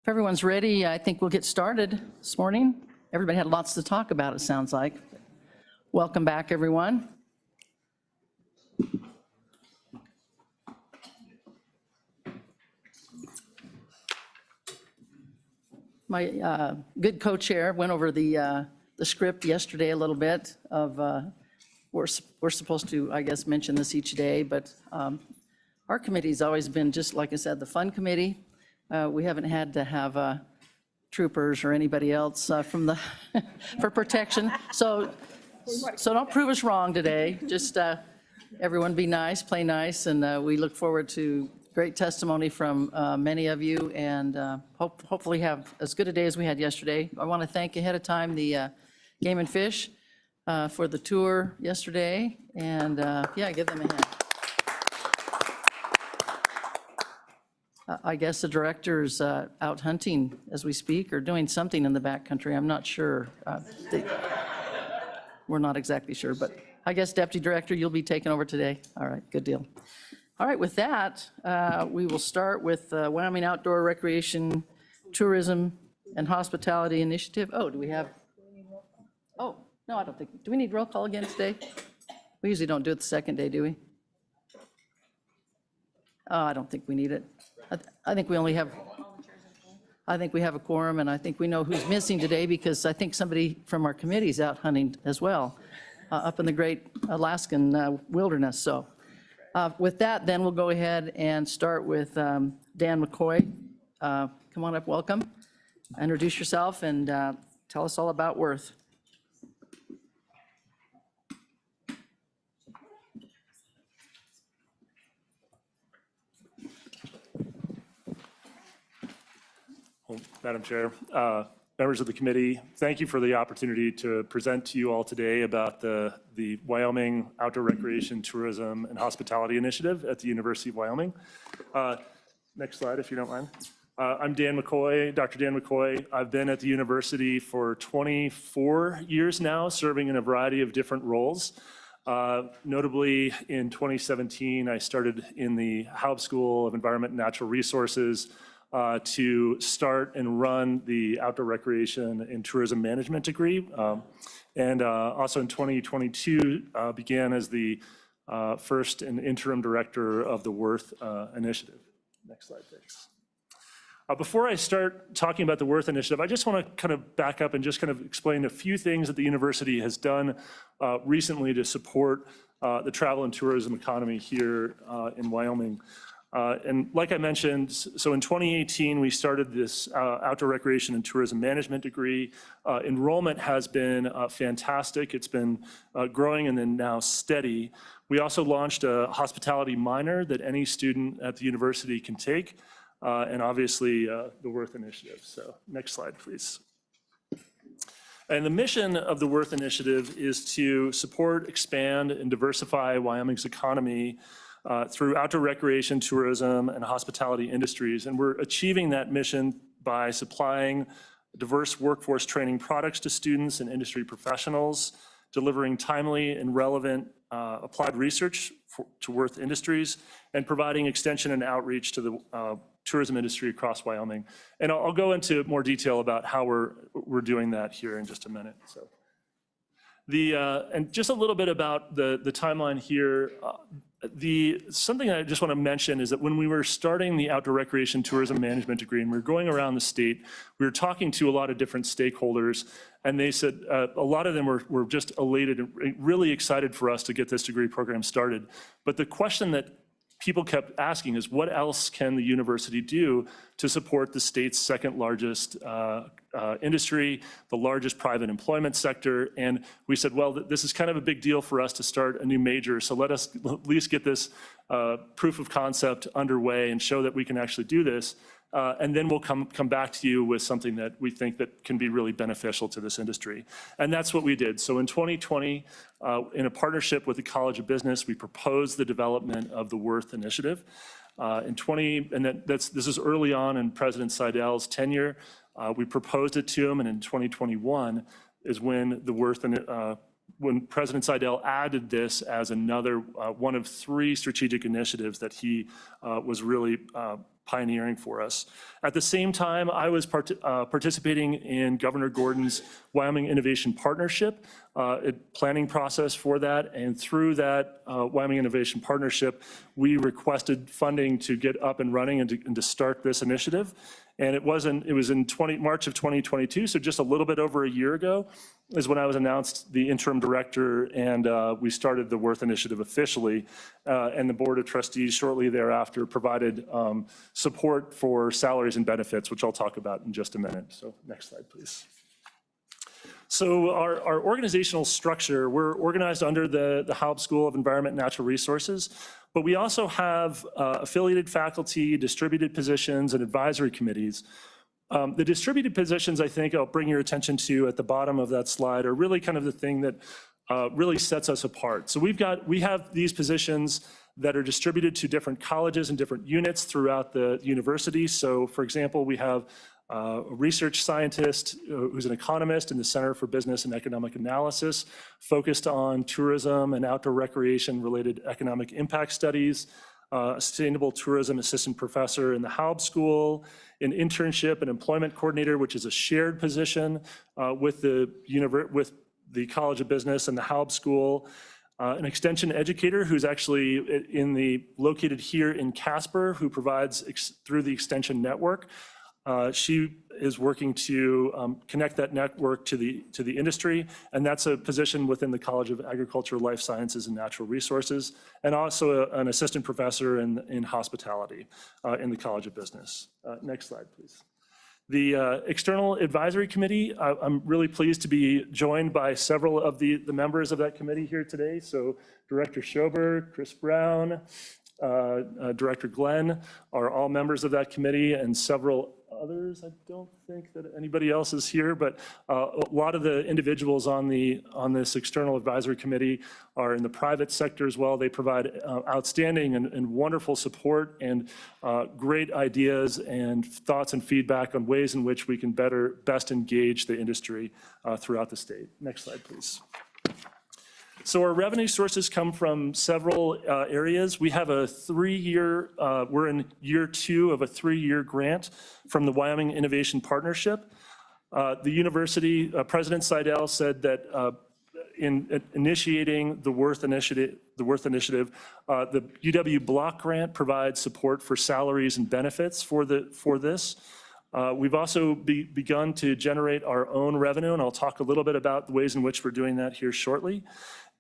If everyone's ready, I think we'll get started this morning. Everybody had lots to talk about, it sounds like. Welcome back, everyone. My good co-chair went over the script yesterday a little bit of, we're supposed to, I guess, mention this each day, but our committee's always been, just like I said, the fun committee. We haven't had to have troopers or anybody else from the, for protection. So don't prove us wrong today. Just everyone be nice, play nice, and we look forward to great testimony from many of you, and hopefully have as good a day as we had yesterday. I want to thank ahead of time the Game and Fish for the tour yesterday, and yeah, give them a hand. I guess the director's out hunting as we speak, or doing something in the backcountry. I'm not sure. We're not exactly sure, but I guess Deputy Director, you'll be taking over today. All right, good deal. All right, with that, we will start with Wyoming Outdoor Recreation, Tourism, and Hospitality Initiative. Oh, do we have? Oh, no, I don't think. Do we need roll call again today? We usually don't do it the second day, do we? Oh, I don't think we need it. I think we only have, I think we have a quorum, and I think we know who's missing today because I think somebody from our committee is out hunting as well, up in the great Alaskan wilderness. So with that, then we'll go ahead and start with Dan McCoy. Come on up, welcome. Introduce yourself and tell us all about Worth. Madam Chair, members of the committee, thank you for the opportunity to present to you all today about the Wyoming Outdoor Recreation, Tourism, and Hospitality Initiative at the University of Wyoming. Next slide, if you don't mind. I'm Dan McCoy, Dr. Dan McCoy. I've been at the university for 24 years now, serving in a variety of different roles. Notably, in 2017, I started in the Haub School of Environment and Natural Resources to start and run the Outdoor Recreation and Tourism Management degree. And also in 2022, began as the first and interim director of the Worth Initiative. Next slide, thanks. Before I start talking about the Worth Initiative, I just want to kind of back up and just kind of explain a few things that the university has done recently to support the travel and tourism economy here in Wyoming. And like I mentioned, so in 2018, we started this Outdoor Recreation and Tourism Management degree. Enrollment has been fantastic. It's been growing and then now steady. We also launched a hospitality minor that any student at the university can take, and obviously the Worth Initiative. So next slide, please. And the mission of the Worth Initiative is to support, expand, and diversify Wyoming's economy through outdoor recreation, tourism, and hospitality industries. And we're achieving that mission by supplying diverse workforce training products to students and industry professionals, delivering timely and relevant applied research to Worth Industries, and providing extension and outreach to the tourism industry across Wyoming. And I'll go into more detail about how we're doing that here in just a minute. So, and just a little bit about the timeline here. Something I just want to mention is that when we were starting the Outdoor Recreation Tourism Management degree and we were going around the state, we were talking to a lot of different stakeholders, and they said a lot of them were just elated and really excited for us to get this degree program started. But the question that people kept asking is, what else can the university do to support the state's second largest industry, the largest private employment sector? And we said, well, this is kind of a big deal for us to start a new major, so let us at least get this proof of concept underway and show that we can actually do this. And then we'll come back to you with something that we think that can be really beneficial to this industry. And that's what we did. So in 2020, in a partnership with the College of Business, we proposed the development of the Worth Initiative. This is early on in President Seidel's tenure. We proposed it to him, and in 2021 is when the Worth when President Seidel added this as another one of three strategic initiatives that he was really pioneering for us. At the same time, I was participating in Governor Gordon's Wyoming Innovation Partnership, planning process for that. And through that Wyoming Innovation Partnership, we requested funding to get up and running and to start this initiative. And it was in March of 2022, so just a little bit over a year ago, is when I was announced the interim director, and we started the Worth Initiative officially. And the Board of Trustees shortly thereafter provided support for salaries and benefits, which I'll talk about in just a minute. So next slide, please. So our organizational structure, we're organized under the Haub School of Environment and Natural Resources, but we also have affiliated faculty, distributed positions, and advisory committees. The distributed positions, I think I'll bring your attention to at the bottom of that slide, are really kind of the thing that really sets us apart. So we have these positions that are distributed to different colleges and different units throughout the university. So for example, we have a research scientist who's an economist in the Center for Business and Economic Analysis, focused on tourism and outdoor recreation related economic impact studies, a sustainable tourism assistant professor in the Haub School, an internship and employment coordinator, which is a shared position with the College of Business and the Haub School, an extension educator who's actually located here in Casper, who provides through the extension network. She is working to connect that network to the industry, and that's a position within the College of Agriculture, Life Sciences, and Natural Resources, and also an assistant professor in hospitality in the College of Business. Next slide, please. The External Advisory Committee, I'm really pleased to be joined by several of the members of that committee here today. So Director Schober, Chris Brown, Director Glenn are all members of that committee, and several others. I don't think that anybody else is here, but a lot of the individuals on this External Advisory Committee are in the private sector as well. They provide outstanding and wonderful support and great ideas and thoughts and feedback on ways in which we can best engage the industry throughout the state. Next slide, please. So our revenue sources come from several areas. We have a 3-year, we're in year 2 of a 3-year grant from the Wyoming Innovation Partnership. The university, President Seidel said that in initiating the Worth Initiative, the UW Block Grant provides support for salaries and benefits for this. We've also begun to generate our own revenue, and I'll talk a little bit about the ways in which we're doing that here shortly.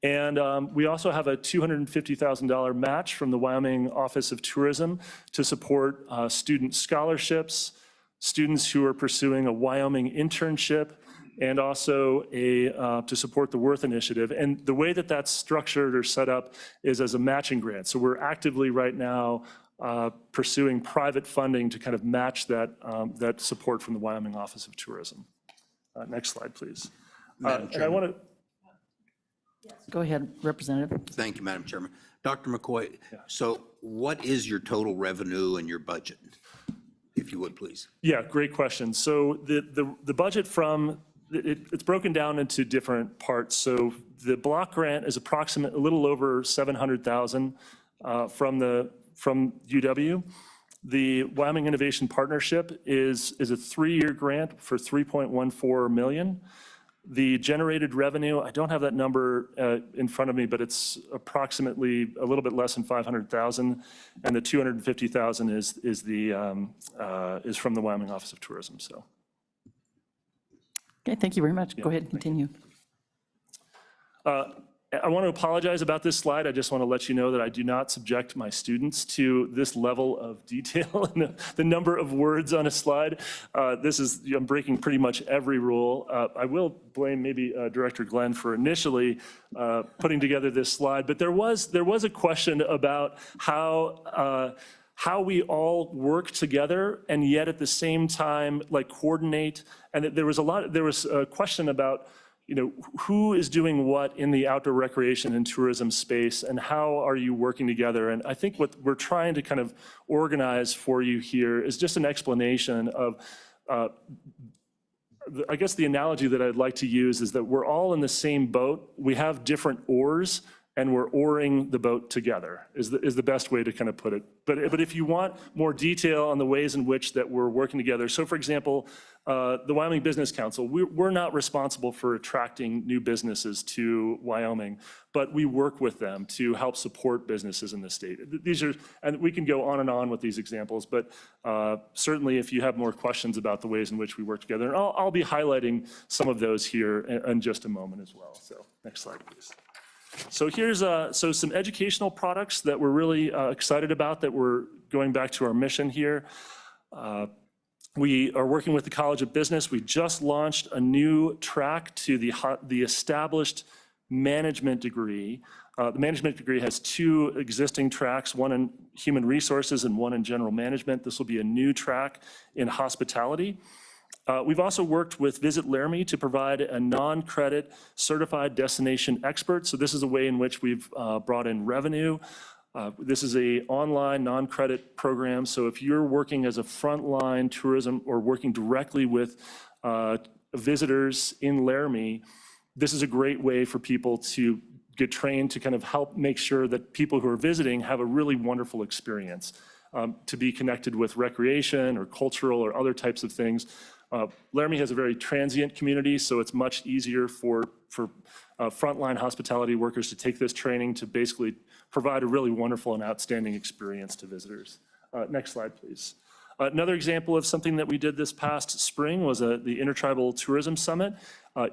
And we also have a $250,000 match from the Wyoming Office of Tourism to support student scholarships, students who are pursuing a Wyoming internship, and also to support the Worth Initiative. And the way that that's structured or set up is as a matching grant. So we're actively right now pursuing private funding to kind of match that support from the Wyoming Office of Tourism. Next slide, please. And I want to. Go ahead, Representative. Thank you, Madam Chairman. Dr. McCoy, so what is your total revenue and your budget, if you would, please? Yeah, great question. So the budget it's broken down into different parts. So the block grant is a little over $700,000 from UW. The Wyoming Innovation Partnership is a 3-year grant for $3.14 million. The generated revenue, I don't have that number in front of me, but it's approximately a little bit less than $500,000, and the $250,000 is from the Wyoming Office of Tourism. So. Okay, thank you very much. Go ahead, continue. I want to apologize about this slide. I just want to let you know that I do not subject my students to this level of detail and the number of words on a slide. I'm breaking pretty much every rule. I will blame maybe Director Glenn for initially putting together this slide, but there was a question about how we all work together and yet at the same time coordinate. And there was a question about who is doing what in the outdoor recreation and tourism space, and how are you working together? And I think what we're trying to kind of organize for you here is just an explanation of, I guess the analogy that I'd like to use is that we're all in the same boat. We have different oars, and we're oaring the boat together, is the best way to kind of put it. But if you want more detail on the ways in which that we're working together, so for example, the Wyoming Business Council, we're not responsible for attracting new businesses to Wyoming, but we work with them to help support businesses in the state. These are, and we can go on and on with these examples, but certainly if you have more questions about the ways in which we work together, and I'll be highlighting some of those here in just a moment as well. So next slide, please. So here's some educational products that we're really excited about, that we're going back to our mission here. We are working with the College of Business. We just launched a new track to the established management degree. The management degree has 2 existing tracks, one in human resources and one in general management. This will be a new track in hospitality. We've also worked with Visit Laramie to provide a non-credit certified destination expert. So this is a way in which we've brought in revenue. This is an online non-credit program. So if you're working as a frontline tourism or working directly with visitors in Laramie, this is a great way for people to get trained to kind of help make sure that people who are visiting have a really wonderful experience, to be connected with recreation or cultural or other types of things. Laramie has a very transient community, so it's much easier for frontline hospitality workers to take this training to basically provide a really wonderful and outstanding experience to visitors. Next slide, please. Another example of something that we did this past spring was the Intertribal Tourism Summit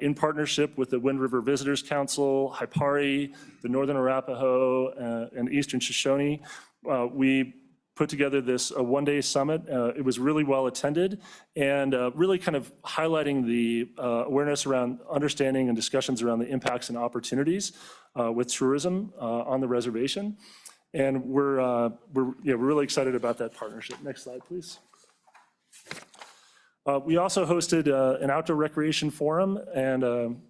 in partnership with the Wind River Visitors Council, Haipari, the Northern Arapaho, and Eastern Shoshone. We put together this one-day summit. It was really well attended and really kind of highlighting the awareness around understanding and discussions around the impacts and opportunities with tourism on the reservation. And we're really excited about that partnership. Next slide, please. We also hosted an outdoor recreation forum, and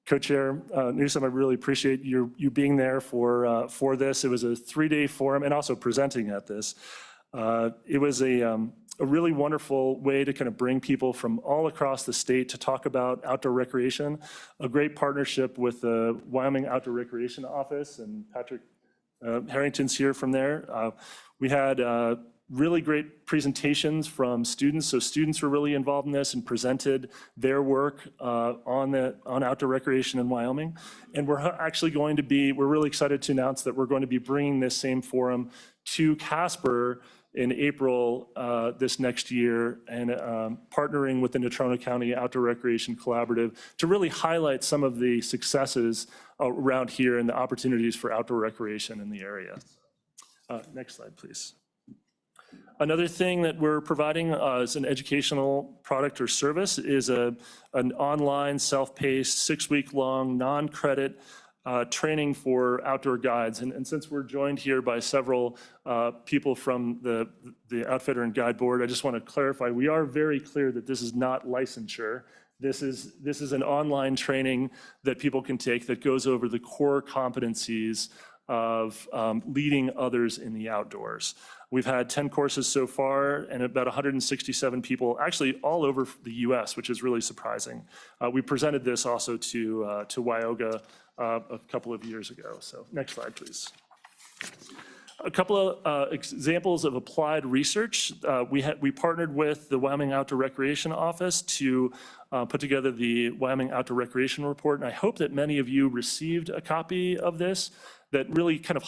Co-Chair Newsom, I really appreciate you being there for this. It was a 3-day forum and also presenting at this. It was a really wonderful way to kind of bring people from all across the state to talk about outdoor recreation. A great partnership with the Wyoming Outdoor Recreation Office, and Patrick Harrington's here from there. We had really great presentations from students. So students were really involved in this and presented their work on outdoor recreation in Wyoming. And we're really excited to announce that we're going to be bringing this same forum to Casper in April this next year, and partnering with the Natrona County Outdoor Recreation Collaborative to really highlight some of the successes around here and the opportunities for outdoor recreation in the area. Next slide, please. Another thing that we're providing as an educational product or service is an online, self-paced, 6-week-long, non-credit training for outdoor guides. And since we're joined here by several people from the Outfitter and Guide Board, I just want to clarify, we are very clear that this is not licensure. This is an online training that people can take that goes over the core competencies of leading others in the outdoors. We've had 10 courses so far and about 167 people, actually all over the US, which is really surprising. We presented this also to Wyoga a couple of years ago. So next slide, please. A couple of examples of applied research. We partnered with the Wyoming Outdoor Recreation Office to put together the Wyoming Outdoor Recreation Report. And I hope that many of you received a copy of this that really kind of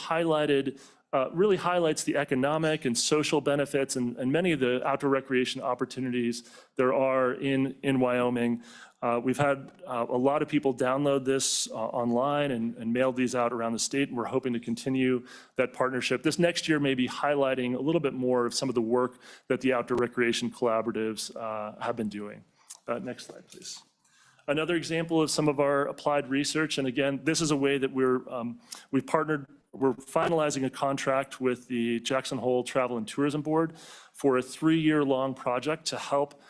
really highlights the economic and social benefits and many of the outdoor recreation opportunities there are in Wyoming. We've had a lot of people download this online and mailed these out around the state, and we're hoping to continue that partnership. This next year may be highlighting a little bit more of some of the work that the outdoor recreation collaboratives have been doing. Next slide, please. Another example of some of our applied research, and again, this is a way that we've partnered. We're finalizing a contract with the Jackson Hole Travel and Tourism Board for a 3-year-long project to help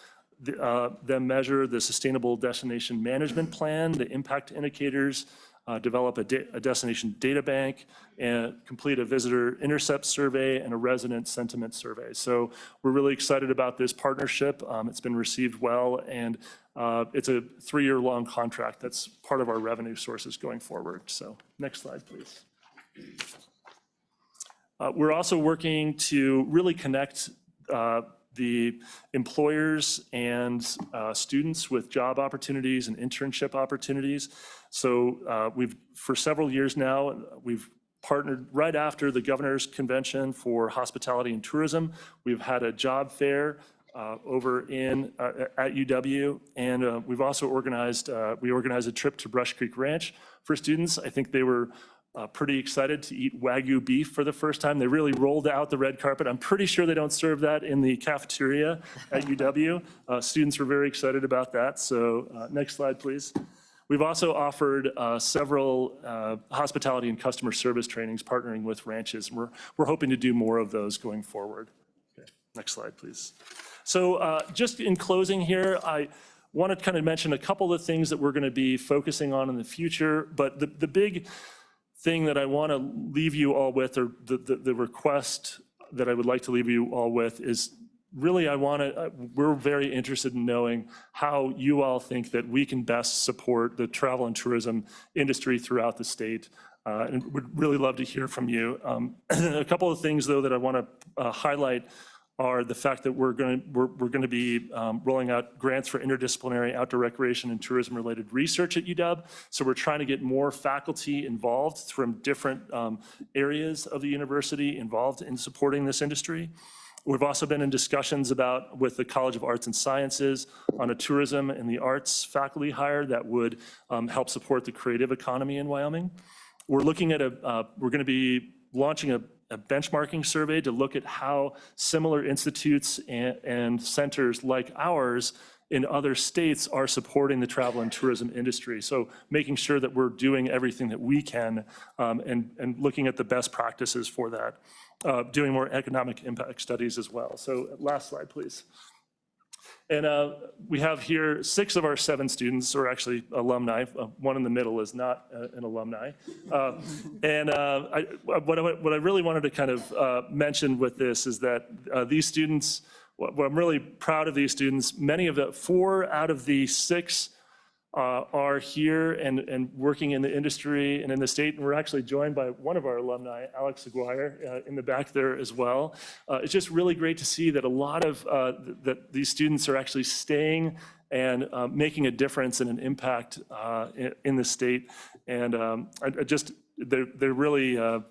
them measure the Sustainable Destination Management Plan, the impact indicators develop a destination data bank, and complete a visitor intercept survey and a resident sentiment survey. So we're really excited about this partnership. It's been received well, and it's a 3-year-long contract that's part of our revenue sources going forward. So next slide, please. We're also working to really connect the employers and students with job opportunities and internship opportunities. So for several years now, we've partnered right after the Governor's Convention for Hospitality and Tourism. We've had a job fair over at UW, and we've also organized a trip to Brush Creek Ranch for students. I think they were pretty excited to eat Wagyu beef for the first time. They really rolled out the red carpet. I'm pretty sure they don't serve that in the cafeteria at UW. Students were very excited about that. So next slide, please. We've also offered several hospitality and customer service trainings partnering with ranches. We're hoping to do more of those going forward. Okay, next slide, please. So just in closing here, I want to kind of mention a couple of things that we're going to be focusing on in the future, but the big thing that I want to leave you all with, or the request that I would like to leave you all with, is really we're very interested in knowing how you all think that we can best support the travel and tourism industry throughout the state. And would really love to hear from you. A couple of things, though, that I want to highlight are the fact that we're going to be rolling out grants for interdisciplinary outdoor recreation and tourism related research at UW. So we're trying to get more faculty involved from different areas of the university involved in supporting this industry. We've also been in discussions with the College of Arts and Sciences on a tourism and the arts faculty hire that would help support the creative economy in Wyoming. We're looking at we're going to be launching a benchmarking survey to look at how similar institutes and centers like ours in other states are supporting the travel and tourism industry. So making sure that we're doing everything that we can and looking at the best practices for that. Doing more economic impact studies as well. So last slide, please. And we have here 6 of our 7 students, or actually alumni. One in the middle is not an alumni. And what I really wanted to kind of mention with this is that these students, what I'm really proud of these students, 4 out of the 6 are here and working in the industry and in the state. And we're actually joined by one of our alumni, Alex Aguirre, in the back there as well. It's just really great to see that a lot of that these students are actually staying and making a difference and an impact in the state. And they're really,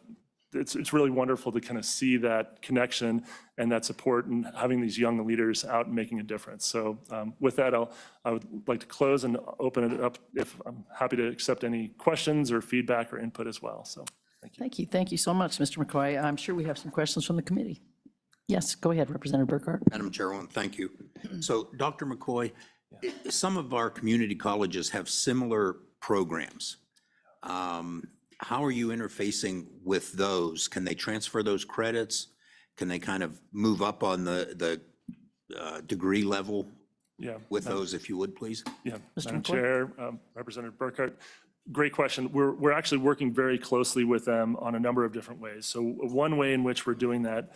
it's really wonderful to kind of see that connection and that support and having these young leaders out and making a difference. So with that, I would like to close and open it up. If I'm happy to accept any questions or feedback or input as well. So thank you. Thank you so much, Mr. McCoy. I'm sure we have some questions from the committee. Yes, go ahead, Representative Burkhart. Madam Chairwoman, thank you. So Dr. McCoy, some of our community colleges have similar programs. How are you interfacing with those? Can they transfer those credits? Can they kind of move up on the degree level with those, if you would, please? Yeah, Madam Chair, Representative Burkhart, great question. We're actually working very closely with them on a number of different ways. So one way in which we're doing that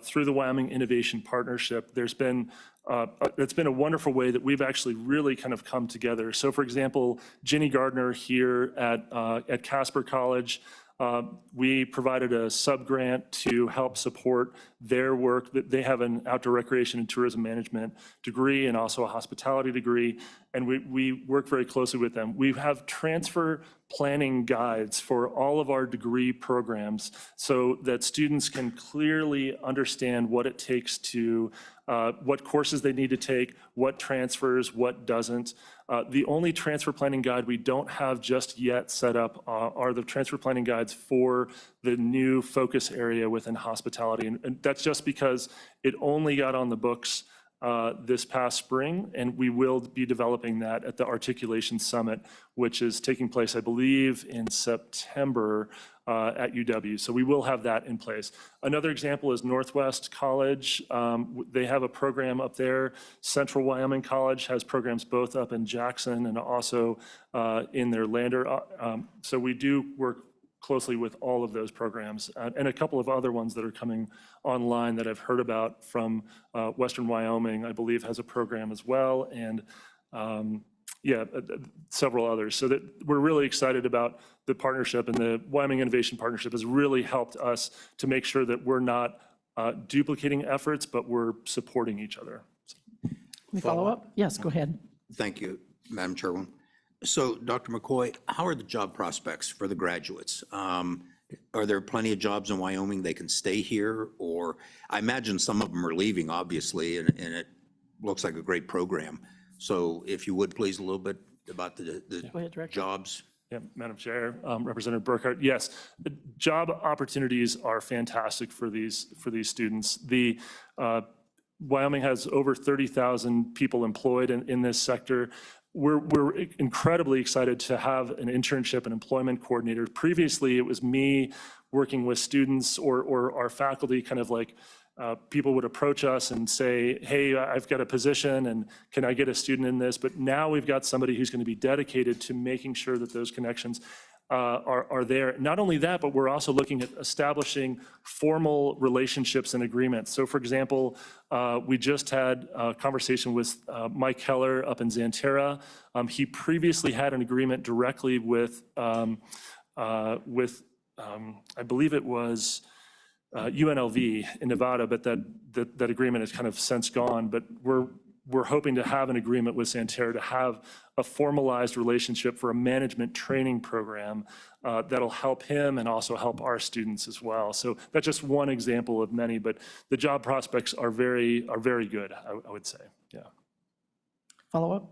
through the Wyoming Innovation Partnership, it's been a wonderful way that we've actually really kind of come together. So for example, Ginny Gardner here at Casper College, we provided a sub-grant to help support their work. They have an outdoor recreation and tourism management degree and also a hospitality degree, and we work very closely with them. We have transfer planning guides for all of our degree programs so that students can clearly understand what it takes to what courses they need to take, what transfers, what doesn't. The only transfer planning guide we don't have just yet set up are the transfer planning guides for the new focus area within hospitality. And that's just because it only got on the books this past spring, and we will be developing that at the Articulation Summit, which is taking place, I believe, in September at UW. So we will have that in place. Another example is Northwest College. They have a program up there. Central Wyoming College has programs both up in Jackson and also in their Lander. So we do work closely with all of those programs and a couple of other ones that are coming online that I've heard about from Western Wyoming, I believe has a program as well, and several others. So that we're really excited about the partnership, and the Wyoming Innovation Partnership has really helped us to make sure that we're not duplicating efforts, but we're supporting each other. Can we follow up? Yes, go ahead. Thank you, Madam Chairwoman. So, Dr. McCoy, how are the job prospects for the graduates? Are there plenty of jobs in Wyoming they can stay here? Or I imagine some of them are leaving, obviously, and it looks like a great program. So if you would, please, a little bit about Go ahead, Director. Yeah, Madam Chair, Representative Burkhart, yes, the job opportunities are fantastic for these students. The Wyoming has over 30,000 people employed in this sector. We're incredibly excited to have an internship and employment coordinator. Previously, it was me working with students or our faculty, kind of like people would approach us and say, hey, I've got a position and can I get a student in this? But now we've got somebody who's going to be dedicated to making sure that those connections are there. Not only that, but we're also looking at establishing formal relationships and agreements. So for example, we just had a conversation with Mike Heller up in Xanterra. He previously had an agreement directly with I believe it was UNLV in Nevada, but that agreement has kind of since gone. But we're hoping to have an agreement with Xanterra to have a formalized relationship for a management training program that'll help him and also help our students as well. So that's just one example of many, but the job prospects are very good, I would say. Yeah. Follow up?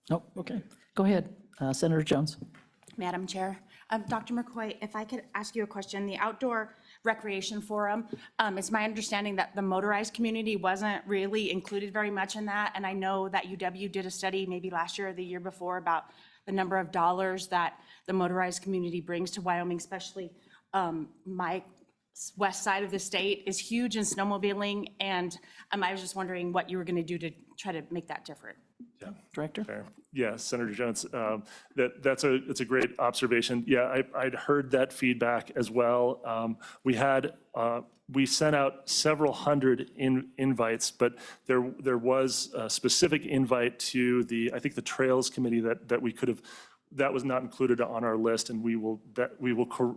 No, okay. Go ahead, Senator Jones. Madam Chair. Dr. McCoy, if I could ask you a question. The Outdoor Recreation Forum, it's my understanding that the motorized community wasn't really included very much in that. And I know that UW did a study maybe last year or the year before about the number of dollars that the motorized community brings to Wyoming, especially my west side of the state is huge in snowmobiling. And I was just wondering what you were going to do to try to make that different. Yeah. Director? Fair. Yeah, Senator Jones, that's a great observation. Yeah, I'd heard that feedback as well. We sent out several hundred invites, but there was a specific invite to I think the Trails Committee that we could have, that was not included on our list, and we will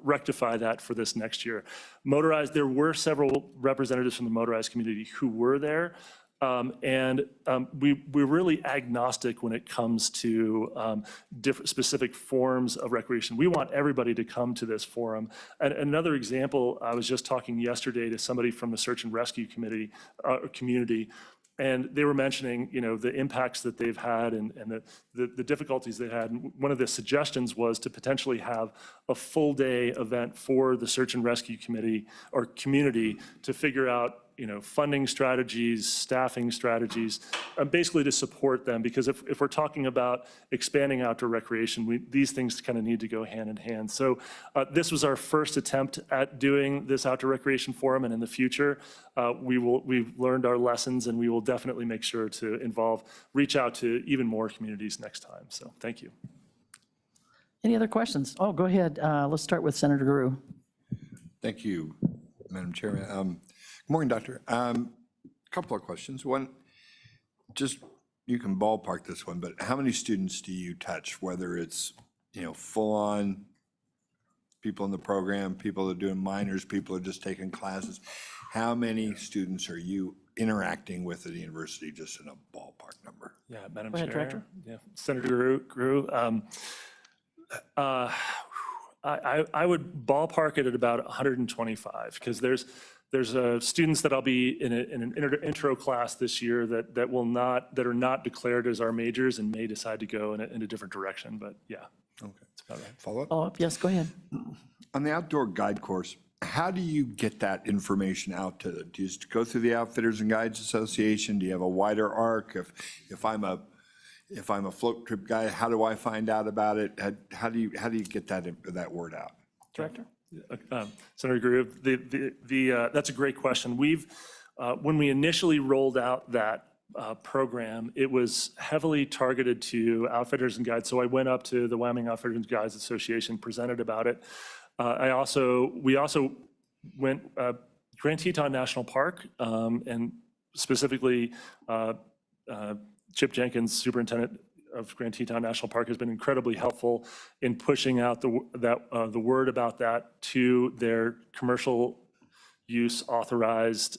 rectify that for this next year. Motorized, there were several representatives from the motorized community who were there. We're really agnostic when it comes to different specific forms of recreation. We want everybody to come to this forum. And another example, I was just talking yesterday to somebody from the Search and Rescue Committee community, and they were mentioning, the impacts that they've had and the difficulties they had. And one of the suggestions was to potentially have a full day event for the Search and Rescue Committee or community to figure out funding strategies, staffing strategies, basically to support them. Because if we're talking about expanding outdoor recreation, these things kind of need to go hand in hand. So this was our first attempt at doing this outdoor recreation forum, and in the future, we've learned our lessons, and we will definitely make sure to reach out to even more communities next time. So thank you. Any other questions? Oh, go ahead. Let's start with Senator Guru. Thank you, Madam Chairman. Good morning, Doctor. Couple of questions. One, just you can ballpark this one, but how many students do you touch, whether it's, full-on people in the program, people that are doing minors, people that are just taking classes? How many students are you interacting with at the university, just in a ballpark number? Yeah, Madam Go ahead, Chair. Director. Yeah, Senator Guru. I would ballpark it at about 125, because there's students that I'll be in an intro class this year that are not declared as our majors and may decide to go in a different direction. But yeah, Okay. that's about right. Follow up? Follow up? Yes, go ahead. On the outdoor guide course, how do you get that information out to, do you just go through the Outfitters and Guides Association? Do you have a wider arc? If I'm a float trip guy, how do I find out about it? How do you get that word out? Director? Senator Grubb, that's a great question. When we initially rolled out that program, it was heavily targeted to Outfitters and Guides. So I went up to the Wyoming Outfitters and Guides Association, presented about it. We also went Grand Teton National Park, and specifically Chip Jenkins, superintendent of Grand Teton National Park, has been incredibly helpful in pushing out the word about that to their commercial use authorized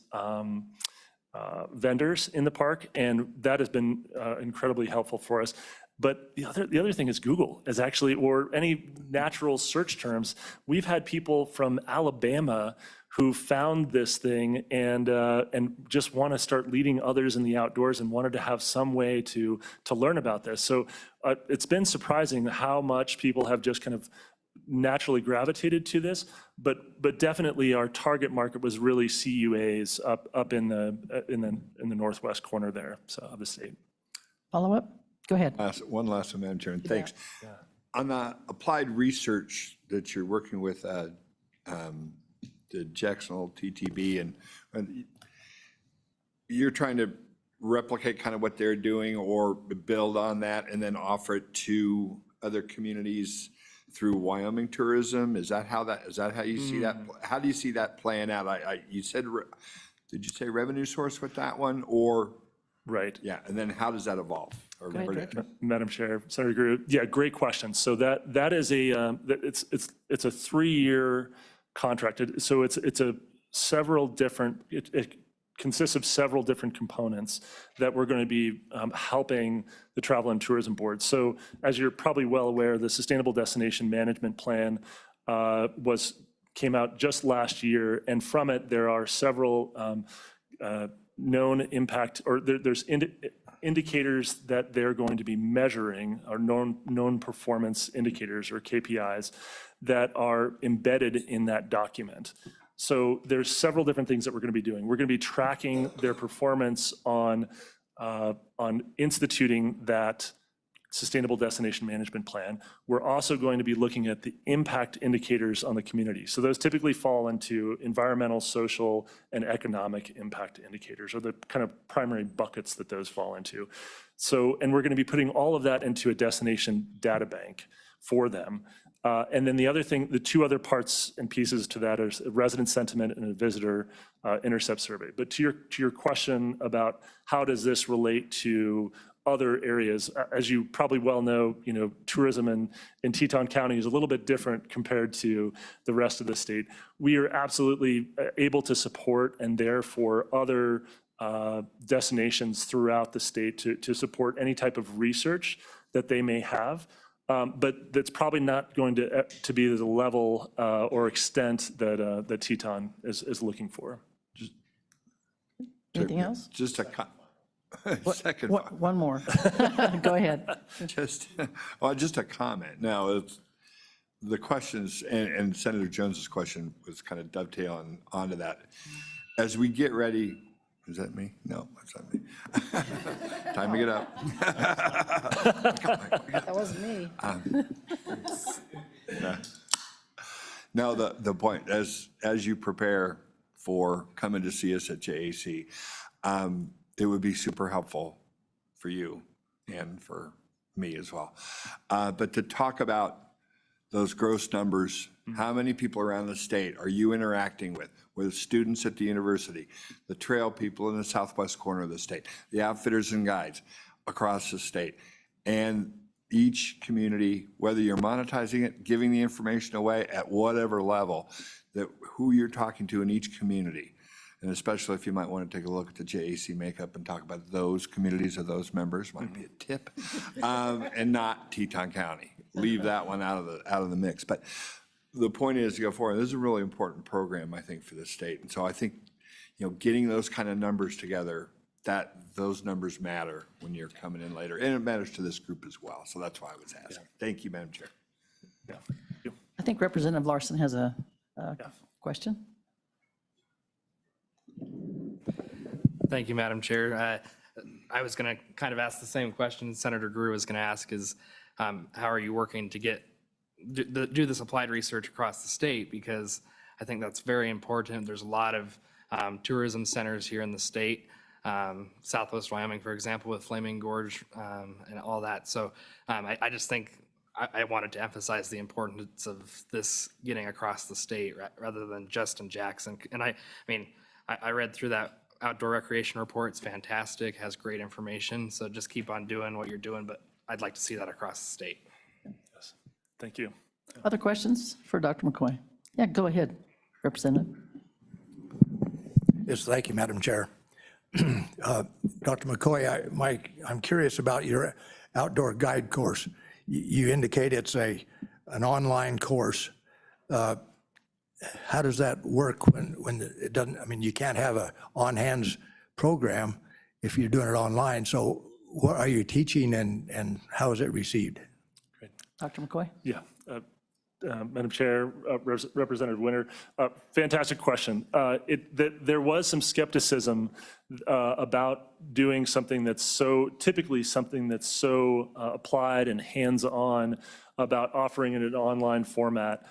vendors in the park, and that has been incredibly helpful for us. But the other thing is Google is actually, or any natural search terms. We've had people from Alabama who found this thing and just want to start leading others in the outdoors and wanted to have some way to learn about this. So it's been surprising how much people have just kind of naturally gravitated to this, but definitely our target market was really CUAs up in the northwest corner there, so of the state. Follow up? Go ahead. One last one, Madam Chair, and thanks. On the applied research that you're working with, the Jacksonville TTB, and you're trying to replicate kind of what they're doing or build on that and then offer it to other communities through Wyoming tourism? Is that how you see that? How do you see that playing out? You said, did you say revenue source with that one, or? Right. Yeah, and then how does that evolve? ahead, Director. Madam Chair, Senator Greer, yeah, great question. So that is it's a 3-year contract. So it consists of several different components that we're going to be helping the Travel and Tourism Board. So as you're probably well aware, the Sustainable Destination Management Plan came out just last year, and from it there are several known impact, or there's indicators that they're going to be measuring, or known performance indicators, or KPIs, that are embedded in that document. So there's several different things that we're going to be doing. We're going to be tracking their performance on instituting that Sustainable Destination Management Plan. We're also going to be looking at the impact indicators on the community. So those typically fall into environmental, social, and economic impact indicators, or the kind of primary buckets that those fall into. So, and we're going to be putting all of that into a destination data bank for them. And then the 2 other parts and pieces to that is a resident sentiment and a visitor intercept survey. But to your question about how does this relate to other areas, as you probably well know, tourism in Teton County is a little bit different compared to the rest of the state. We are absolutely able to support and therefore other destinations throughout the state to support any type of research that they may have. But that's probably not going to be the level or extent that Teton is looking for. Anything else? Just a second. One more. Go ahead. Just a comment. Now, the questions, and Senator Jones's question was kind of dovetailing onto that. As we get ready, is that me? No, that's not me. Time to get up. That wasn't me. No, the point, as you prepare for coming to see us at JAC, it would be super helpful for you and for me as well. But to talk about those gross numbers, how many people around the state are you interacting with students at the university, the trail people in the southwest corner of the state, the Outfitters and Guides across the state, and each community, whether you're monetizing it, giving the information away at whatever level, that who you're talking to in each community. And especially if you might want to take a look at the JAC makeup and talk about those communities or those members, might be a tip, and not Teton County. Leave that one out of the mix. But the point is to go forward. This is a really important program, I think, for the state. And so I think, getting those kind of numbers together, those numbers matter when you're coming in later. And it matters to this group as well. So that's why I was asking. Thank you, Madam Chair. Yeah. I think Representative Larson has a Question? Thank you, Madam Chair. I was going to kind of ask the same question Senator Greer was going to ask is, how are you working to do this applied research across the state? Because I think that's very important. There's a lot of tourism centers here in the state, Southwest Wyoming, for example, with Flaming Gorge and all that. So I just think I wanted to emphasize the importance of this getting across the state rather than just in Jackson. And I mean, I read through that outdoor recreation report. It's fantastic, has great information. So just keep on doing what you're doing, but I'd like to see that across the state. Yes. Thank you. Other questions for Dr. McCoy? Yeah, go ahead, Representative. Yes, thank you, Madam Chair. Dr. McCoy, I'm curious about your outdoor guide course. You indicate it's an online course. How does that work when it doesn't, I mean, you can't have a on-hands program if you're doing it online. So what are you teaching and how is it received? Dr. McCoy? Yeah. Madam Chair, Representative Winter, fantastic question. There was some skepticism about doing something that's so, typically something that's so applied and hands-on about offering in an online format.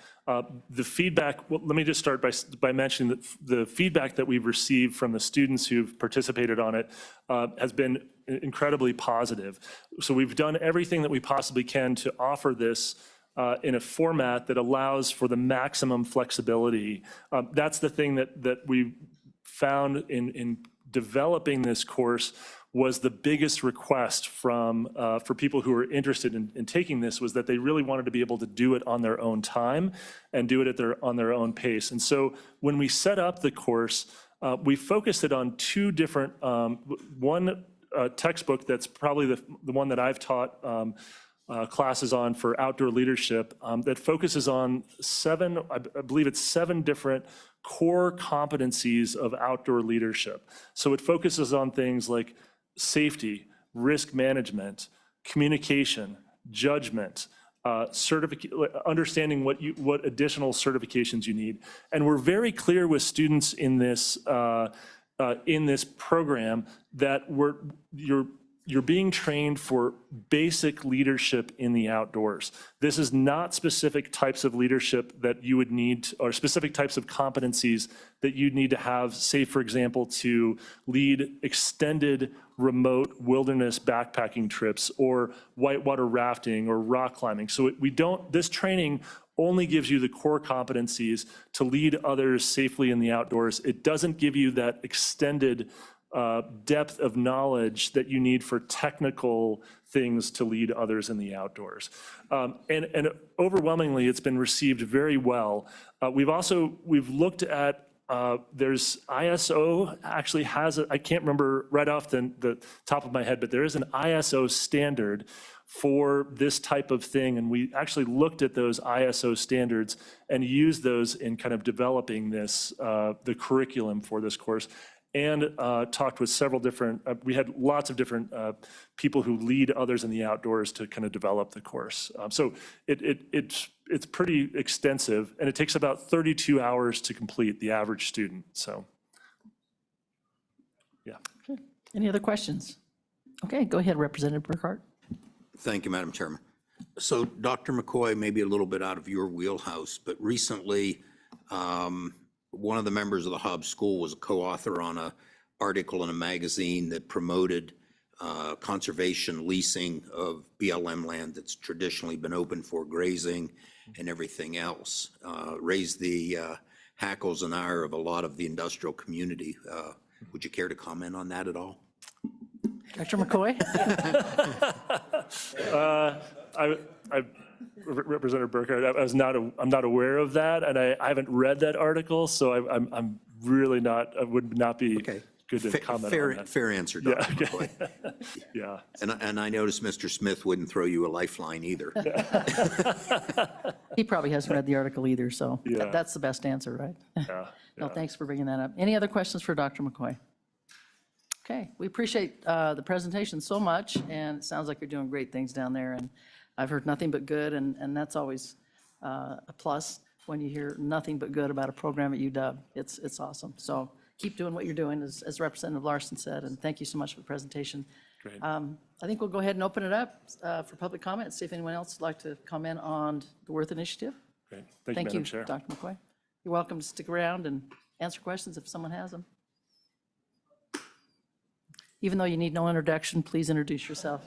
The feedback, well, let me just start by mentioning that the feedback that we've received from the students who've participated on it has been incredibly positive. So we've done everything that we possibly can to offer this in a format that allows for the maximum flexibility. That's the thing that we found in developing this course was the biggest request from for people who were interested in taking this was that they really wanted to be able to do it on their own time and do it on their own pace. And so when we set up the course, we focused it on two different, one textbook that's probably the one that I've taught classes on for outdoor leadership that focuses on I believe it's seven different core competencies of outdoor leadership. So it focuses on things like safety, risk management, communication, judgment, understanding what additional certifications you need. And we're very clear with students in this program that you're being trained for basic leadership in the outdoors. This is not specific types of leadership that you would need, or specific types of competencies that you'd need to have, say, for example, to lead extended remote wilderness backpacking trips or whitewater rafting or rock climbing. So this training only gives you the core competencies to lead others safely in the outdoors. It doesn't give you that extended depth of knowledge that you need for technical things to lead others in the outdoors. And overwhelmingly, it's been received very well. We've looked at, there's ISO actually has, I can't remember right off the top of my head, but there is an ISO standard for this type of thing. And we actually looked at those ISO standards and used those in kind of developing this, the curriculum for this course. And talked with several different, we had lots of different people who lead others in the outdoors to kind of develop the course. So it's pretty extensive, and it takes about 32 hours to complete, the average student, so. Yeah. Any other questions? Okay, go ahead, Representative Burkhart. Thank you, Madam Chairman. So Dr. McCoy, maybe a little bit out of your wheelhouse, but recently, one of the members of the Hobbs School was a co-author on an article in a magazine that promoted conservation leasing of BLM land that's traditionally been open for grazing and everything else. Raised the hackles and ire of a lot of the industrial community. Would you care to comment on that at all? Dr. McCoy? Representative Burkhart, I'm not aware of that, and I haven't read that article, so I'm really not, I would not be Okay. good to comment on that. Fair answer, Dr. okay. McCoy. Yeah. And I noticed Mr. Smith wouldn't throw you a lifeline either. He probably hasn't read the article either, so Yeah. that's the best answer, right? Yeah. No, thanks for bringing that up. Any other questions for Dr. McCoy? Okay, we appreciate the presentation so much, and it sounds like you're doing great things down there, and I've heard nothing but good, and that's always a plus. when you hear nothing but good about a program at UW. It's awesome. So keep doing what you're doing, as Representative Larson said, and thank you so much for the presentation. Great. I think we'll go ahead and open it up for public comment, see if anyone else would like to comment on the Worth Initiative. Great. Thank you, Thank you, Madam Chair. Dr. McCoy. You're welcome to stick around and answer questions if someone has them. Even though you need no introduction, please introduce yourself.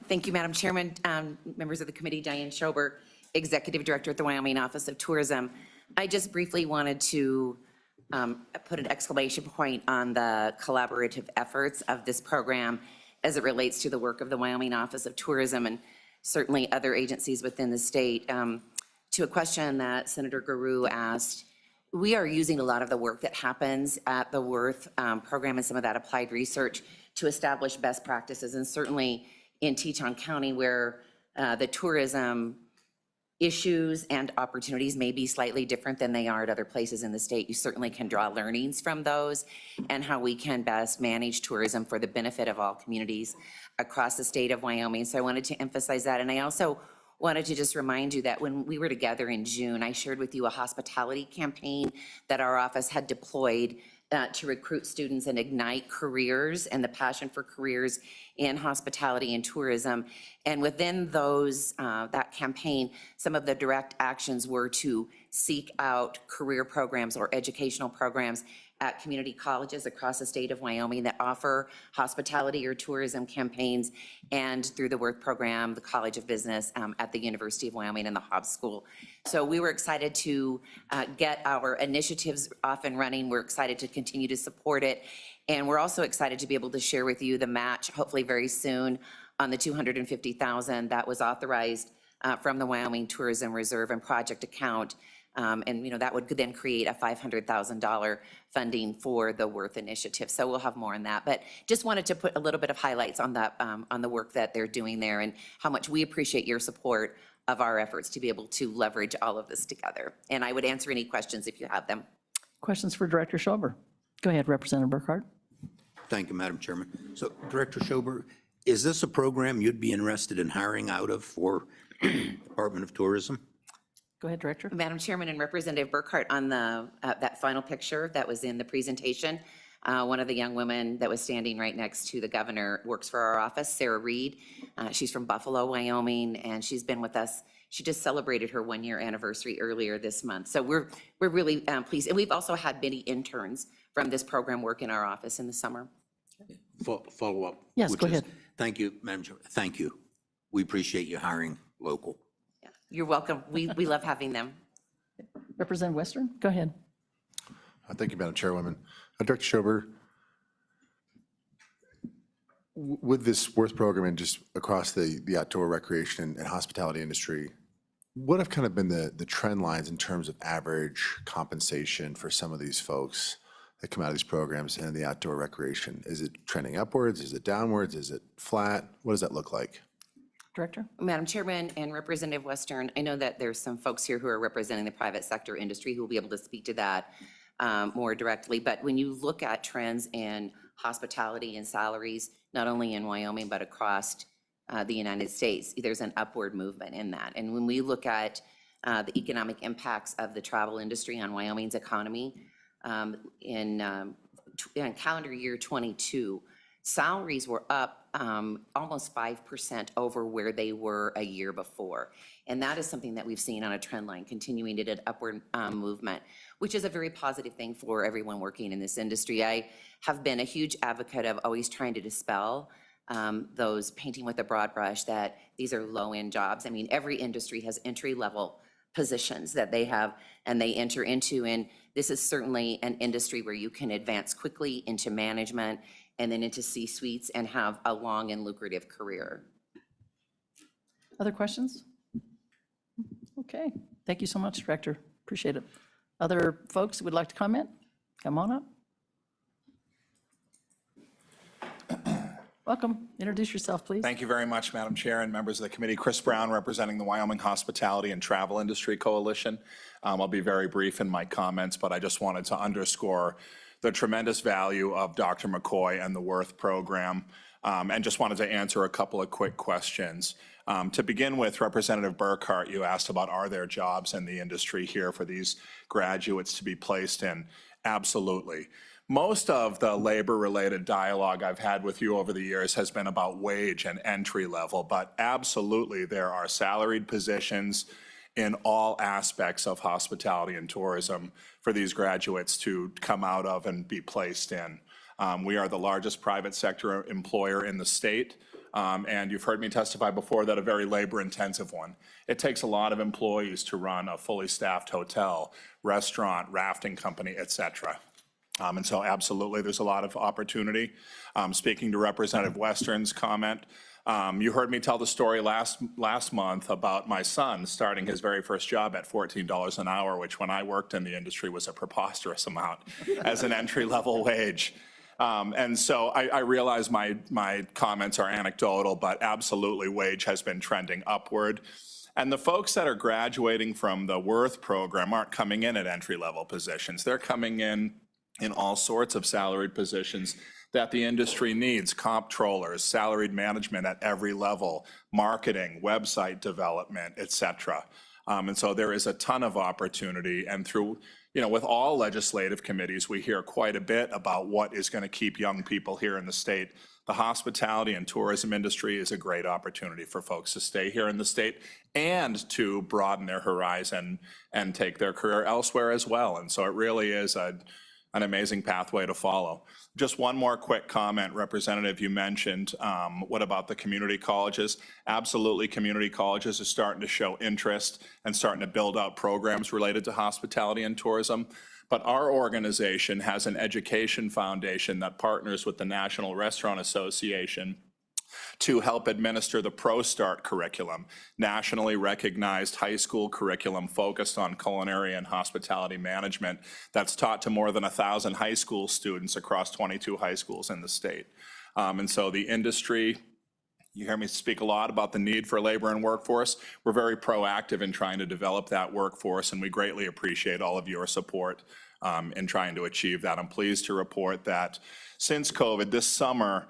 Thank you, Madam Chairman, members of the committee, Diane Schober, Executive Director at the Wyoming Office of Tourism. I just briefly wanted to put an exclamation point on the collaborative efforts of this program as it relates to the work of the Wyoming Office of Tourism and certainly other agencies within the state. To a question that Senator Guru asked, we are using a lot of the work that happens at the Worth program and some of that applied research to establish best practices, and certainly in Teton County, where the tourism issues and opportunities may be slightly different than they are at other places in the state. You certainly can draw learnings from those and how we can best manage tourism for the benefit of all communities across the state of Wyoming. So I wanted to emphasize that. And I also wanted to just remind you that when we were together in June, I shared with you a hospitality campaign that our office had deployed to recruit students and ignite careers and the passion for careers in hospitality and tourism. And within those, that campaign, some of the direct actions were to seek out career programs or educational programs at community colleges across the state of Wyoming that offer hospitality or tourism campaigns, and through the Worth program, the College of Business at the University of Wyoming and the Hobbs School. So we were excited to get our initiatives off and running. We're excited to continue to support it. And we're also excited to be able to share with you the match, hopefully very soon, on the $250,000 that was authorized from the Wyoming Tourism Reserve and Project account. And that would then create a $500,000 funding for the Worth Initiative. So we'll have more on that. But just wanted to put a little bit of highlights on that, on the work that they're doing there and how much we appreciate your support of our efforts to be able to leverage all of this together. And I would answer any questions if you have them. Questions for Director Schober? Go ahead, Representative Burkhart. Thank you, Madam Chairman. So Director Schober, is this a program you'd be interested in hiring out of for Department of Tourism? Go ahead, Director. Madam Chairman and Representative Burkhart, on the that final picture that was in the presentation, one of the young women that was standing right next to the governor works for our office, Sarah Reed. She's from Buffalo, Wyoming, and she's been with us. She just celebrated her one-year anniversary earlier this month. So we're really pleased. And we've also had many interns from this program work in our office in the summer. Follow up. Yes, which go is- ahead. Thank you, Madam Chair. Thank you. We appreciate you hiring local. Yeah, you're welcome. We love having them. Representative Western, go ahead. Thank you, Madam Chairwoman. Director Schober, with this Worth program and just across the outdoor recreation and hospitality industry, what have kind of been the trend lines in terms of average compensation for some of these folks that come out of these programs and the outdoor recreation? Is it trending upwards? Is it downwards? Is it flat? What does that look like? Director? Madam Chairman and Representative Western, I know that there's some folks here who are representing the private sector industry who will be able to speak to that more directly. But when you look at trends in hospitality and salaries, not only in Wyoming, but across the United States, there's an upward movement in that. And when we look at the economic impacts of the travel industry on Wyoming's economy, in calendar year 22, salaries were up almost 5% over where they were a year before. And that is something that we've seen on a trend line, continuing to an upward movement, which is a very positive thing for everyone working in this industry. I have been a huge advocate of always trying to dispel those painting with a broad brush that these are low-end jobs. I mean, every industry has entry-level positions that they have and they enter into. And this is certainly an industry where you can advance quickly into management and then into C-suites and have a long and lucrative career. Other questions? Okay, thank you so much, Director. Appreciate it. Other folks who would like to comment? Come on up. Welcome. Introduce yourself, please. Thank you very much, Madam Chair and members of the committee. Chris Brown, representing the Wyoming Hospitality and Travel Industry Coalition. I'll be very brief in my comments, but I just wanted to underscore the tremendous value of Dr. McCoy and the Worth program, and just wanted to answer a couple of quick questions. To begin with, Representative Burkhart, you asked about, are there jobs in the industry here for these graduates to be placed in? Absolutely. Most of the labor-related dialogue I've had with you over the years has been about wage and entry level, but absolutely there are salaried positions in all aspects of hospitality and tourism for these graduates to come out of and be placed in. We are the largest private sector employer in the state, and you've heard me testify before that a very labor-intensive one. It takes a lot of employees to run a fully staffed hotel, restaurant, rafting company, et cetera. And so absolutely, there's a lot of opportunity. Speaking to Representative Western's comment, you heard me tell the story last month about my son starting his very first job at $14 an hour, which when I worked in the industry was a preposterous amount as an entry-level wage. And so I realize my comments are anecdotal, but absolutely wage has been trending upward. And the folks that are graduating from the Worth program aren't coming in at entry-level positions. They're coming in all sorts of salaried positions that the industry needs: comptrollers, salaried management at every level, marketing, website development, et cetera. And so there is a ton of opportunity. And through, with all legislative committees, we hear quite a bit about what is going to keep young people here in the state. The hospitality and tourism industry is a great opportunity for folks to stay here in the state and to broaden their horizon and take their career elsewhere as well. And so it really is an amazing pathway to follow. Just one more quick comment, Representative, you mentioned, what about the community colleges? Absolutely, community colleges are starting to show interest and starting to build out programs related to hospitality and tourism. But our organization has an education foundation that partners with the National Restaurant Association to help administer the ProStart curriculum, nationally recognized high school curriculum focused on culinary and hospitality management that's taught to more than 1,000 high school students across 22 high schools in the state. And so the industry, you hear me speak a lot about the need for labor and workforce. We're very proactive in trying to develop that workforce, and we greatly appreciate all of your support in trying to achieve that. I'm pleased to report that since COVID this summer,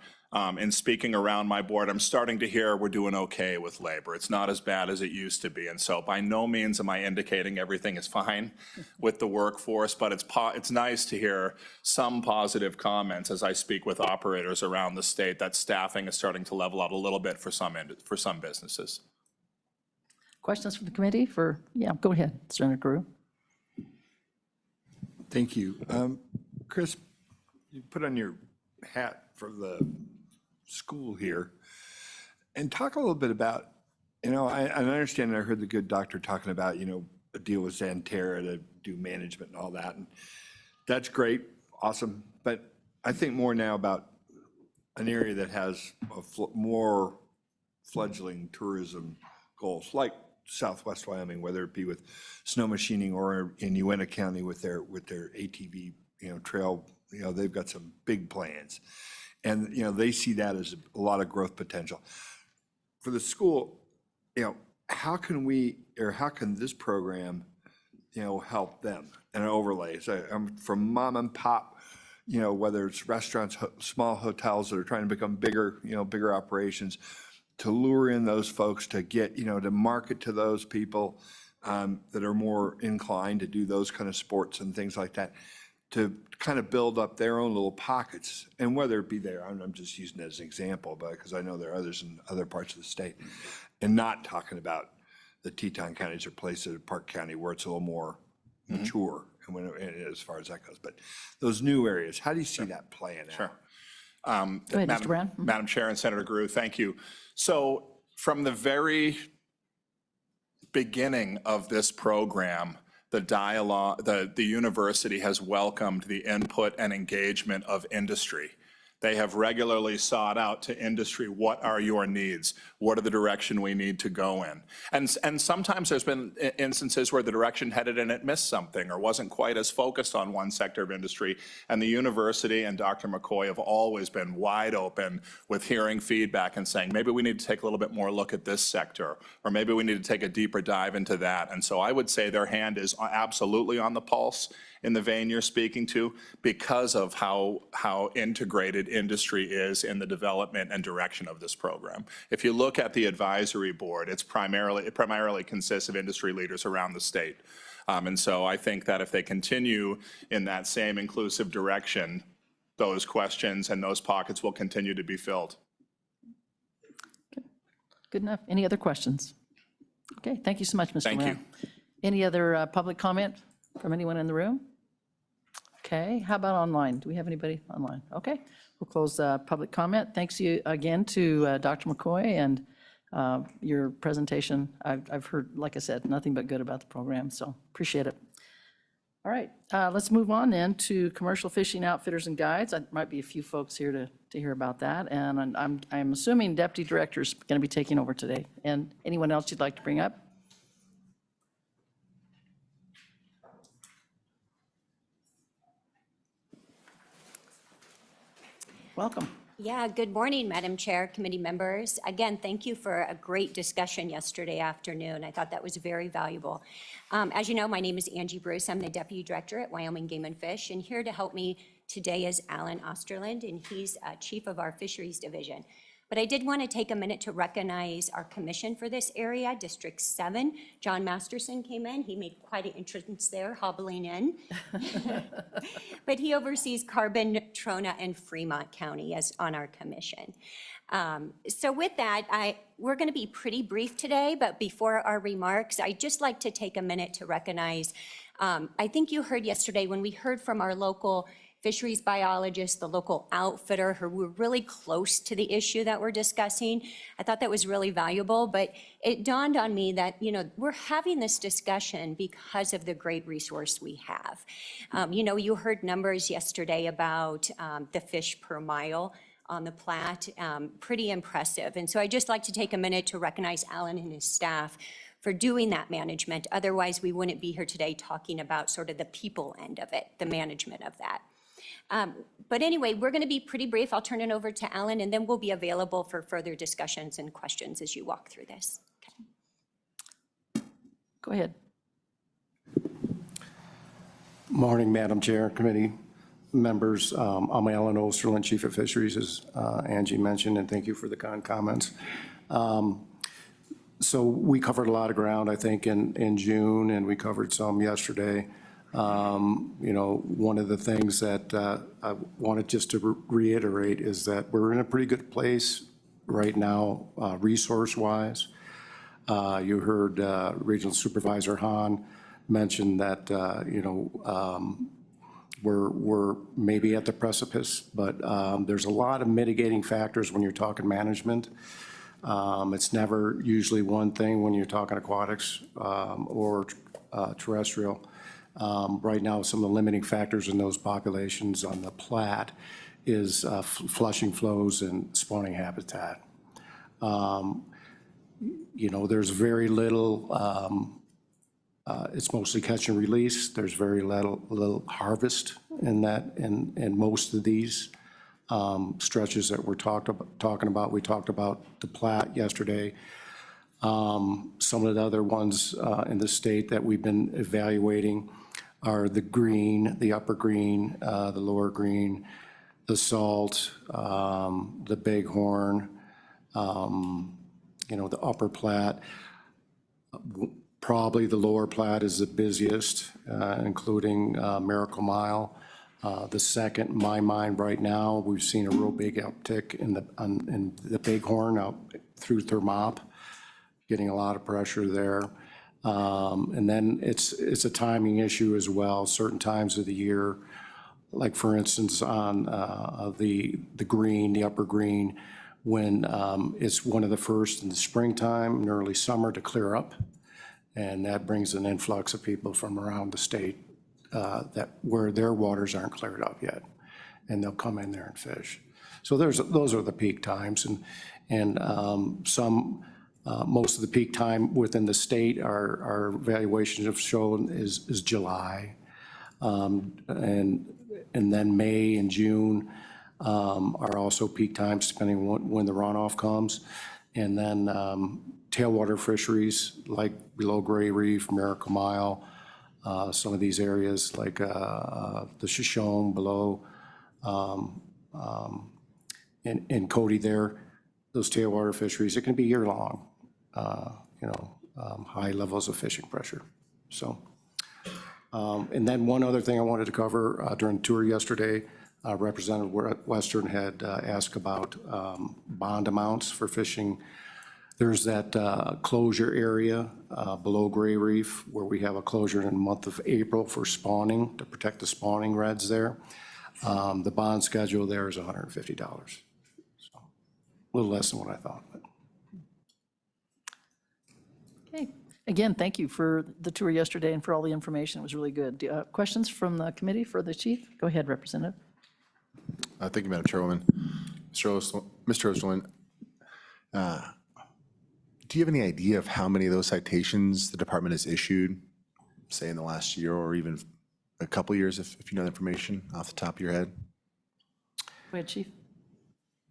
in speaking around my board, I'm starting to hear we're doing okay with labor. It's not as bad as it used to be. And so by no means am I indicating everything is fine with the workforce, but it's nice to hear some positive comments as I speak with operators around the state that staffing is starting to level out a little bit for some businesses. Questions from the committee yeah, go ahead, Senator Grew. Thank you. Chris, you put on your hat for the school here and talk a little bit about, I understand, I heard the good doctor talking about, a deal with Xanterra to do management and all that. And that's great, awesome. But I think more now about an area that has more fledgling tourism goals, like Southwest Wyoming, whether it be with snow machining or in Uintah County with their ATV, trail, they've got some big plans. And, they see that as a lot of growth potential. For the school, how can this program, help them and overlay? So from mom and pop, whether it's restaurants, small hotels that are trying to become bigger, bigger operations, to lure in those folks to get, to market to those people that are more inclined to do those kind of sports and things like that, to kind of build up their own little pockets. And whether it be there, I'm just using it as an example, but because I know there are others in other parts of the state, and not talking about the Teton counties or places, Park County, where it's a little more mature and as far as that goes. But those new areas, how do you see that playing out? Sure. Go ahead, Mr. Brown. Madam Chair and Senator Grew, thank you. So from the very beginning of this program, the dialogue, the university has welcomed the input and engagement of industry. They have regularly sought out to industry, what are your needs? What are the direction we need to go in? And sometimes there's been instances where the direction headed and it missed something or wasn't quite as focused on one sector of industry. And the university and Dr. McCoy have always been wide open with hearing feedback and saying, maybe we need to take a little bit more look at this sector, or maybe we need to take a deeper dive into that. And so I would say their hand is absolutely on the pulse in the vein you're speaking to, because of how integrated industry is in the development and direction of this program. If you look at the advisory board, it primarily consists of industry leaders around the state. And so I think that if they continue in that same inclusive direction, those questions and those pockets will continue to be filled. Good enough. Any other questions? Okay, thank you so much, Mr. Thank you. Moran. Any other public comment from anyone in the room? Okay, how about online? Do we have anybody online? Okay, we'll close public comment. Thanks you again to Dr. McCoy and your presentation. I've heard, like I said, nothing but good about the program, so appreciate it. All right, let's move on then to commercial fishing outfitters and guides. There might be a few folks here to hear about that, and I'm assuming Deputy Director's going to be taking over today. And anyone else you'd like to bring up? Welcome. Yeah, good morning, Madam Chair, committee members. Again, thank you for a great discussion yesterday afternoon. I thought that was very valuable. As you know, my name is Angie Bruce. I'm the Deputy Director at Wyoming Game and Fish, and here to help me today is Alan Osterland, and he's Chief of our Fisheries Division. But I did want to take a minute to recognize our commission for this area, District 7. John Masterson came in. He made quite an entrance there, hobbling in. But he oversees Carbon, Trona, and Fremont County as on our commission. So with that, we're going to be pretty brief today, but before our remarks, I'd just like to take a minute to recognize, I think you heard yesterday when we heard from our local fisheries biologist, the local outfitter, who were really close to the issue that we're discussing. I thought that was really valuable, but it dawned on me that, we're having this discussion because of the great resource we have. You heard numbers yesterday about the fish per mile on the Platte, pretty impressive. And so I'd just like to take a minute to recognize Alan and his staff for doing that management. Otherwise, we wouldn't be here today talking about sort of the people end of it, the management of that. But anyway, we're going to be pretty brief. I'll turn it over to Alan, and then we'll be available for further discussions and questions as you walk through this. Okay. Go ahead. Morning, Madam Chair, committee members. I'm Alan Osterland, Chief of Fisheries, as Angie mentioned, and thank you for the kind comments. So we covered a lot of ground, I think, in June, and we covered some yesterday. One of the things that I wanted just to reiterate is that we're in a pretty good place right now, resource-wise. You heard Regional Supervisor Hahn mention that, we're maybe at the precipice, but there's a lot of mitigating factors when you're talking management. It's never usually one thing when you're talking aquatics or terrestrial. Right now, some of the limiting factors in those populations on the Platte is flushing flows and spawning habitat. There's very little, it's mostly catch and release. There's very little harvest in that, in most of these stretches that we're talking about. We talked about the Platte yesterday. Some of the other ones in the state that we've been evaluating are the Green, the Upper Green, the Lower Green, the Salt, the Bighorn, the Upper Platte. Probably the Lower Platte is the busiest, including Miracle Mile. The second, in my mind, right now, we've seen a real big uptick in the Bighorn out through Thermop, getting a lot of pressure there. And then it's a timing issue as well. Certain times of the year, like for instance on the Green, the Upper Green, when it's one of the first in the springtime and early summer to clear up, and that brings an influx of people from around the state where their waters aren't cleared up yet, and they'll come in there and fish. So those are the peak times, and most of the peak time within the state, our evaluations have shown is July. And then May and June are also peak times, depending on when the runoff comes. And then tailwater fisheries like below Gray Reef, Miracle Mile, some of these areas like the Shoshone below in Cody there, those tailwater fisheries, it can be year-long, high levels of fishing pressure. So, and then one other thing I wanted to cover during the tour yesterday, Representative Western had asked about bond amounts for fishing. There's that closure area below Gray Reef where we have a closure in the month of April for spawning, to protect the spawning reds there. The bond schedule there is $150. So, a little less than what I thought. But. Okay. Again, thank you for the tour yesterday and for all the information. It was really good. Questions from the committee for the chief? Go ahead, Representative. Thank you, Madam Chairwoman. Mr. Osterlin, do you have any idea of how many of those citations the department has issued, say in the last year or even a couple years, if you know the information off the top of your head? Go ahead, Chief.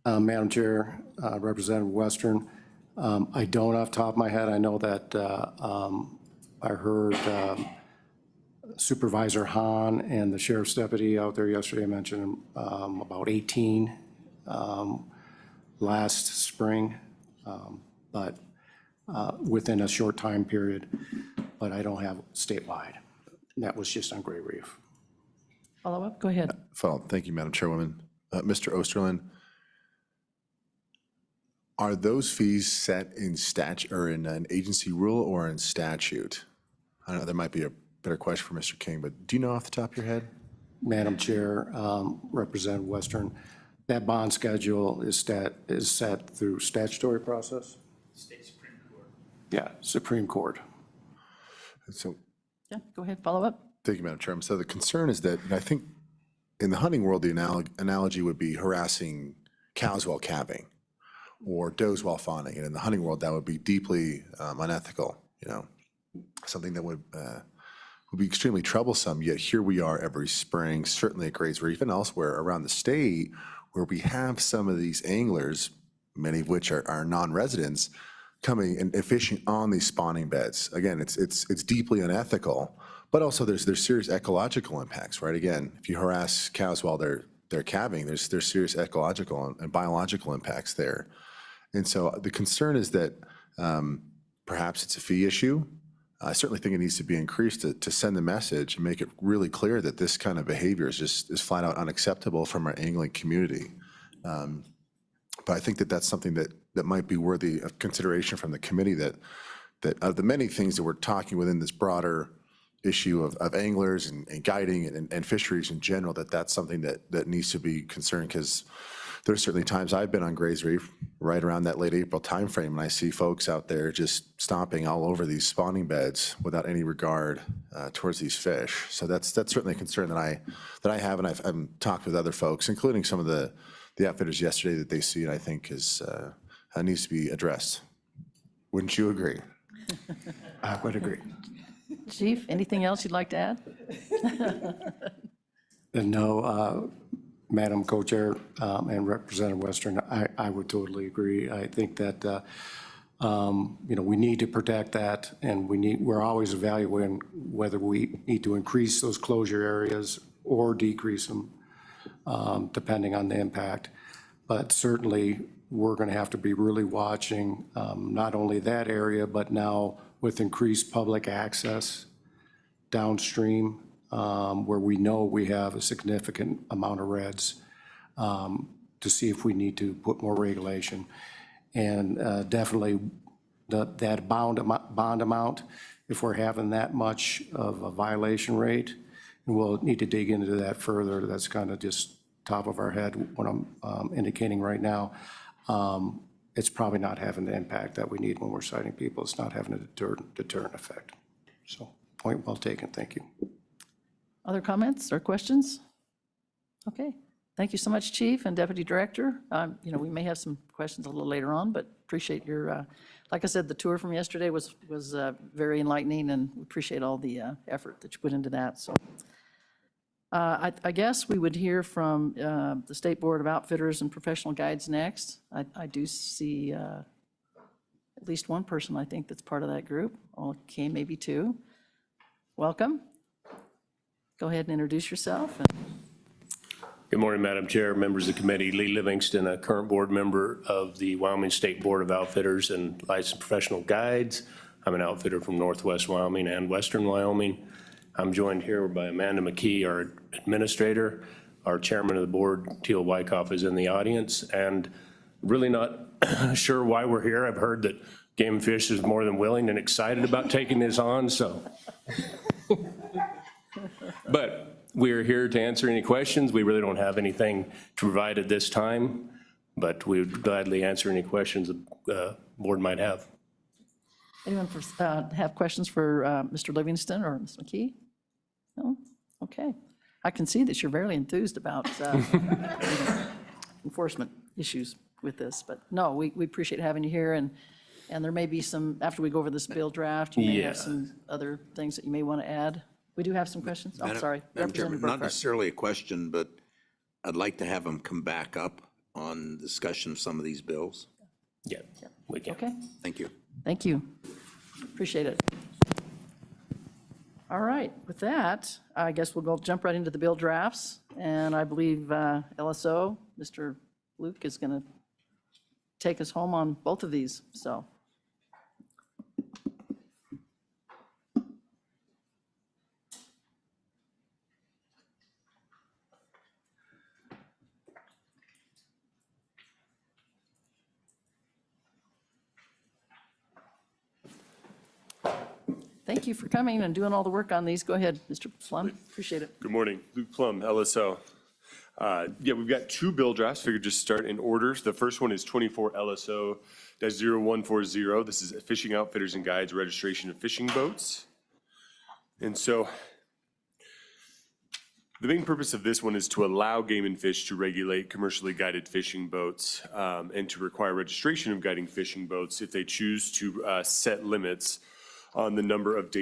Madam Chair, Representative Western, I don't off the top of my head. I know that I heard Supervisor Hahn and the sheriff's deputy out there yesterday mentioned about 18 last spring, but within a short time period, but I don't have statewide. And that was just on Gray Reef. Follow up? Go ahead. Thank you, Madam Chairwoman. Mr. Osterlin, are those fees set in statute or in an agency rule or in statute? I know there might be a better question for Mr. King, but do you know off the top of your head? Madam Chair, Representative Western, that bond schedule is set through statutory process? State Supreme Court. Yeah, Supreme Court. So, Yeah, go ahead. Follow up. thank you, Madam Chairman. So the concern is that, I think in the hunting world, the analogy would be harassing cows while calving or does while fawning. And in the hunting world, that would be deeply unethical, something that would be extremely troublesome. Yet here we are every spring, certainly at Grays Reef and elsewhere around the state, where we have some of these anglers, many of which are non-residents, coming and fishing on these spawning beds. Again, it's deeply unethical, but also there's serious ecological impacts, right? Again, if you harass cows while they're calving, there's serious ecological and biological impacts there. And so the concern is that perhaps it's a fee issue. I certainly think it needs to be increased to send the message and make it really clear that this kind of behavior is flat out unacceptable from our angling community. But I think that's something that might be worthy of consideration from the committee, that of the many things that we're talking within this broader issue of anglers and guiding and fisheries in general, that's something that needs to be concerned, because there's certainly times I've been on Grays Reef right around that late April timeframe, and I see folks out there just stomping all over these spawning beds without any regard towards these fish. So that's certainly a concern that I have, and I've talked with other folks, including some of the outfitters yesterday, that they see, and I think needs to be addressed. Wouldn't you agree? I would agree. Chief, anything else you'd like to add? And no, Madam Co-Chair and Representative Western, I would totally agree. I think that, we need to protect that, and we're always evaluating whether we need to increase those closure areas or decrease them, depending on the impact. But certainly, we're going to have to be really watching not only that area, but now with increased public access downstream, where we know we have a significant amount of reds, to see if we need to put more regulation. And definitely that bond amount, if we're having that much of a violation rate, we'll need to dig into that further. That's kind of just top of our head what I'm indicating right now. It's probably not having the impact that we need when we're citing people. It's not having a deterrent effect. So point well taken. Thank you. Other comments or questions? Okay. Thank you so much, Chief and Deputy Director. We may have some questions a little later on, but appreciate your, like I said, the tour from yesterday was very enlightening, and we appreciate all the effort that you put into that. So I guess we would hear from the State Board of Outfitters and Professional Guides next. I do see at least one person, I think, that's part of that group. Okay, maybe two. Welcome. Go ahead and introduce yourself. Good morning, Madam Chair, members of the committee. Lee Livingston, a current board member of the Wyoming State Board of Outfitters and Licensed Professional Guides. I'm an outfitter from Northwest Wyoming and Western Wyoming. I'm joined here by Amanda McKee, our administrator. Our chairman of the board, Teal Wyckoff, is in the audience, and really not sure why we're here. I've heard that Game and Fish is more than willing and excited about taking this on, so. But we're here to answer any questions. We really don't have anything to provide at this time, but we would gladly answer any questions the board might have. Anyone have questions for Mr. Livingston or Ms. McKee? No? Okay. I can see that you're very enthused about enforcement issues with this, but no, we appreciate having you here, and there may be some, after we go over this bill draft, you may Yeah. have some other things that you may want to add. We do have some questions? Oh, sorry. Madam Chairman, Representative not Burkhart. necessarily a question, but I'd like to have them come back up on discussion of some of these bills. Yeah, we can. Okay, Thank you. thank you. Appreciate it. All right, with that, I guess we'll jump right into the bill drafts, and I believe LSO, Mr. Luke, is going to take us home on both of these, so. Thank you for coming and doing all the work on these. Go ahead, Mr. Plum, appreciate it. Good morning, Luke Plum, LSO. Yeah, we've got two bill drafts. Figured just start in order. The first one is 24 LSO-0140. This is Fishing Outfitters and Guides Registration of Fishing Boats. And so the main purpose of this one is to allow Game and Fish to regulate commercially guided fishing boats and to require registration of guiding fishing boats if they choose to set limits on the number of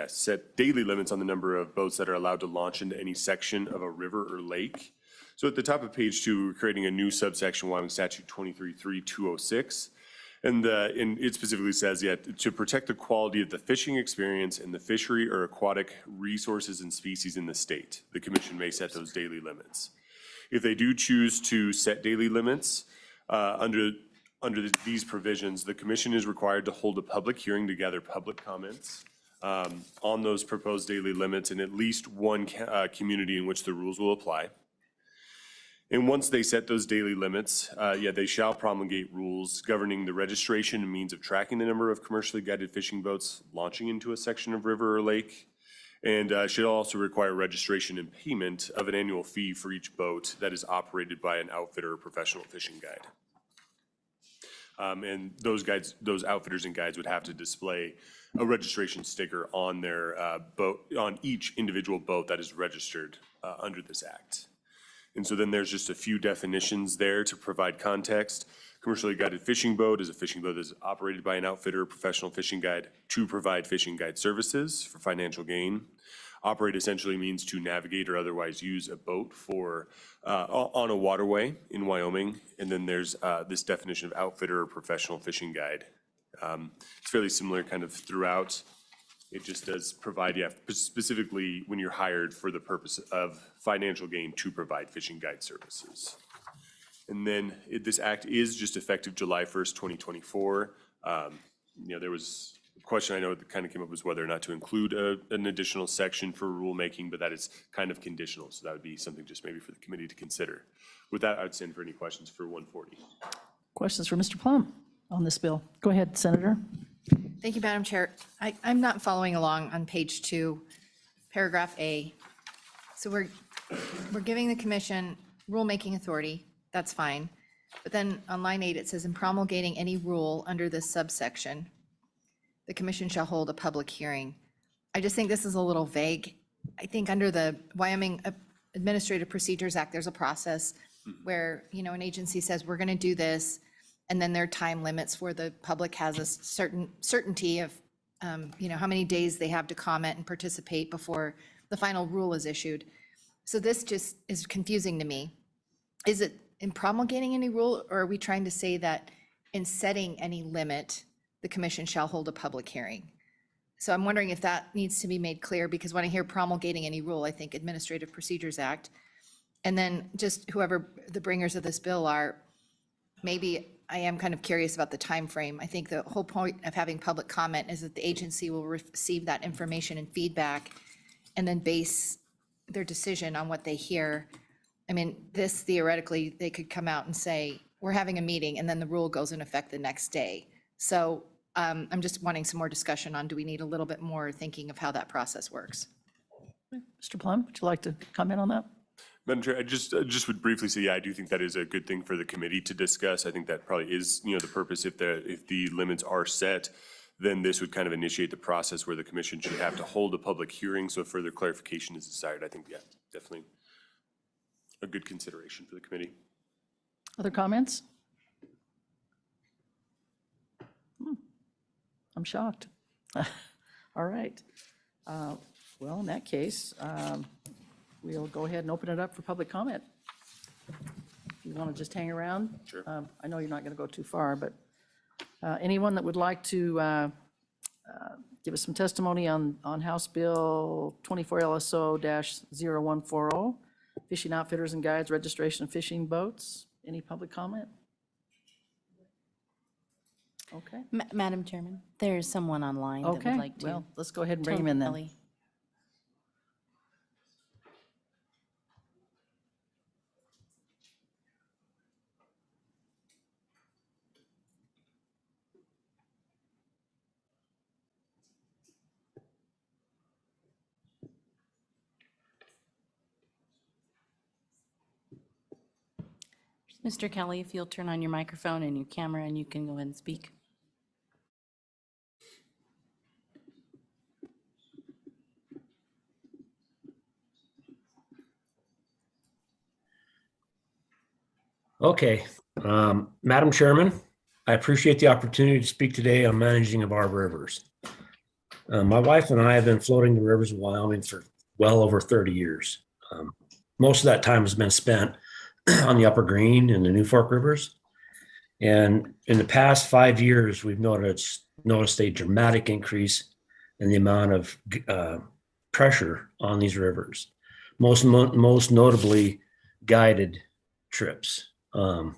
set daily limits on the number of boats that are allowed to launch into any section of a river or lake. So at the top of page 2, we're creating a new subsection, Wyoming Statute 23.3206. And it specifically says, to protect the quality of the fishing experience and the fishery or aquatic resources and species in the state, the commission may set those daily limits. If they do choose to set daily limits under these provisions, the commission is required to hold a public hearing to gather public comments on those proposed daily limits in at least one community in which the rules will apply. And once they set those daily limits, they shall promulgate rules governing the registration and means of tracking the number of commercially guided fishing boats launching into a section of river or lake, and should also require registration and payment of an annual fee for each boat that is operated by an outfitter or professional fishing guide. And those outfitters and guides would have to display a registration sticker on their boat, on each individual boat that is registered under this act. And so then there's just a few definitions there to provide context. Commercially guided fishing boat is a fishing boat that is operated by an outfitter or professional fishing guide to provide fishing guide services for financial gain. Operate essentially means to navigate or otherwise use a boat for on a waterway in Wyoming. And then there's this definition of outfitter or professional fishing guide. It's fairly similar kind of throughout. It just does provide, specifically when you're hired for the purpose of financial gain to provide fishing guide services. And then this act is just effective July 1st, 2024. There was a question I know that kind of came up was whether or not to include an additional section for rulemaking, but that is kind of conditional. So that would be something just maybe for the committee to consider. With that, I would send for any questions for 140. Questions for Mr. Plum on this bill? Go ahead, Senator. Thank you, Madam Chair. I'm not following along on page 2, paragraph A. So we're giving the commission rulemaking authority, that's fine. But then on line 8, it says, in promulgating any rule under this subsection, the commission shall hold a public hearing. I just think this is a little vague. I think under the Wyoming Administrative Procedures Act, there's a process where, an agency says, we're going to do this, and then there are time limits where the public has a certain certainty of, how many days they have to comment and participate before the final rule is issued. So this just is confusing to me. Is it in promulgating any rule, or are we trying to say that in setting any limit, the commission shall hold a public hearing? So I'm wondering if that needs to be made clear, because when I hear promulgating any rule, I think Administrative Procedures Act. And then just whoever the bringers of this bill are, maybe I am kind of curious about the time frame. I think the whole point of having public comment is that the agency will receive that information and feedback and then base their decision on what they hear. I mean, this theoretically, they could come out and say, we're having a meeting, and then the rule goes in effect the next day. So I'm just wanting some more discussion on, do we need a little bit more thinking of how that process works? Mr. Plum, would you like to comment on that? Madam Chair, I just would briefly say, yeah, I do think that is a good thing for the committee to discuss. I think that probably is, the purpose. If the limits are set, then this would kind of initiate the process where the commission should have to hold a public hearing. So if further clarification is desired, I think, yeah, definitely a good consideration for the committee. Other comments? I'm shocked. All right. Well, in that case, we'll go ahead and open it up for public comment. If you want to just hang around. Sure. I know you're not going to go too far, but anyone that would like to give us some testimony on House Bill 24 LSO-0140, fishing outfitters and guides, registration of fishing boats. Any public comment? Okay. Madam Chairman, there's someone online that would Okay, like to. well, let's go ahead and bring him in then. Kelly. Mr. Kelly, if you'll turn on your microphone and your camera and you can go ahead and speak. Okay, Madam Chairman, I appreciate the opportunity to speak today on managing of our rivers. My wife and I have been floating the rivers of Wyoming for well over 30 years. Most of that time has been spent on the Upper Green and the New Fork rivers. And in the past 5 years, we've noticed a dramatic increase in the amount of pressure on these rivers, most notably guided trips. Out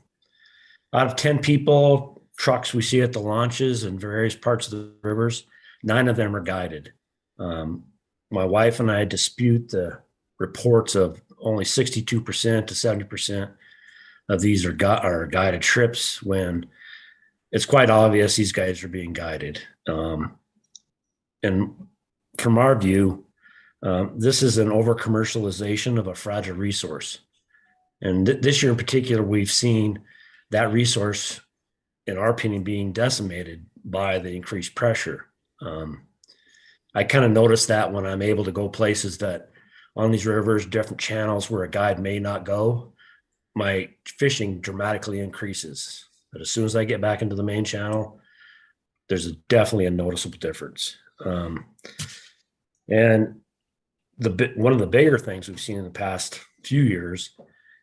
of 10 people, trucks we see at the launches in various parts of the rivers, 9 of them are guided. My wife and I dispute the reports of only 62% to 70% of these are guided trips, when it's quite obvious these guys are being guided. And from our view, this is an over-commercialization of a fragile resource. And this year in particular, we've seen that resource, in our opinion, being decimated by the increased pressure. I kind of notice that when I'm able to go places that on these rivers, different channels where a guide may not go, my fishing dramatically increases. But as soon as I get back into the main channel, there's definitely a noticeable difference. And one of the bigger things we've seen in the past few years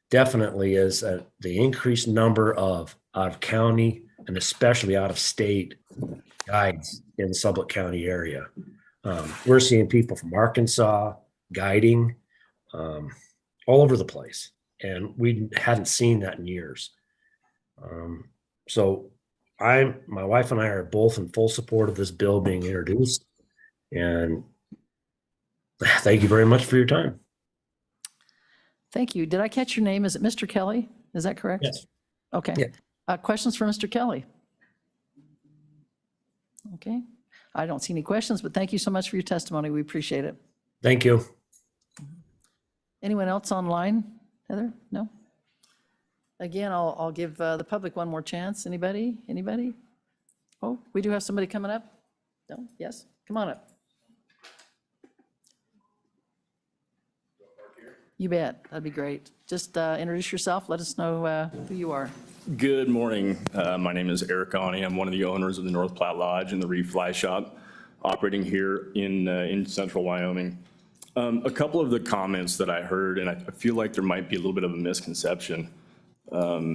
definitely is the increased number of out of county and especially out of state guides in the Sublette County area. We're seeing people from Arkansas guiding all over the place, and we hadn't seen that in years. So my wife and I are both in full support of this bill being introduced, and thank you very much for your time. Thank you. Did I catch your name? Is it Mr. Kelly? Is that correct? Yes. Okay. Yeah. Questions for Mr. Kelly? Okay. I don't see any questions, but thank you so much for your testimony. We appreciate it. Thank you. Anyone else online? Heather? No? Again, I'll give the public one more chance. Anybody? Anybody? Oh, we do have somebody coming up? No? Yes? Come on up. You bet. That'd be great. Just introduce yourself. Let us know who you are. Good morning. My name is Eric Awney. I'm one of the owners of the North Platte Lodge and the Reef Fly Shop, operating here in central Wyoming. A couple of the comments that I heard, and I feel like there might be a little bit of a misconception or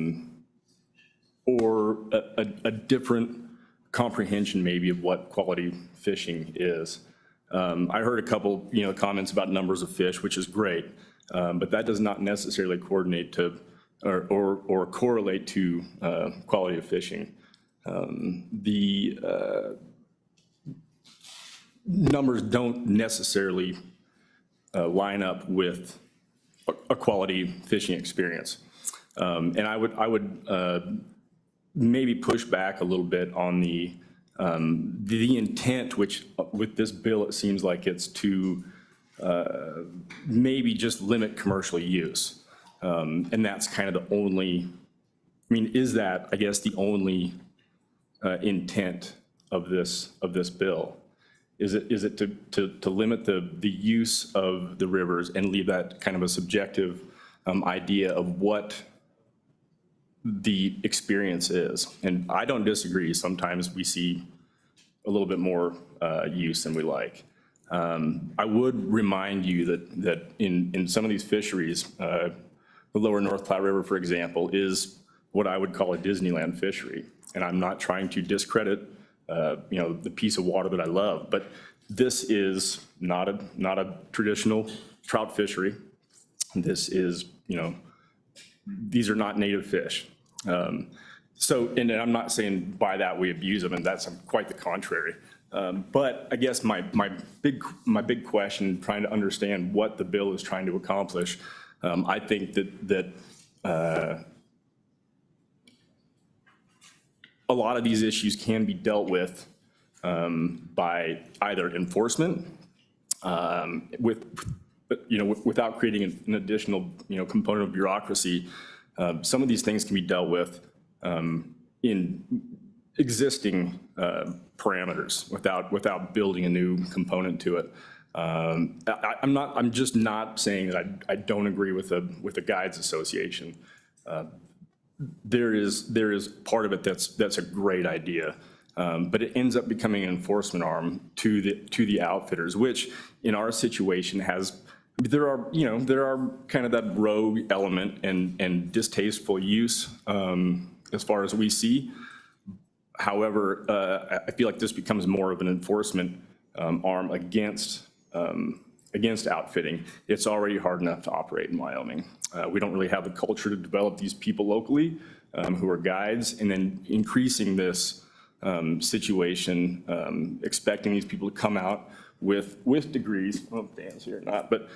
a different comprehension maybe of what quality fishing is. I heard a couple comments about numbers of fish, which is great. but that does not necessarily coordinate to or correlate to quality of fishing. The numbers don't necessarily line up with a quality fishing experience. And I would maybe push back a little bit on the intent, which with this bill, it seems like it's to maybe just limit commercial use. And that's kind of the only, I mean, is that, I guess, the only intent of this bill? Is it to limit the use of the rivers and leave that kind of a subjective idea of what the experience is? And I don't disagree. Sometimes we see a little bit more use than we like. I would remind you that in some of these fisheries, the lower North Platte River, for example, is what I would call a Disneyland fishery. And I'm not trying to discredit the piece of water that I love, but this is not a traditional trout fishery. This is, these are not native fish. So, and I'm not saying by that we abuse them, and that's quite the contrary. But I guess my big question, trying to understand what the bill is trying to accomplish, I think that a lot of these issues can be dealt with by either enforcement, without creating an additional component of bureaucracy. Some of these things can be dealt with in existing parameters without building a new component to it. I'm just not saying that I don't agree with the Guides Association. There is part of it that's a great idea, but it ends up becoming an enforcement arm to the outfitters, which in our situation there are kind of that rogue element and distasteful use as far as we see. However, I feel like this becomes more of an enforcement arm against outfitting. It's already hard enough to operate in Wyoming. We don't really have the culture to develop these people locally who are guides, and then increasing this situation, expecting these people to come out with degrees, well, Dan's here or not, but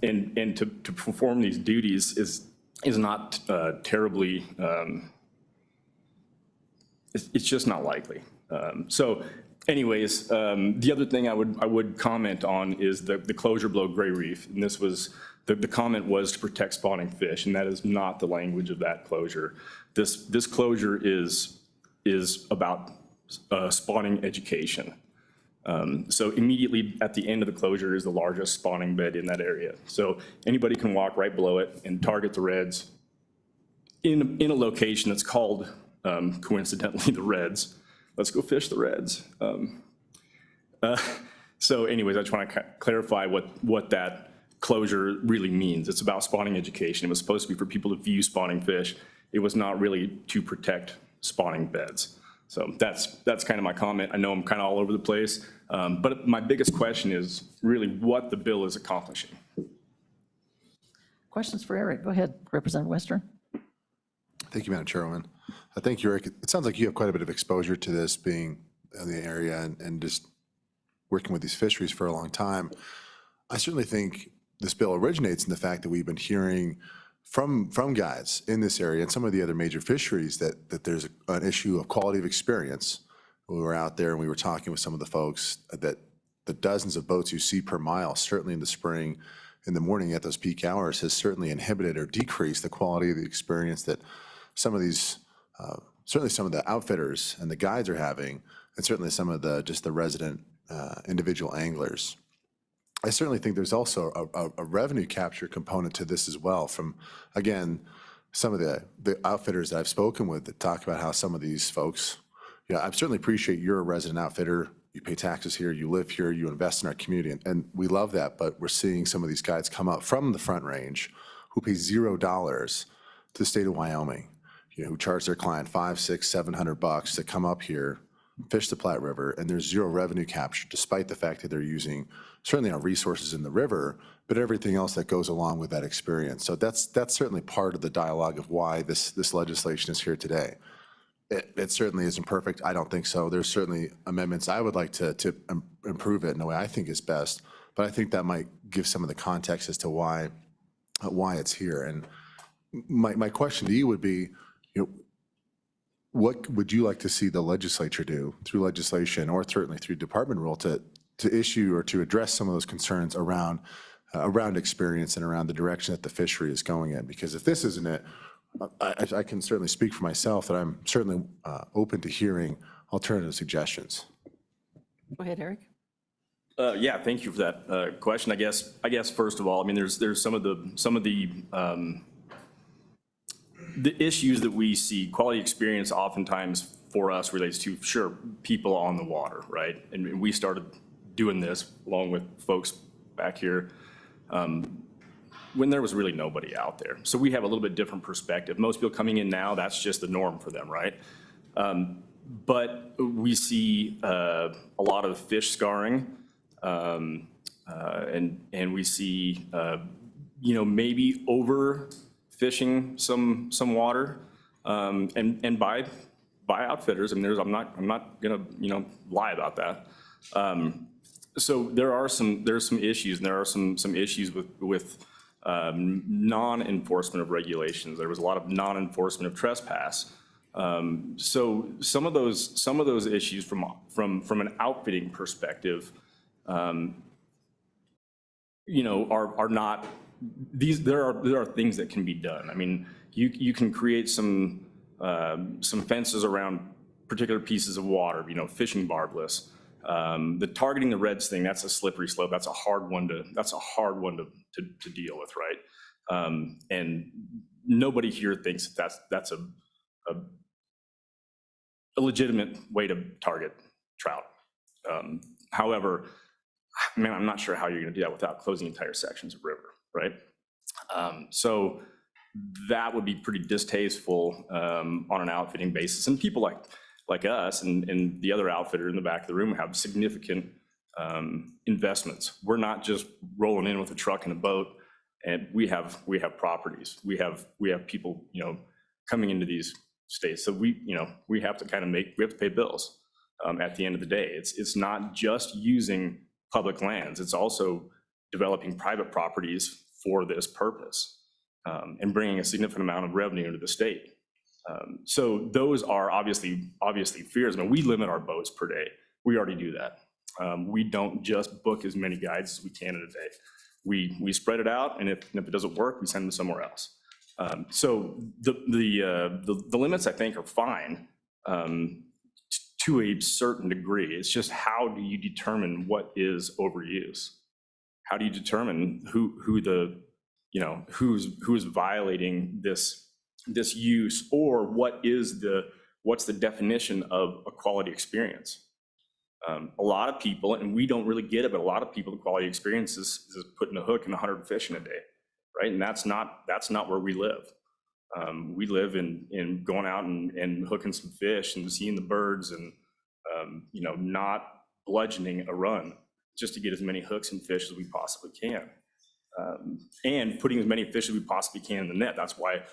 and to perform these duties is not terribly. It's just not likely. So anyways, the other thing I would comment on is the closure below Gray Reef. And this was, the comment was to protect spawning fish, and that is not the language of that closure. This closure is about spawning education. So immediately at the end of the closure is the largest spawning bed in that area. So anybody can walk right below it and target the reds in a location that's called, coincidentally, the Reds. Let's go fish the Reds. So anyways, I just want to clarify what that closure really means. It's about spawning education. It was supposed to be for people to view spawning fish. It was not really to protect spawning beds. So that's kind of my comment. I know I'm kind of all over the place, but my biggest question is really what the bill is accomplishing. Questions for Eric? Go ahead, Representative Western. Thank you, Madam Chairwoman. Thank you, Eric. It sounds like you have quite a bit of exposure to this, being in the area and just working with these fisheries for a long time. I certainly think this bill originates in the fact that we've been hearing from guides in this area and some of the other major fisheries that there's an issue of quality of experience. We were out there and we were talking with some of the folks that the dozens of boats you see per mile, certainly in the spring, in the morning at those peak hours, has certainly inhibited or decreased the quality of the experience that some of these, certainly some of the outfitters and the guides are having, and certainly some of the resident individual anglers. I certainly think there's also a revenue capture component to this as well from, again, some of the outfitters that I've spoken with that talk about how some of these folks, I certainly appreciate you're a resident outfitter, you pay taxes here, you live here, you invest in our community, and we love that, but we're seeing some of these guides come up from the Front Range who pay $0 to the state of Wyoming, who charge their client $500, $600, $700 to come up here fish the Platte River and there's zero revenue capture, despite the fact that they're using certainly our resources in the river, but everything else that goes along with that experience. So that's certainly part of the dialogue of why this legislation is here today. It certainly isn't perfect. I don't think so. There's certainly amendments I would like to improve it in a way I think is best, but I think that might give some of the context as to why it's here. And my question to you would be, what would you like to see the legislature do through legislation or certainly through department rule to issue or to address some of those concerns around experience and around the direction that the fishery is going in? Because if this isn't it, I can certainly speak for myself that I'm certainly open to hearing alternative suggestions. Go ahead, Eric. Yeah, thank you for that question. I guess first of all, I mean, there's some of the issues that we see. Quality experience oftentimes for us relates to, sure, people on the water, right? And we started doing this along with folks back here when there was really nobody out there. So we have a little bit different perspective. Most people coming in now, that's just the norm for them, right? But we see a lot of fish scarring, and we see, maybe overfishing some water, and by outfitters. I mean, I'm not gonna lie about that. So there's some issues, and there are some issues with non-enforcement of regulations. There was a lot of non-enforcement of trespass. So some of those issues from an outfitting perspective, are not these. There are things that can be done. I mean, you can create some fences around particular pieces of water. Fishing barbless. The targeting the reds thing, that's a slippery slope. That's a hard one to deal with, right? And nobody here thinks that's a legitimate way to target trout. However, man, I'm not sure how you're gonna do that without closing entire sections of river, right? So that would be pretty distasteful on an outfitting basis. And people like us and the other outfitter in the back of the room have significant investments. We're not just rolling in with a truck and a boat, and we have properties. We have people, coming into these states. So we have to we have to pay bills at the end of the day. It's not just using public lands. It's also developing private properties for this purpose, and bringing a significant amount of revenue into the state. So those are obviously fears. I mean, we limit our boats per day. We already do that. We don't just book as many guides as we can in a day. We spread it out, and if it doesn't work, we send them somewhere else. So the limits, I think, are fine to a certain degree. It's just, how do you determine what is overuse? How do you determine who's violating this use, or what's the definition of a quality experience? A lot of people, and we don't really get it, but a lot of people, the quality experience is putting a hook and 100 fish in a day, right? And that's not where we live. We live in going out and hooking some fish and seeing the birds, and not bludgeoning a run just to get as many hooks and fish as we possibly can, and putting as many fish as we possibly can in the net. That's why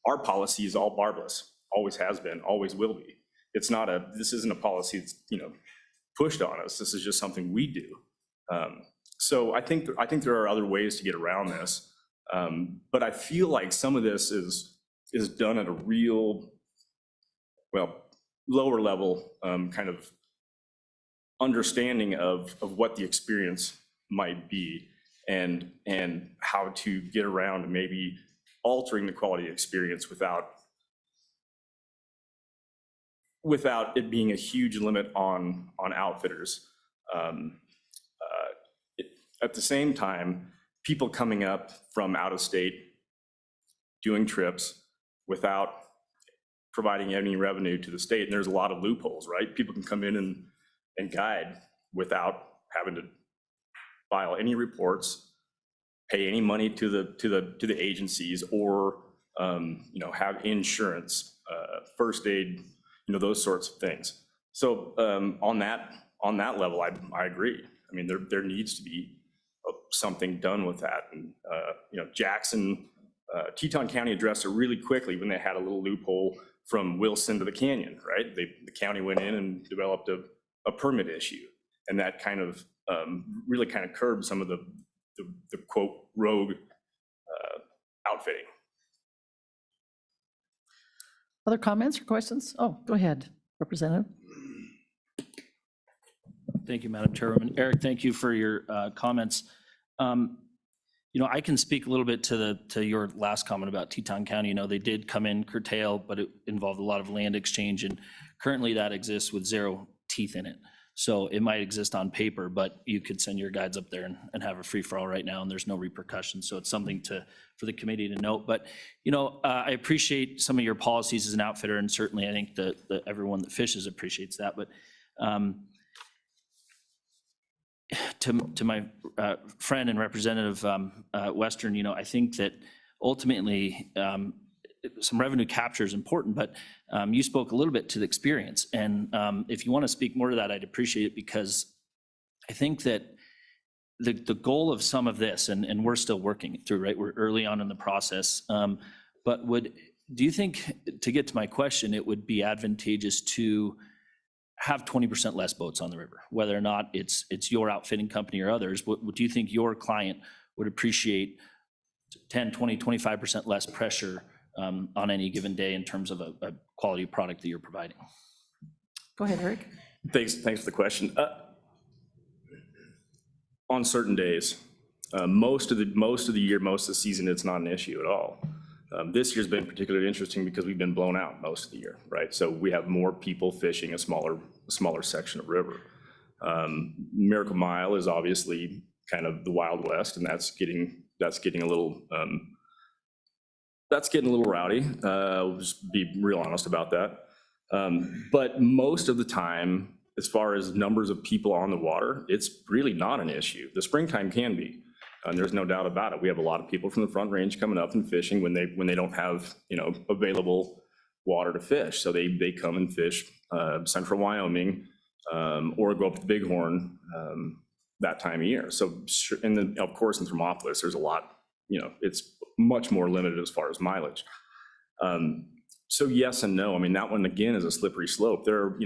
our policy is all barbless, always has been, always will be. This isn't a policy that's, pushed on us. This is just something we do. So I think there are other ways to get around this. But I feel like some of this is done at a real, lower level kind of understanding of what the experience might be, and how to get around maybe altering the quality experience without it being a huge limit on outfitters. At the same time, people coming up from out of state doing trips without providing any revenue to the state, and there's a lot of loopholes, right? People can come in and guide without having to file any reports, pay any money to the agencies, or have insurance, first aid, those sorts of things. So on that level, I agree. I mean, there needs to be something done with that. And, Jackson, Teton County addressed it really quickly when they had a little loophole from Wilson to the canyon, right? The county went in and developed a permit issue. And that kind of really kind of curbed some of the quote rogue outfitting. Other comments or questions? Oh, go ahead, Representative. Thank you, Madam Chairwoman. Eric, thank you for your comments. I can speak a little bit to your last comment about Teton County. They did come in curtail, but it involved a lot of land exchange, and currently that exists with zero teeth in it. So it might exist on paper, but you could send your guides up there and have a free-for-all right now, and there's no repercussions. So it's something for the committee to note. But, I appreciate some of your policies as an outfitter, and certainly I think that everyone that fishes appreciates that. But to my friend and Representative Western, I think that ultimately some revenue capture is important, but you spoke a little bit to the experience. And if you want to speak more to that, I'd appreciate it, because I think that the goal of some of this, and we're still working it through, right? We're early on in the process. But do you think, to get to my question, it would be advantageous to have 20% less boats on the river, whether or not it's your outfitting company or others? What do you think your client would appreciate 10, 20, 25% less pressure on any given day in terms of a quality product that you're providing? Go ahead, Eric. Thanks for the question. On certain days, most of the year, most of the season, it's not an issue at all. This year's been particularly interesting because we've been blown out most of the year, right? So we have more people fishing a smaller section of river. Miracle Mile is obviously kind of the Wild West, and that's getting a little rowdy. We'll just be real honest about that. But most of the time, as far as numbers of people on the water, it's really not an issue. The springtime can be. And there's no doubt about it. We have a lot of people from the Front Range coming up and fishing when they don't have available water to fish. So they come and fish central Wyoming or go up to the Bighorn that time of year. So and then of course in Thermopolis there's a lot. It's much more limited as far as mileage. So yes and no. I mean, that one again is a slippery slope. There,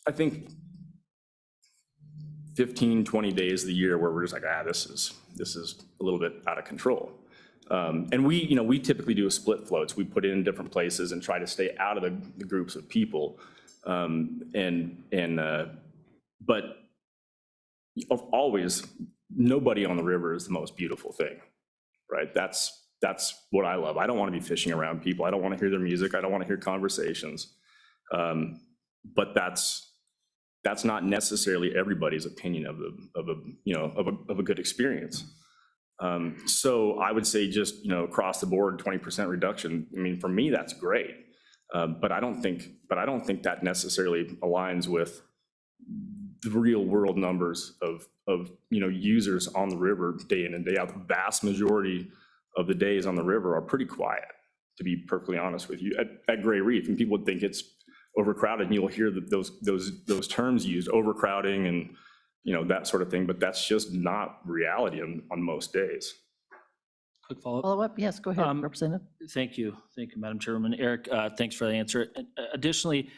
I think 15, 20 days of the year where we're just like, this is a little bit out of control. And we typically do a split floats. We put it in different places and try to stay out of the groups of people. But always, nobody on the river is the most beautiful thing, right? That's what I love. I don't want to be fishing around people. I don't want to hear their music. I don't want to hear conversations. But that's not necessarily everybody's opinion of a good experience. So I would say just, across the board, 20% reduction. I mean, for me, that's great. But I don't think that necessarily aligns with the real world numbers of users on the river day in and day out. The vast majority of the days on the river are pretty quiet, to be perfectly honest with you, at Gray Reef. And people would think it's overcrowded, and you'll hear those terms used, overcrowding and that sort of thing, but that's just not reality on most days. Quick follow-up. Follow-up? Yes, go ahead, Representative. Thank you, Madam Chairwoman. Eric, thanks for the answer. Additionally,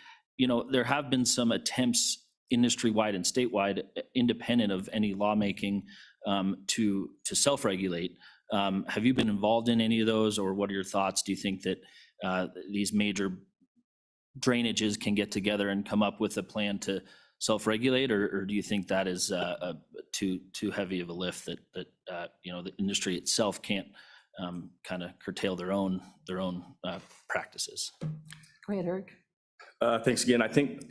there have been some attempts industry-wide and statewide, independent of any lawmaking, to self-regulate. Have you been involved in any of those, or what are your thoughts? Do you think that these major drainages can get together and come up with a plan to self-regulate, or do you think that is too heavy of a lift that the industry itself can't kind of curtail their own practices? Go ahead, Eric. Thanks again. I think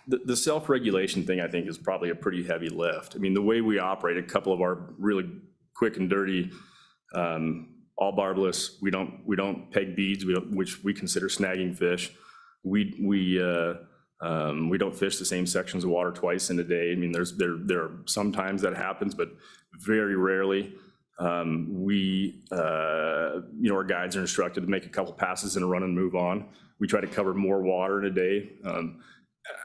the self-regulation thing, I think, is probably a pretty heavy lift. I mean, the way we operate, a couple of our really quick and dirty, all barbless, we don't peg beads, which we consider snagging fish. We don't fish the same sections of water twice in a day. I mean, there are sometimes that happens, but very rarely. Our guides are instructed to make a couple passes and a run and move on. We try to cover more water in a day.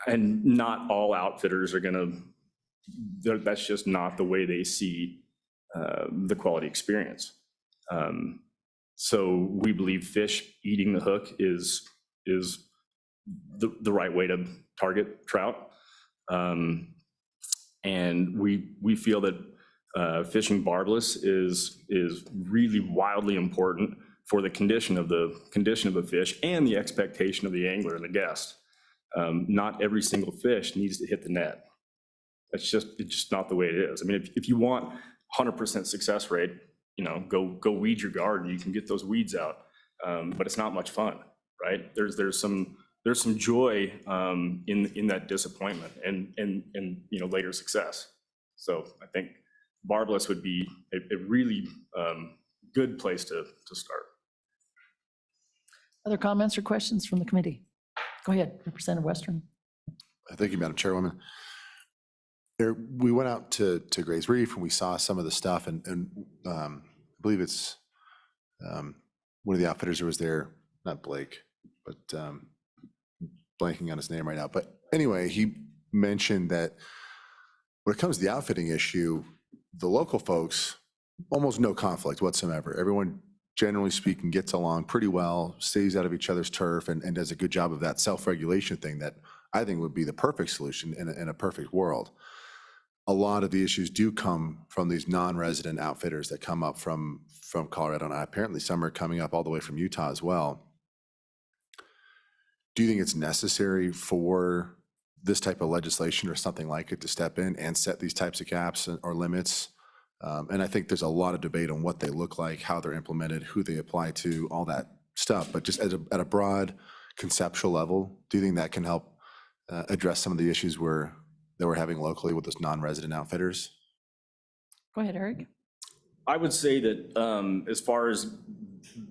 And not all outfitters are gonna, that's just not the way they see the quality experience. So we believe fish eating the hook is the right way to target trout. And we feel that fishing barbless is really wildly important for the condition of the fish and the expectation of the angler and the guest. Not every single fish needs to hit the net. It's just not the way it is. I mean, if you want 100% success rate, you know, go weed your garden. You can get those weeds out, but it's not much fun, right? There's some joy in that disappointment and you know, later success. So I think barbless would be a really good place to start. Other comments or questions from the committee? Go ahead, Representative Western. Thank you, Madam Chairwoman. We went out to Gray's Reef and we saw some of the stuff, and I believe it's one of the outfitters who was there, not Blake, but blanking on his name right now. But anyway, he mentioned that when it comes to the outfitting issue, the local folks, almost no conflict whatsoever. Everyone, generally speaking, gets along pretty well, stays out of each other's turf, and does a good job of that self-regulation thing that I think would be the perfect solution in a perfect world. A lot of the issues do come from these non-resident outfitters that come up from Colorado, and apparently some are coming up all the way from Utah as well. Do you think it's necessary for this type of legislation or something like it to step in and set these types of caps or limits? And I think there's a lot of debate on what they look like, how they're implemented, who they apply to, all that stuff. But just at a broad conceptual level, do you think that can help address some of the issues that we're having locally with those non-resident outfitters? Go ahead, Eric. I would say that as far as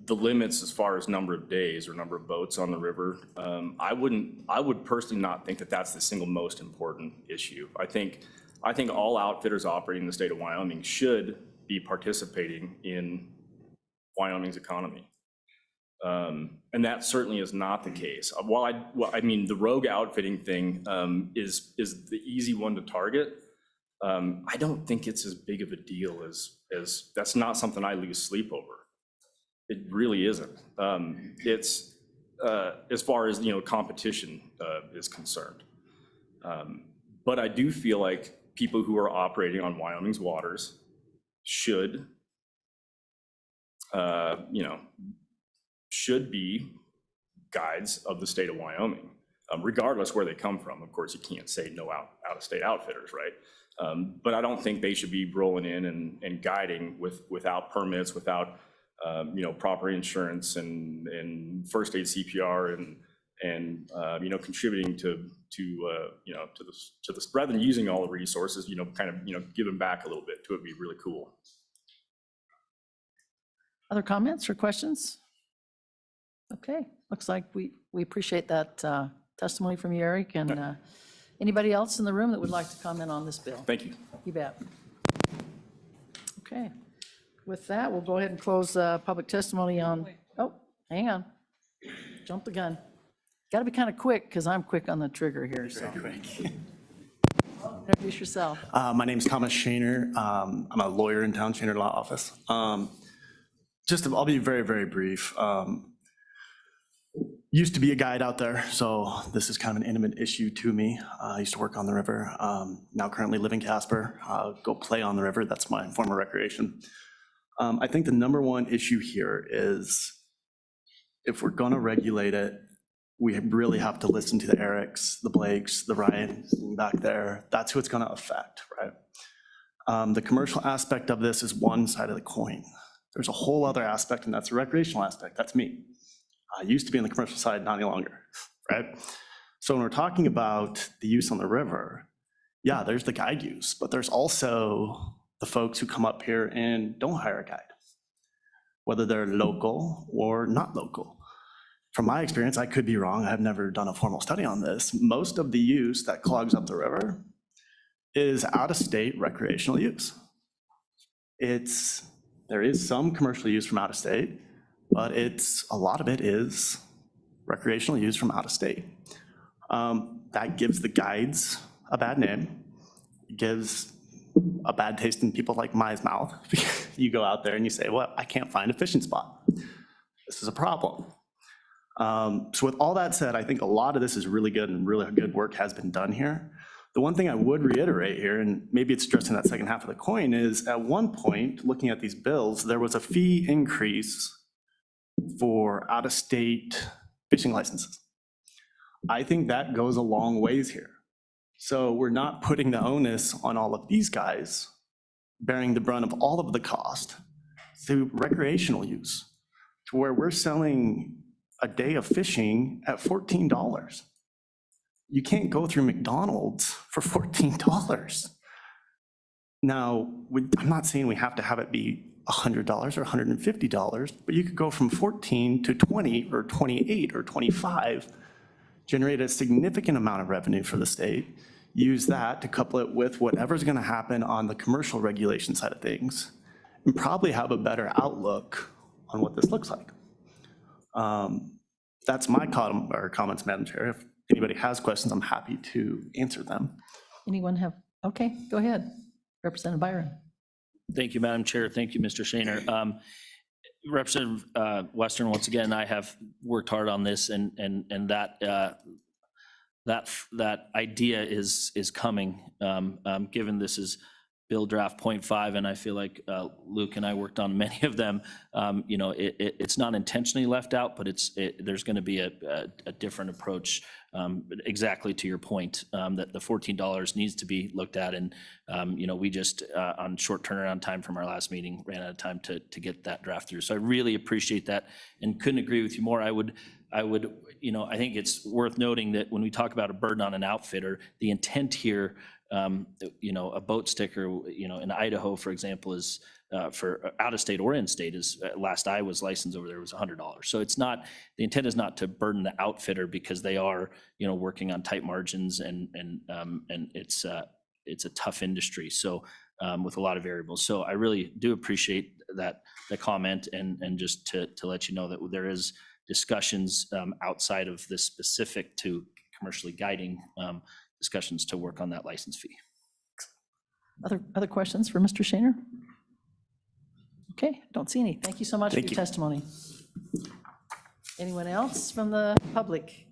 the limits, as far as number of days or number of boats on the river, I would personally not think that that's the single most important issue. I think all outfitters operating in the state of Wyoming should be participating in Wyoming's economy. And that certainly is not the case. I mean, the rogue outfitting thing is the easy one to target. I don't think it's as big of a deal as that's not something I lose sleep over. It really isn't. It's as far as, you know, competition is concerned. But I do feel like people who are operating on Wyoming's waters should, you know, should be guides of the state of Wyoming, regardless where they come from. Of course, you can't say no out-of-state outfitters, right? But I don't think they should be rolling in and guiding without permits, without you know, proper insurance and first aid CPR and you know, contributing to you know, to this rather than using all the resources, you know, kind of, you know, giving back a little bit to it would be really cool. Other comments or questions? Okay, looks like we appreciate that testimony from you, Eric, and anybody else in the room that would like to comment on this bill? Thank you. You bet. Okay, with that, we'll go ahead and close public testimony on, oh, hang on, jump the gun. Got to be kind of quick because I'm quick on the trigger here, so. Introduce yourself. My name's Thomas Shaner. I'm a lawyer in town, Shaner Law Office. I'll be very, very brief. Used to be a guide out there, so this is kind of an intimate issue to me. I used to work on the river. Now currently live in Casper. Go play on the river. That's my former recreation. I think the number one issue here is if we're going to regulate it, we really have to listen to the Erics, the Blakes, the Ryans back there. That's who it's going to affect, right? The commercial aspect of this is one side of the coin. There's a whole other aspect, and that's the recreational aspect. That's me. I used to be on the commercial side, not any longer, right? So when we're talking about the use on the river, yeah, there's the guide use, but there's also the folks who come up here and don't hire a guide, whether they're local or not local. From my experience, I could be wrong. I've never done a formal study on this. Most of the use that clogs up the river is out-of-state recreational use. There is some commercial use from out of state, but a lot of it is recreational use from out of state. That gives the guides a bad name, gives a bad taste in people like my mouth. You go out there and you say, well, I can't find a fishing spot. This is a problem. So with all that said, I think a lot of this is really good and really good work has been done here. The one thing I would reiterate here, and maybe it's addressing that second half of the coin, is at one point, looking at these bills, there was a fee increase for out-of-state fishing licenses. I think that goes a long ways here. So we're not putting the onus on all of these guys bearing the brunt of all of the cost through recreational use, to where we're selling a day of fishing at $14. You can't go through McDonald's for $14. Now, I'm not saying we have to have it be $100 or $150, but you could go from 14 to 20 or 28 or 25, generate a significant amount of revenue for the state, use that to couple it with whatever's gonna happen on the commercial regulation side of things, and probably have a better outlook on what this looks like. That's my comments, Madam Chair. If anybody has questions, I'm happy to answer them. Anyone have, okay, go ahead. Representative Byron. Thank you, Madam Chair. Thank you, Mr. Shaner. Representative Western, once again, I have worked hard on this, and that idea is coming, given this is Bill Draft .5, and I feel like Luke and I worked on many of them. You know, it's not intentionally left out, but there's going to be a different approach, exactly to your point, that the $14 needs to be looked at. And, you know, we just, on short turnaround time from our last meeting, ran out of time to get that draft through. So I really appreciate that and couldn't agree with you more. I would, you know, I think it's worth noting that when we talk about a burden on an outfitter, the intent here, you know, a boat sticker, you know, in Idaho, for example, is for out of state or in state is, last I was licensed over there, was $100. So it's not, the intent is not to burden the outfitter because they are, you know, working on tight margins and it's a tough industry. So with a lot of variables. So I really do appreciate the comment and just to let you know that there is discussions outside of this specific to commercially guiding discussions to work on that license fee. Other questions for Mr. Shaner? Okay, don't see any. Thank you so much for your testimony. Anyone else from the public?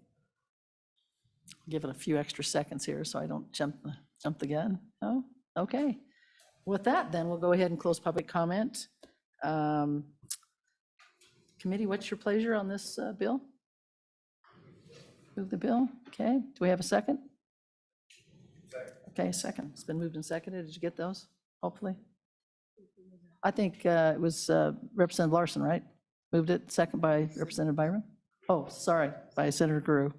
Give it a few extra seconds here so I don't jump the gun. No? Okay. With that, then we'll go ahead and close public comment. Committee, what's your pleasure on this bill? Move the bill. Okay. Do we have a second? Okay, second. It's been moved and seconded. Did you get those? Hopefully. I think it was Representative Larson, right? Moved it, second by Representative Byron? Oh, sorry, by Senator Guru.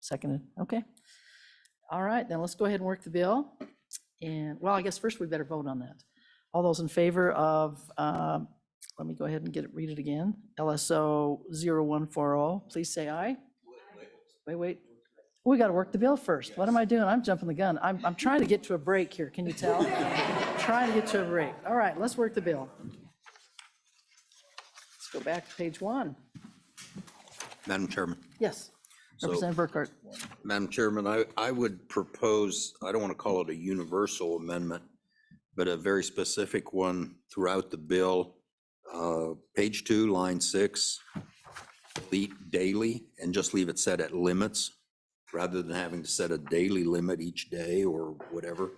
Seconded. Okay. All right, then let's go ahead and work the bill. And, well, I guess first we better vote on that. All those in favor of, let me go ahead and read it again. LSO 0140, please say aye. Wait. We got to work the bill first. What am I doing? I'm jumping the gun. I'm trying to get to a break here. Can you tell? Trying to get to a break. All right, let's work the bill. Let's go back to page 1. Madam Chairman. Yes, So- Representative Burkhart. Madam Chairman, I would propose, I don't want to call it a universal amendment, but a very specific one throughout the bill. Page 2, line 6, delete daily and just leave it set at limits rather than having to set a daily limit each day or whatever.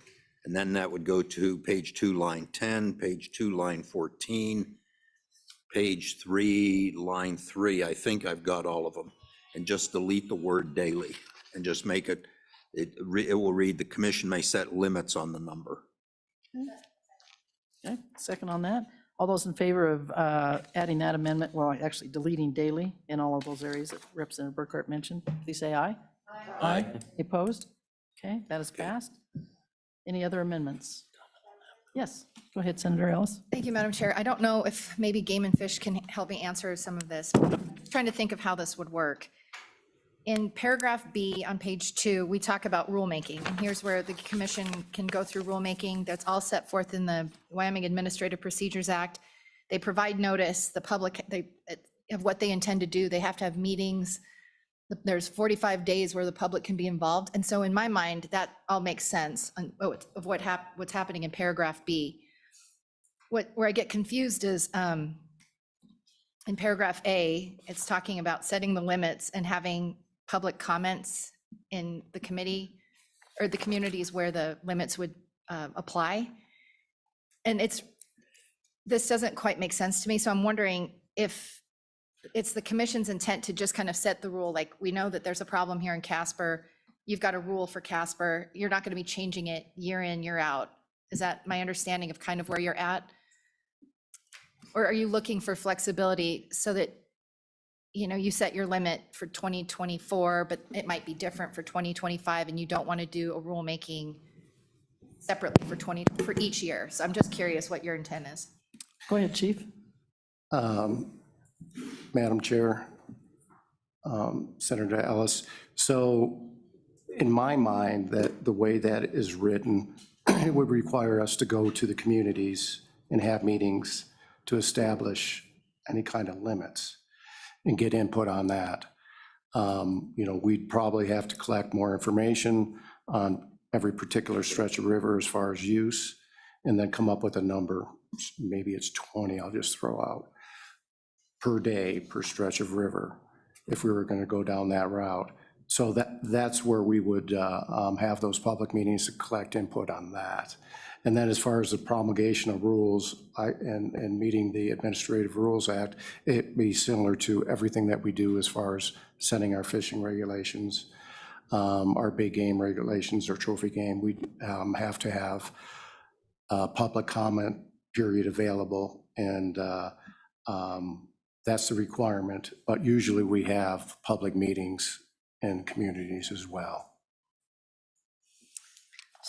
And then that would go to page 2, line 10, page 2, line 14, page 3, line 3. I think I've got all of them. And just delete the word daily and just make it, it will read, the commission may set limits on the number. Okay, second on that. All those in favor of adding that amendment, well, actually deleting daily in all of those areas that Representative Burkhart mentioned, please say aye. Aye. Opposed? Okay, that is passed. Any other amendments? Yes, go ahead, Senator Ellis. Thank you, Madam Chair. I don't know if maybe Game and Fish can help me answer some of this. I'm trying to think of how this would work. In paragraph B on page 2, we talk about rulemaking, and here's where the commission can go through rulemaking. That's all set forth in the Wyoming Administrative Procedures Act. They provide notice, the public, of what they intend to do. They have to have meetings. there's 45 days where the public can be involved. And so in my mind, that all makes sense of what's happening in paragraph B. Where I get confused is in paragraph A, it's talking about setting the limits and having public comments in the committee or the communities where the limits would apply. And this doesn't quite make sense to me. So I'm wondering if it's the commission's intent to just kind of set the rule, like, we know that there's a problem here in Casper. You've got a rule for Casper. You're not going to be changing it year in, year out. Is that my understanding of kind of where you're at? Or are you looking for flexibility so that, you set your limit for 2024, but it might be different for 2025, and you don't want to do a rulemaking separately for each year? So I'm just curious what your intent is. Go ahead, Chief. Madam Chair, Senator Ellis, so in my mind, that the way that is written, it would require us to go to the communities and have meetings to establish any kind of limits and get input on that. We'd probably have to collect more information on every particular stretch of river as far as use, and then come up with a number. Maybe it's 20, I'll just throw out, per day, per stretch of river, if we were going to go down that route. So that's where we would have those public meetings to collect input on that. And then as far as the promulgation of rules and meeting the Administrative Rules Act, it'd be similar to everything that we do as far as setting our fishing regulations, our big game regulations, or trophy game. We have to have a public comment period available, and that's the requirement. But usually we have public meetings in communities as well.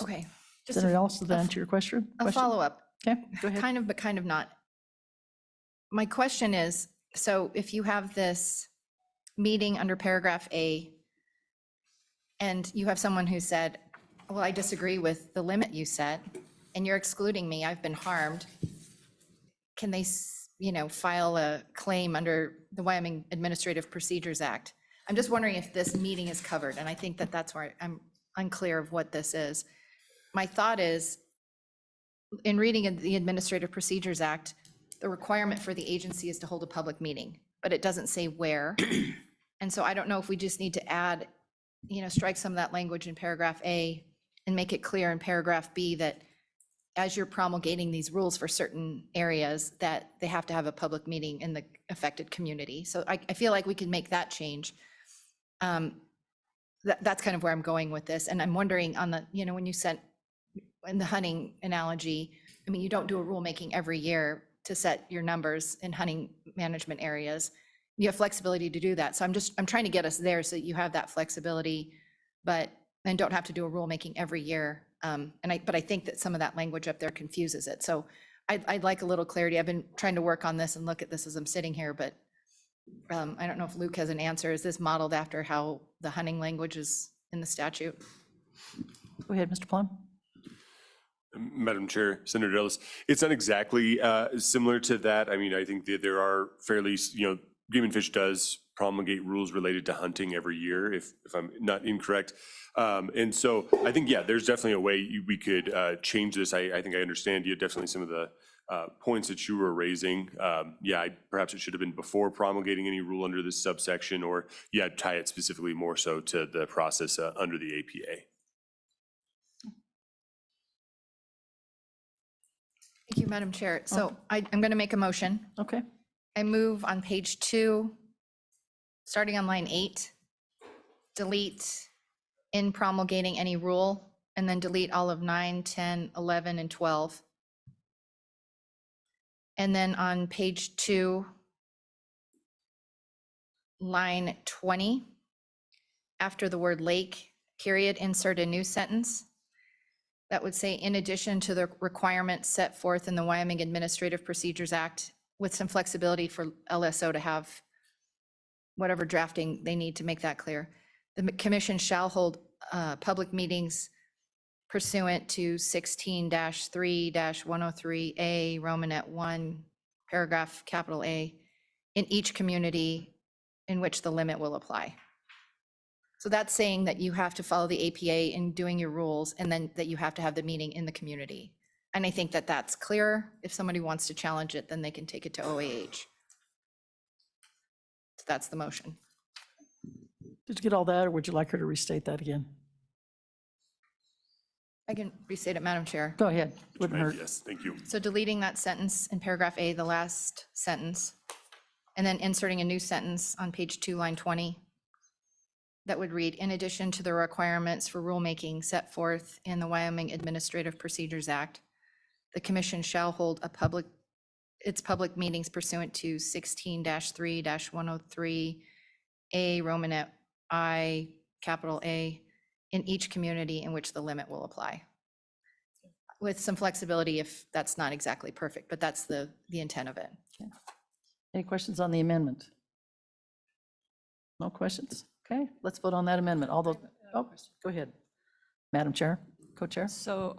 Okay. Just Senator Ellis, does that answer your question? a follow-up. Okay, go ahead. Kind of, but kind of not. My question is, so if you have this meeting under paragraph A, and you have someone who said, well, I disagree with the limit you set, and you're excluding me, I've been harmed, can they, file a claim under the Wyoming Administrative Procedures Act? I'm just wondering if this meeting is covered, and I think that that's where I'm unclear of what this is. My thought is, in reading the Administrative Procedures Act, the requirement for the agency is to hold a public meeting, but it doesn't say where. And so I don't know if we just need to add, strike some of that language in paragraph A and make it clear in paragraph B that as you're promulgating these rules for certain areas, that they have to have a public meeting in the affected community. So I feel like we can make that change. That's kind of where I'm going with this. And I'm wondering on the, when you sent in the hunting analogy, you don't do a rulemaking every year to set your numbers in hunting management areas. You have flexibility to do that. So I'm trying to get us there so that you have that flexibility, but then don't have to do a rulemaking every year. But I think that some of that language up there confuses it. So I'd like a little clarity. I've been trying to work on this and look at this as I'm sitting here, but I don't know if Luke has an answer. Is this modeled after how the hunting language is in the statute? Go ahead, Mr. Plum. Madam Chair, Senator Ellis, it's not exactly similar to that. I think that there are fairly, Game and Fish does promulgate rules related to hunting every year, if I'm not incorrect. And so I think, yeah, there's definitely a way we could change this. I think I understand you, definitely some of the points that you were raising. Perhaps it should have been before promulgating any rule under this subsection, or tie it specifically more so to the process under the APA. Thank you, Madam Chair. So I'm going to make a motion. Okay. I move on page 2, starting on line 8, delete in promulgating any rule, and then delete all of 9, 10, 11, and 12. And then on page 2, line 20, after the word lake, period, insert a new sentence. That would say, in addition to the requirements set forth in the Wyoming Administrative Procedures Act, with some flexibility for LSO to have whatever drafting they need to make that clear. The commission shall hold public meetings pursuant to 16-3-103A, Romanet 1, paragraph capital A, in each community in which the limit will apply. So that's saying that you have to follow the APA in doing your rules, and then that you have to have the meeting in the community. And I think that that's clear. If somebody wants to challenge it, then they can take it to OAH. So that's the motion. Did you get all that, or would you like her to restate that again? I can restate it, Madam Chair. Go ahead. Wouldn't hurt. Yes, thank you. So deleting that sentence in paragraph A, the last sentence, and then inserting a new sentence on page 2, line 20. That would read, in addition to the requirements for rulemaking set forth in the Wyoming Administrative Procedures Act, the commission shall hold its public meetings pursuant to 16-3-103A Romanet I, capital A, in each community in which the limit will apply. With some flexibility if that's not exactly perfect, but that's the intent of it. Any questions on the amendment? No questions? Okay, let's vote on that amendment. All those, oh, go ahead. Madam Chair, Co-Chair. So,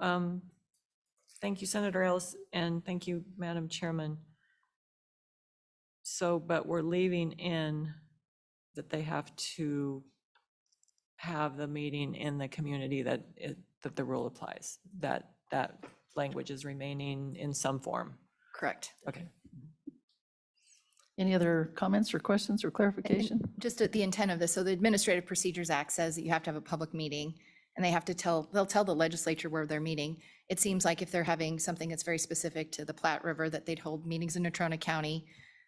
thank you, Senator Ellis, and thank you, Madam Chairman. So, but we're leaving in that they have to have the meeting in the community that the rule applies, that language is remaining in some form. Correct. Okay. Any other comments or questions or clarification? Just at the intent of this, so the Administrative Procedures Act says that you have to have a public meeting, and they'll tell the legislature where they're meeting. It seems like if they're having something that's very specific to the Platte River, that they'd hold meetings in Natrona County.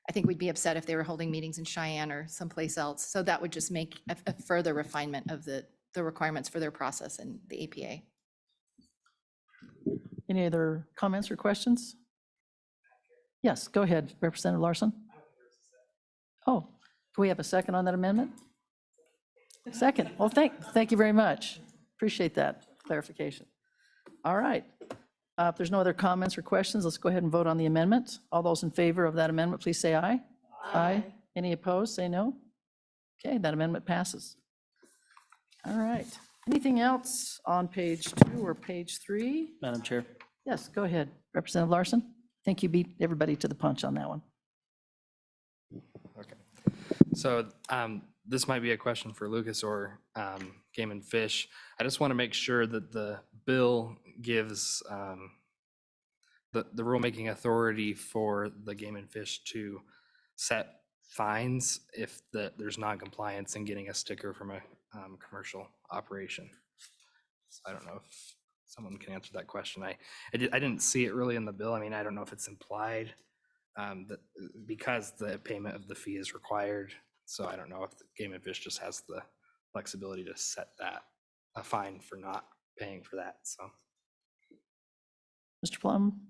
I think we'd be upset if they were holding meetings in Cheyenne or someplace else. So that would just make a further refinement of the requirements for their process in the APA. Any other comments or questions? Yes, go ahead, Representative Larson. Oh, can we have a second on that amendment? Second. Well, thank you very much. Appreciate that clarification. All right. If there's no other comments or questions, let's go ahead and vote on the amendment. All those in favor of that amendment, please say aye. Aye. Any opposed, say no. Okay, that amendment passes. All right. Anything else on page 2 or page 3? Madam Chair. Yes, go ahead, Representative Larson. I think you beat everybody to the punch on that one. Okay. So this might be a question for Lucas or Game and Fish. I just want to make sure that the bill gives the rulemaking authority for the Game and Fish to set fines if there's non-compliance in getting a sticker from a commercial operation. So I don't know if someone can answer that question. I didn't see it really in the bill. I mean, I don't know if it's implied that because the payment of the fee is required. So I don't know if the Game and Fish just has the flexibility to set that a fine for not paying for that. So, Mr. Plum,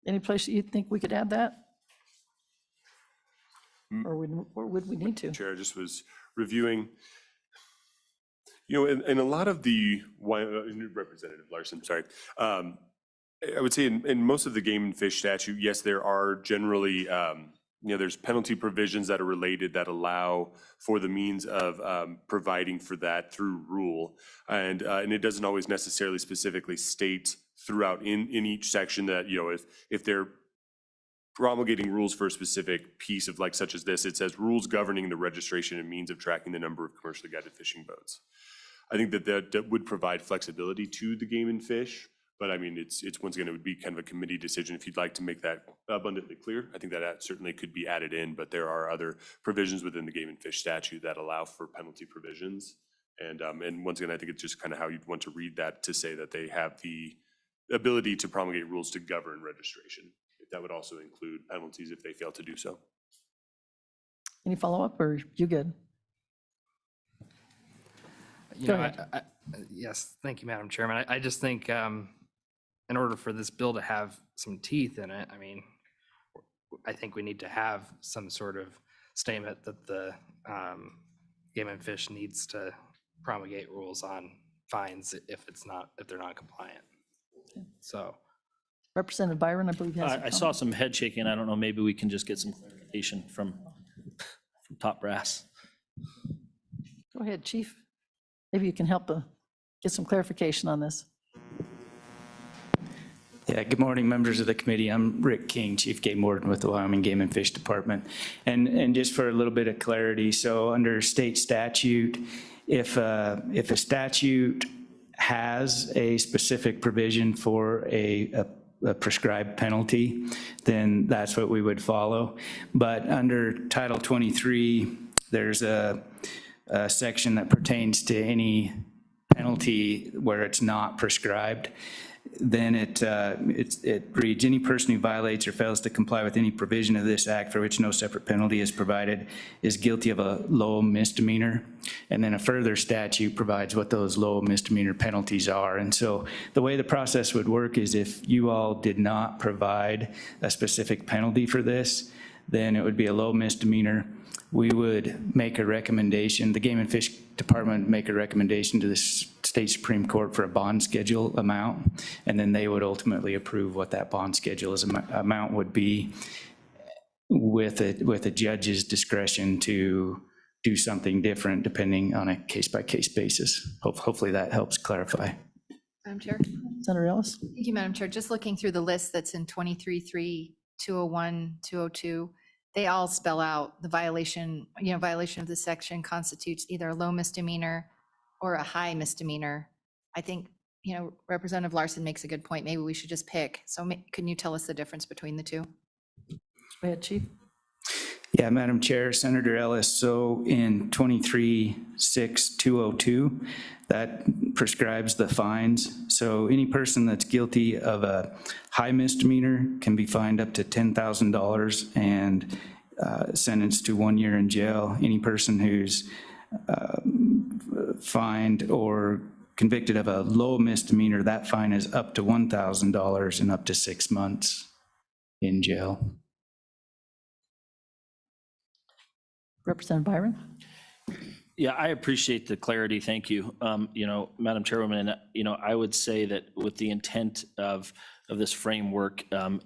any place that you think we could add that? Or would we need to? Chair, I just was reviewing, in a lot of the, Representative Larson, sorry. I would say in most of the Game and Fish statute, yes, there are generally, there's penalty provisions that are related that allow for the means of providing for that through rule. And it doesn't always necessarily specifically state throughout in each section that, if they're promulgating rules for a specific piece of such as this, it says rules governing the registration and means of tracking the number of commercially guided fishing boats. I think that would provide flexibility to the Game and Fish. But I mean, it's once again, it would be kind of a committee decision. If you'd like to make that abundantly clear, I think that certainly could be added in, but there are other provisions within the Game and Fish statute that allow for penalty provisions. And once again, I think it's just kind of how you'd want to read that to say that they have the ability to promulgate rules to govern registration. That would also include penalties if they fail to do so. Any follow-up, or you good? You Go know, ahead. yes, thank you, Madam Chairman. I just think in order for this bill to have some teeth in it, I mean, I think we need to have some sort of statement that the Game and Fish needs to promulgate rules on fines if they're not compliant. So. Representative Byron, I believe you have some I saw some head shaking. I don't know, maybe we can just get some clarification from top brass. Go ahead, Chief. Maybe you can help get some clarification on this. Yeah, good morning, members of the committee. I'm Rick King, Chief Game Warden with the Wyoming Game and Fish Department. And just for a little bit of clarity, so under state statute, if a statute has a specific provision for a prescribed penalty, then that's what we would follow. But under Title 23, there's a section that pertains to any penalty where it's not prescribed. Then it reads, any person who violates or fails to comply with any provision of this act for which no separate penalty is provided is guilty of a low misdemeanor. And then a further statute provides what those low misdemeanor penalties are. And so the way the process would work is if you all did not provide a specific penalty for this, then it would be a low misdemeanor. We would make a recommendation, the Game and Fish Department would make a recommendation to the State Supreme Court for a bond schedule amount, and then they would ultimately approve what that bond schedule amount would be with a judge's discretion to do something different depending on a case-by-case basis. Hopefully that helps clarify. Madam Chair? Senator Ellis? Thank you, Madam Chair. Just looking through the list that's in 23.3, 201, 202, they all spell out the violation, violation of this section constitutes either a low misdemeanor or a high misdemeanor. I think, Representative Larson makes a good point. Maybe we should just pick. So can you tell us the difference between the two? Go ahead, Chief. Yeah, Madam Chair, Senator Ellis, so in 23.6.202, that prescribes the fines. So any person that's guilty of a high misdemeanor can be fined up to $10,000 and sentenced to 1 year in jail. Any person who's fined or convicted of a low misdemeanor, that fine is up to $1,000 and up to 6 months in jail. Representative Byron? Yeah, I appreciate the clarity. Thank you. Madam Chairwoman, I would say that with the intent of this framework, it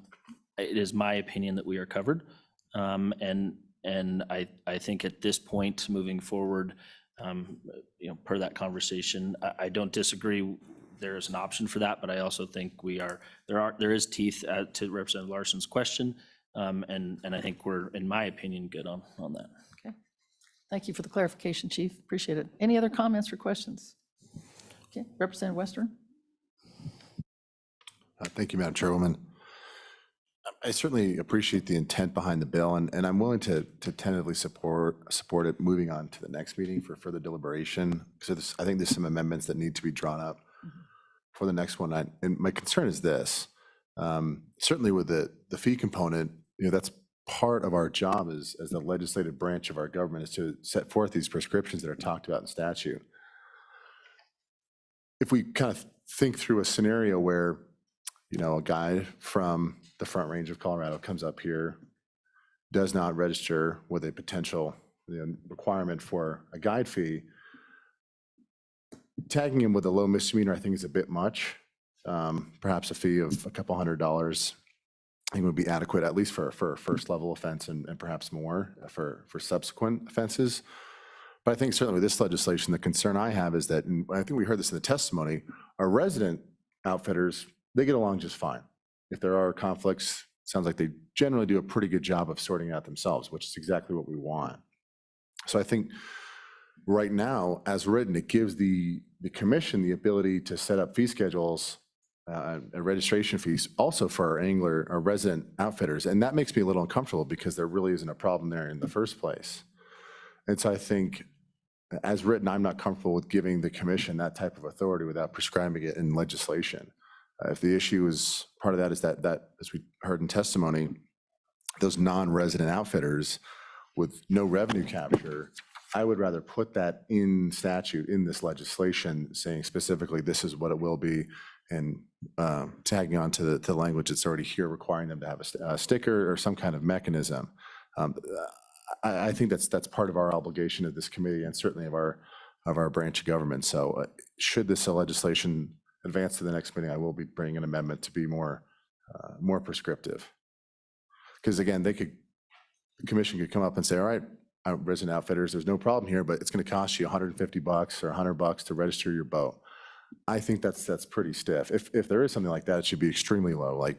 is my opinion that we are covered. And I think at this point, moving forward, per that conversation, I don't disagree. There is an option for that, but I also think there is teeth to Representative Larson's question. And I think we're, in my opinion, good on that. Okay. Thank you for the clarification, Chief. Appreciate it. Any other comments or questions? Okay, Representative Western? Thank you, Madam Chairwoman. I certainly appreciate the intent behind the bill, and I'm willing to tentatively support it moving on to the next meeting for further deliberation, because I think there's some amendments that need to be drawn up for the next one. And my concern is this, certainly with the fee component, that's part of our job as the legislative branch of our government, is to set forth these prescriptions that are talked about in statute. If we kind of think through a scenario where, a guy from the Front Range of Colorado comes up here, does not register with a potential requirement for a guide fee, tagging him with a low misdemeanor, I think, is a bit much. Perhaps a fee of a couple $100 I think would be adequate, at least for a first level offense, and perhaps more for subsequent offenses. But I think certainly with this legislation, the concern I have is that, and I think we heard this in the testimony, our resident outfitters, they get along just fine. If there are conflicts, it sounds like they generally do a pretty good job of sorting out themselves, which is exactly what we want. So I think right now, as written, it gives the commission the ability to set up fee schedules and registration fees also for our angler, our resident outfitters. And that makes me a little uncomfortable because there really isn't a problem there in the first place. And so I think, as written, I'm not comfortable with giving the commission that type of authority without prescribing it in legislation. If the issue is, part of that is that, as we heard in testimony, those non-resident outfitters with no revenue capture, I would rather put that in statute, in this legislation, saying specifically this is what it will be, and tagging on to the language that's already here, requiring them to have a sticker or some kind of mechanism. I think that's part of our obligation of this committee, and certainly of our branch of government. So should this legislation advance to the next meeting, I will be bringing an amendment to be more prescriptive. Because again, the commission could come up and say, all right, resident outfitters, there's no problem here, but it's going to cost you $150 or $100 to register your boat. I think that's pretty stiff. If there is something like that, it should be extremely low, like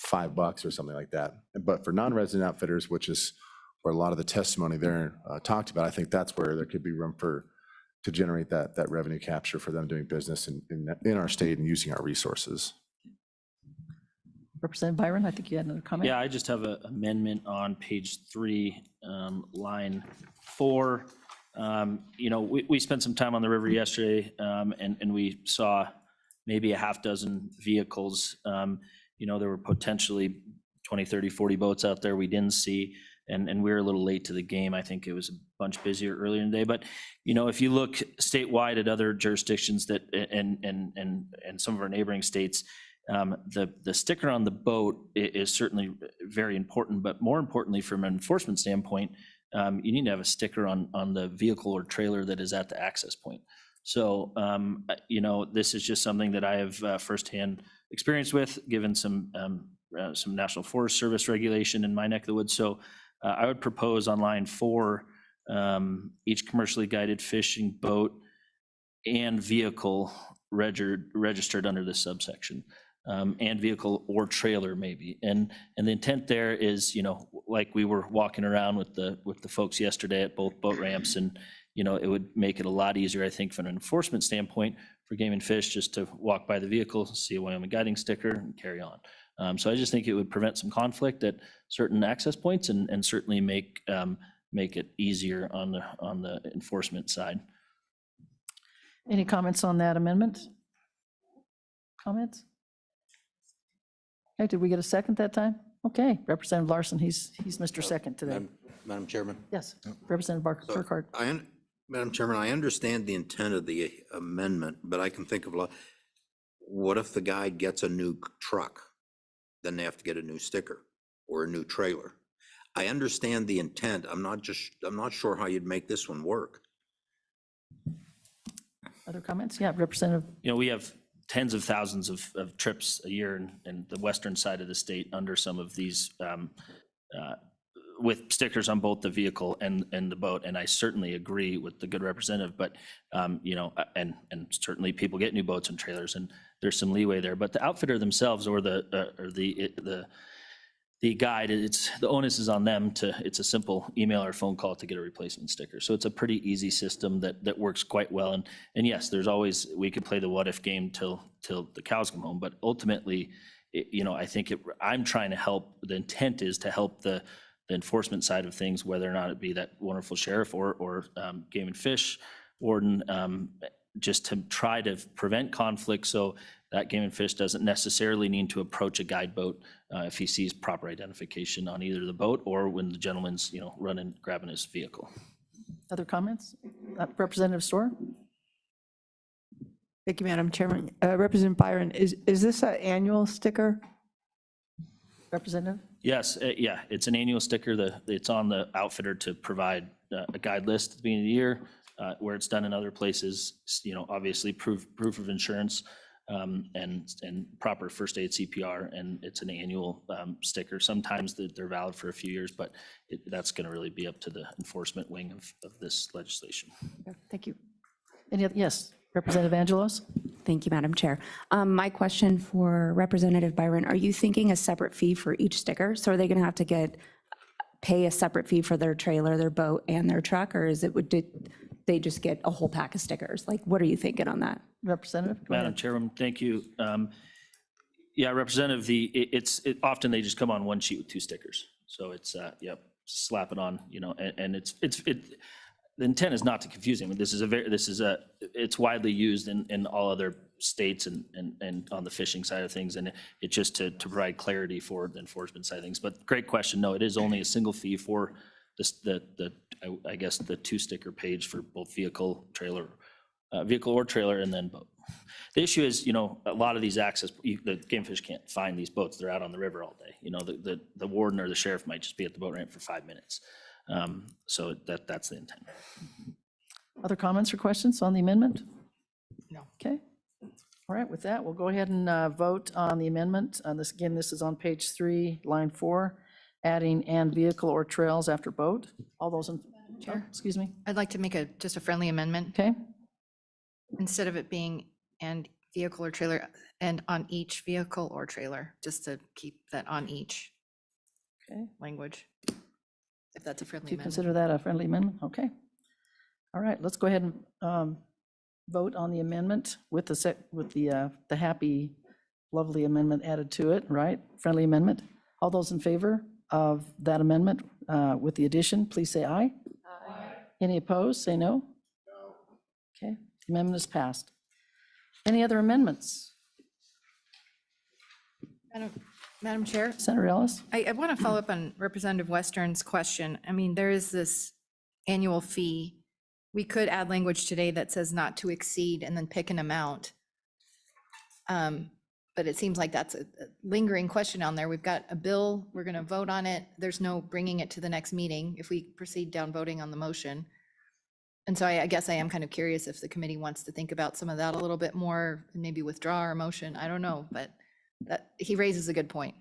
$5 or something like that. But for non-resident outfitters, which is where a lot of the testimony there talked about, I think that's where there could be room for to generate that revenue capture for them doing business in our state and using our resources. Representative Byron, I think you had another comment? Yeah, I just have an amendment on page 3, line 4. You know, we spent some time on the river yesterday, and we saw maybe a half dozen vehicles. You know, there were potentially 20, 30, 40 boats out there we didn't see, and we were a little late to the game. I think it was a bunch busier earlier in the day. But, you know, if you look statewide at other jurisdictions that, and some of our neighboring states, the sticker on the boat is certainly very important, but more importantly, from an enforcement standpoint, you need to have a sticker on the vehicle or trailer that is at the access point. So, you know, this is just something that I have firsthand experience with, given some National Forest Service regulation in my neck of the woods. So I would propose on line 4, each commercially guided fishing boat and vehicle registered under this subsection. And vehicle or trailer maybe. And the intent there is, you know, like we were walking around with the folks yesterday at both boat ramps, and, you know, it would make it a lot easier, I think, from an enforcement standpoint for Game and Fish just to walk by the vehicle, see a Wyoming guiding sticker and carry on. So I just think it would prevent some conflict at certain access points and certainly make it easier on the enforcement side. Any comments on that amendment? Comments? Okay, did we get a second that time? Okay, Representative Larson, he's Mr. Second today. Madam Chairman? Yes, Representative Burkhart. Madam Chairman, I understand the intent of the amendment, but I can think of what if the guy gets a new truck? Then they have to get a new sticker or a new trailer. I understand the intent. I'm not sure how you'd make this one work. Other comments? Yeah, Representative. You know, we have tens of thousands of trips a year in the western side of the state under some of these with stickers on both the vehicle and the boat. And I certainly agree with the good representative, but you know, and certainly people get new boats and trailers, and there's some leeway there. But the outfitter themselves or the guide, the onus is on them it's a simple email or phone call to get a replacement sticker. So it's a pretty easy system that works quite well. And yes, there's always, we could play the what if game till the cows come home, but ultimately, you know, I think I'm trying to help, the intent is to help the enforcement side of things, whether or not it be that wonderful sheriff or Game and Fish warden, just to try to prevent conflict so that Game and Fish doesn't necessarily need to approach a guide boat if he sees proper identification on either the boat or when the gentleman's, you know, running, grabbing his vehicle. Other comments? Representative Storer? Thank you, Madam Chairman. Representative Byron, is this an annual sticker? Representative? Yes, yeah, it's an annual sticker. It's on the outfitter to provide a guide list at the beginning of the year, where it's done in other places, you know, obviously proof of insurance, and proper first aid CPR, and it's an annual sticker. Sometimes they're valid for a few years, but that's going to really be up to the enforcement wing of this legislation. Thank you. Yes, Representative Angelos? Thank you, Madam Chair. My question for Representative Byron, are you thinking a separate fee for each sticker? So are they going to have to pay a separate fee for their trailer, their boat, and their truck, or did they just get a whole pack of stickers? Like, what are you thinking on that? Representative? Madam Chairman, thank you. Yeah, Representative, often they just come on one sheet with 2 stickers. So it's, yep, slap it on, you know, and the intent is not to confuse him. It's widely used in all other states and on the fishing side of things, and it's just to provide clarity for the enforcement side of things. But great question. No, it is only a single fee for I guess the 2 sticker page for both vehicle or trailer, and then boat. The issue is, you know, a lot of these the Game Fish can't find these boats. They're out on the river all day. You know, the warden or the sheriff might just be at the boat ramp for 5 minutes. So that's the intent. Other comments or questions on the amendment? No. Okay. All right, with that, we'll go ahead and vote on the amendment. This is on page 3, line 4, adding "and vehicle or trails" after boat. All those in, Chair? Excuse me. I'd like to make just a friendly amendment. Okay. Instead of it being "and vehicle or trailer," and "on each vehicle or trailer," just to keep that "on each" Okay. language, if that's a friendly Do you amendment. consider that a friendly amendment? Okay. All right, let's go ahead and vote on the amendment with the happy, lovely amendment added to it, right? Friendly amendment. All those in favor of that amendment with the addition, please say aye. Aye. Any opposed, say no. No. Okay, the amendment is passed. Any other amendments? Madam Chair? Senator Ellis? I want to follow up on Representative Western's question. I mean, there is this annual fee. We could add language today that says not to exceed and then pick an amount. But it seems like that's a lingering question on there. We've got a bill, we're going to vote on it. There's no bringing it to the next meeting if we proceed down voting on the motion. And so I guess I am kind of curious if the committee wants to think about some of that a little bit more, and maybe withdraw our motion. I don't know, but that, he raises a good point.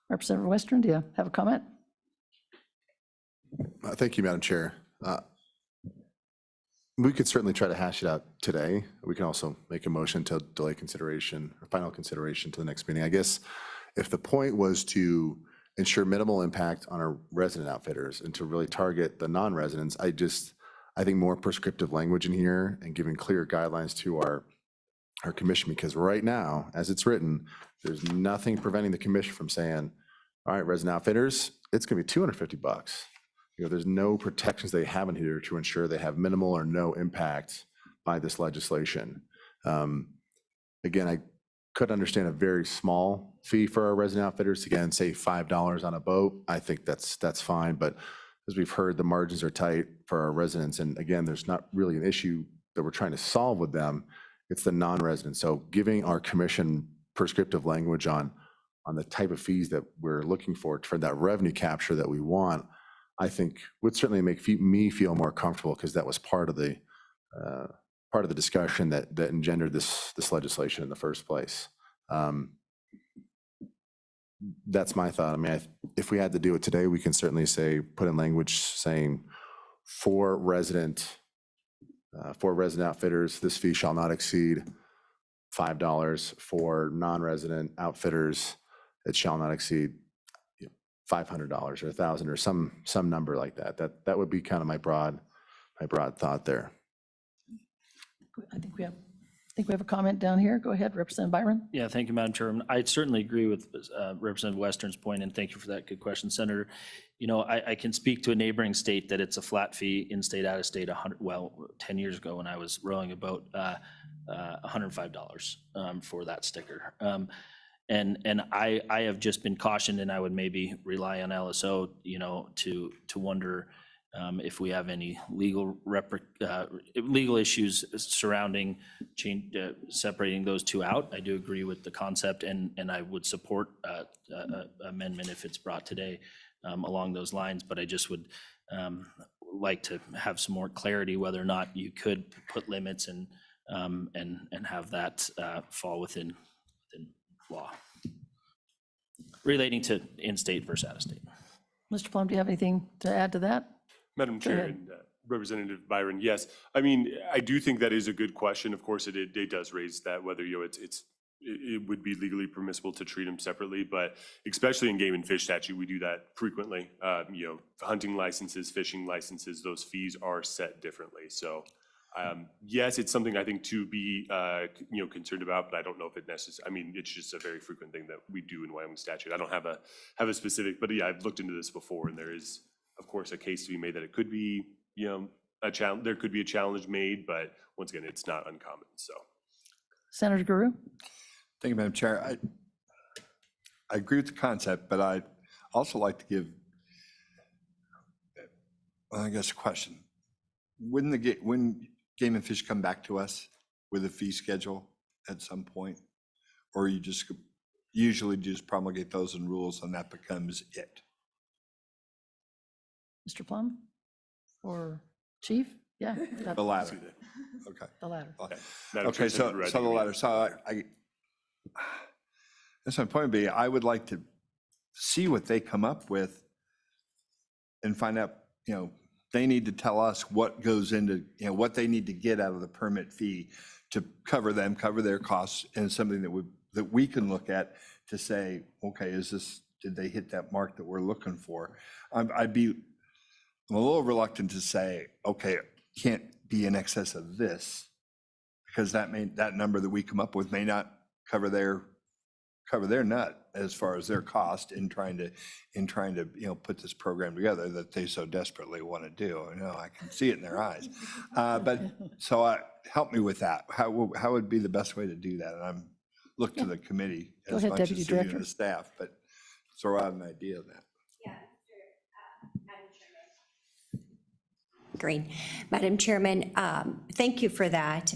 Representative Western, do you have a comment? Thank you, Madam Chair. We could certainly try to hash it out today. We can also make a motion to delay consideration or final consideration to the next meeting. I guess if the point was to ensure minimal impact on our resident outfitters and to really target the non-residents, I think more prescriptive language in here and giving clear guidelines to our commission, because right now, as it's written, there's nothing preventing the commission from saying, all right, resident outfitters, it's gonna be $250. There's no protections they have in here to ensure they have minimal or no impact by this legislation. Again, I could understand a very small fee for our resident outfitters. Again, say $5 on a boat. I think that's fine. But as we've heard, the margins are tight for our residents. And again, there's not really an issue that we're trying to solve with them. It's the non-residents. So giving our commission prescriptive language on the type of fees that we're looking for that revenue capture that we want, I think would certainly make me feel more comfortable, because that was part of the discussion that engendered this legislation in the first place. That's my thought. I mean, if we had to do it today, we can certainly put in language saying for resident outfitters, this fee shall not exceed $5. For non-resident outfitters, it shall not exceed $500 or $1,000 or some number like that. That would be kind of my broad thought there. I think we have a comment down here. Go ahead, Representative Byron. Yeah, thank you, Madam Chairman. I certainly agree with Representative Western's point, and thank you for that good question, Senator. You know, I can speak to a neighboring state that it's a flat fee, in-state, out-of-state, 10 years ago when I was rowing a boat, $105 for that sticker. And I have just been cautioned, and I would maybe rely on LSO, you know, to wonder if we have any legal issues surrounding separating those two out. I do agree with the concept, and I would support amendment if it's brought today along those lines. But I just would like to have some more clarity whether or not you could put limits and have that fall within law relating to in-state versus out-of-state. Mr. Plum, do you have anything to add to that? Madam Chair and Representative Byron, yes. I mean, I do think that is a good question. Of course, it does raise that whether, you know, it would be legally permissible to treat them separately, but especially in game and fish statute, we do that frequently. You know, hunting licenses, fishing licenses, those fees are set differently. So yes, it's something I think to be, you know, concerned about, but I don't know if it necessarily, I mean, it's just a very frequent thing that we do in Wyoming statute. I don't have a specific, but yeah, I've looked into this before, and there is, of course, a case to be made that it could be, you know, there could be a challenge made, but once again, it's not uncommon, so. Senator Guru? Thank you, Madam Chair. I agree with the concept, but I'd also like to give, I guess, a question. When Game and Fish come back to us with a fee schedule at some point, or you just usually just promulgate those in rules and that becomes it? Mr. Plum? Or Chief? Yeah. The latter. Okay. The latter. Okay, so the latter. So that's my point would be, I would like to see what they come up with and find out, you know, they need to tell us what goes into, you know, what they need to get out of the permit fee to cover them, cover their costs, and something that we can look at to say, okay, did they hit that mark that we're looking for? I'd be I'm a little reluctant to say, okay, can't be in excess of this, because that number that we come up with may not cover their nut as far as their cost in trying to, put this program together that they so desperately want to do. I can see it in their eyes. Help me with that. How would be the best way to do that? And I'm look to the committee Go as ahead, much Deputy as you and Director. the staff, but throw out an idea of that. Green. Madam Chairman, thank you for that,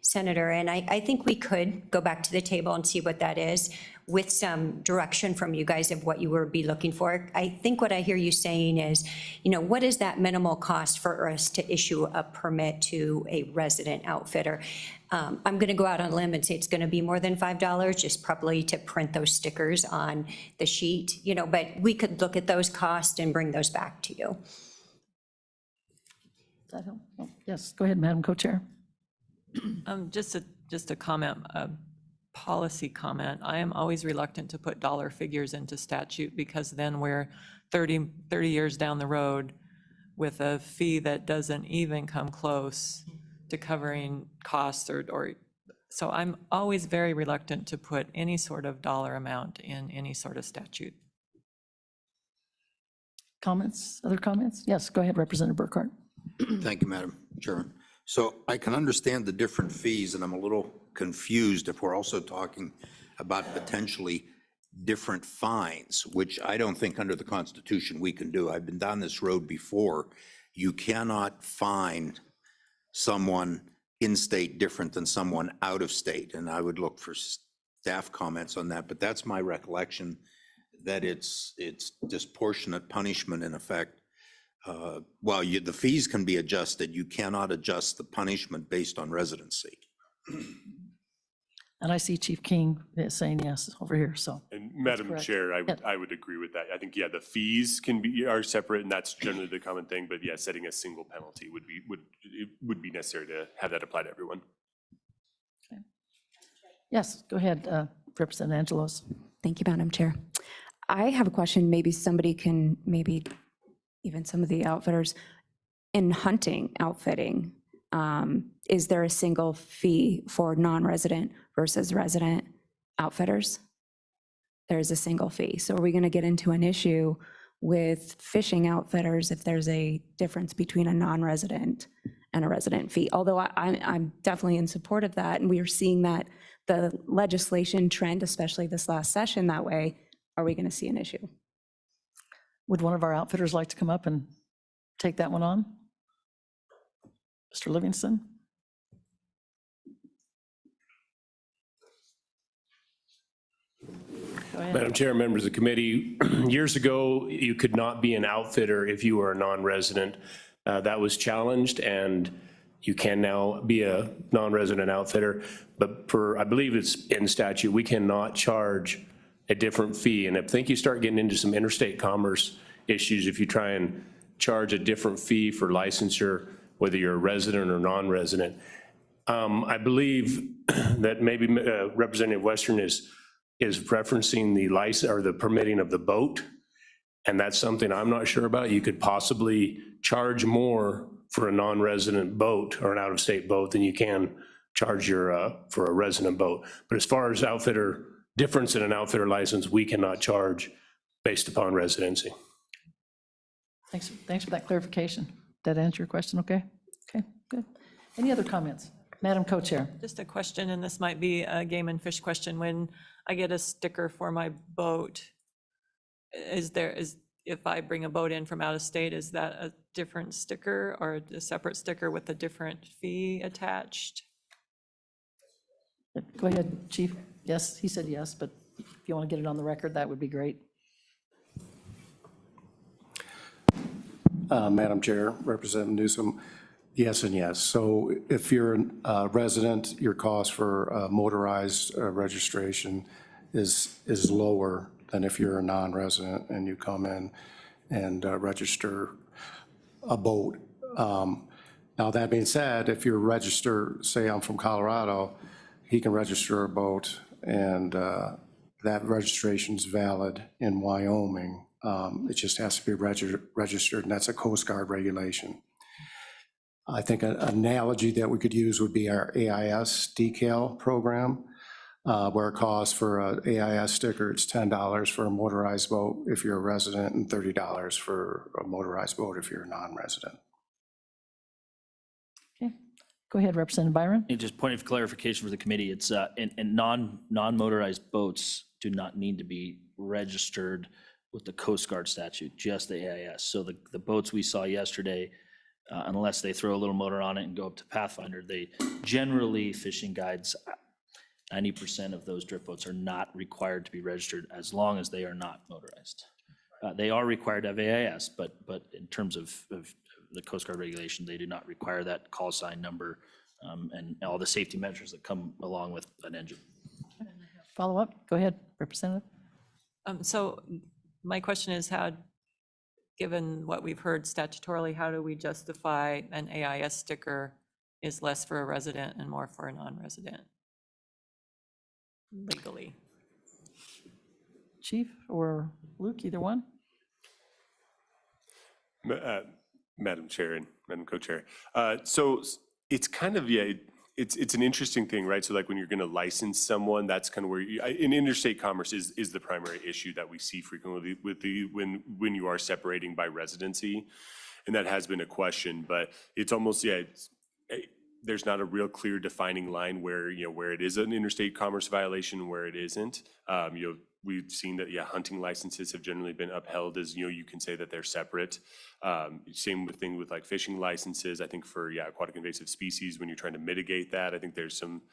Senator. And I think we could go back to the table and see what that is with some direction from you guys of what you would be looking for. I think what I hear you saying is, what is that minimal cost for us to issue a permit to a resident outfitter? I'm going to go out on a limb and say it's going to be more than $5, just probably to print those stickers on the sheet, but we could look at those costs and bring those back to you. Does that help? Oh, yes, go ahead, Madam Co-Chair. Just a comment, a policy comment. I am always reluctant to put dollar figures into statute, because then we're 30 years down the road with a fee that doesn't even come close to covering costs or so I'm always very reluctant to put any sort of dollar amount in any sort of statute. Comments, other comments? Yes, go ahead, Representative Burkhart. Thank you, Madam Chairman. So I can understand the different fees, and I'm a little confused if we're also talking about potentially different fines, which I don't think under the Constitution we can do. I've been down this road before. You cannot fine someone in-state different than someone out of state, and I would look for staff comments on that, but that's my recollection, that it's disproportionate punishment in effect. Well, the fees can be adjusted. You cannot adjust the punishment based on residency. And I see Chief King saying yes over here, so. And Madam correct. Chair, I would agree with that. I think, the fees are separate, and that's generally the common thing, but setting a single penalty would be necessary to have that apply to everyone. Okay. Yes, go ahead, Representative Angelos. Thank you, Madam Chair. I have a question. Maybe somebody can, even some of the outfitters, in hunting outfitting, is there a single fee for non-resident versus resident outfitters? There's a single fee. So are we going to get into an issue with fishing outfitters if there's a difference between a non-resident and a resident fee? Although I'm definitely in support of that, and we are seeing that the legislation trend, especially this last session, that way, are we going to see an issue? Would one of our outfitters like to come up and take that one on? Mr. Livingston? Go ahead. Madam Chair, members of the committee, years ago, you could not be an outfitter if you were a non-resident. That was challenged, and you can now be a non-resident outfitter. But I believe it's in statute, we cannot charge a different fee. And I think you start getting into some interstate commerce issues if you try and charge a different fee for licensure, whether you're a resident or non-resident. I believe that maybe Representative Western is referencing the license or the permitting of the boat. And that's something I'm not sure about. You could possibly charge more for a non-resident boat or an out-of-state boat than you can charge for a resident boat. But as far as difference in an outfitter license, we cannot charge based upon residency. Thanks for that clarification. Did that answer your question okay? Okay, good. Any other comments? Madam Co-Chair. Just a question, and this might be a game and fish question. When I get a sticker for my boat, if I bring a boat in from out of state, is that a different sticker or a separate sticker with a different fee attached? Go ahead, Chief. Yes, he said yes, but if you want to get it on the record, that would be great. Madam Chair, Representative Newsom, yes and yes. So if you're a resident, your cost for motorized registration is lower than if you're a non-resident and you come in and register a boat. Now, that being said, if you're registered, say I'm from Colorado, he can register a boat, and that registration is valid in Wyoming It just has to be registered, and that's a Coast Guard regulation. I think an analogy that we could use would be our AIS decal program, where it costs for a AIS sticker, it's $10 for a motorized boat if you're a resident and $30 for a motorized boat if you're a non-resident. Okay, go ahead, Representative Byron. And just point of clarification for the committee, it's, and non-motorized boats do not need to be registered with the Coast Guard statute, just the AIS. So the boats we saw yesterday, unless they throw a little motor on it and go up to Pathfinder, they generally, fishing guides, 90% of those drift boats are not required to be registered as long as they are not motorized. They are required to have AIS, but in terms of the Coast Guard regulation, they do not require that call sign number and all the safety measures that come along with an engine. Follow up, go ahead, Representative. So my question is how, given what we've heard statutorily, how do we justify an AIS sticker is less for a resident and more for a non-resident legally? Chief or Luke, either one? Madam Chair and Madam Co-Chair. So it's kind of, yeah, it's an interesting thing, right? So like when you're going to license someone, that's kind of where in interstate commerce is the primary issue that we see frequently with when you are separating by residency. And that has been a question, but it's almost, yeah, there's not a real clear defining line where, where it is an interstate commerce violation and where it isn't. We've seen that, yeah, hunting licenses have generally been upheld as, you can say that they're separate. Same thing with like fishing licenses. I think for, yeah, aquatic invasive species, when you're trying to mitigate that, I think there's some,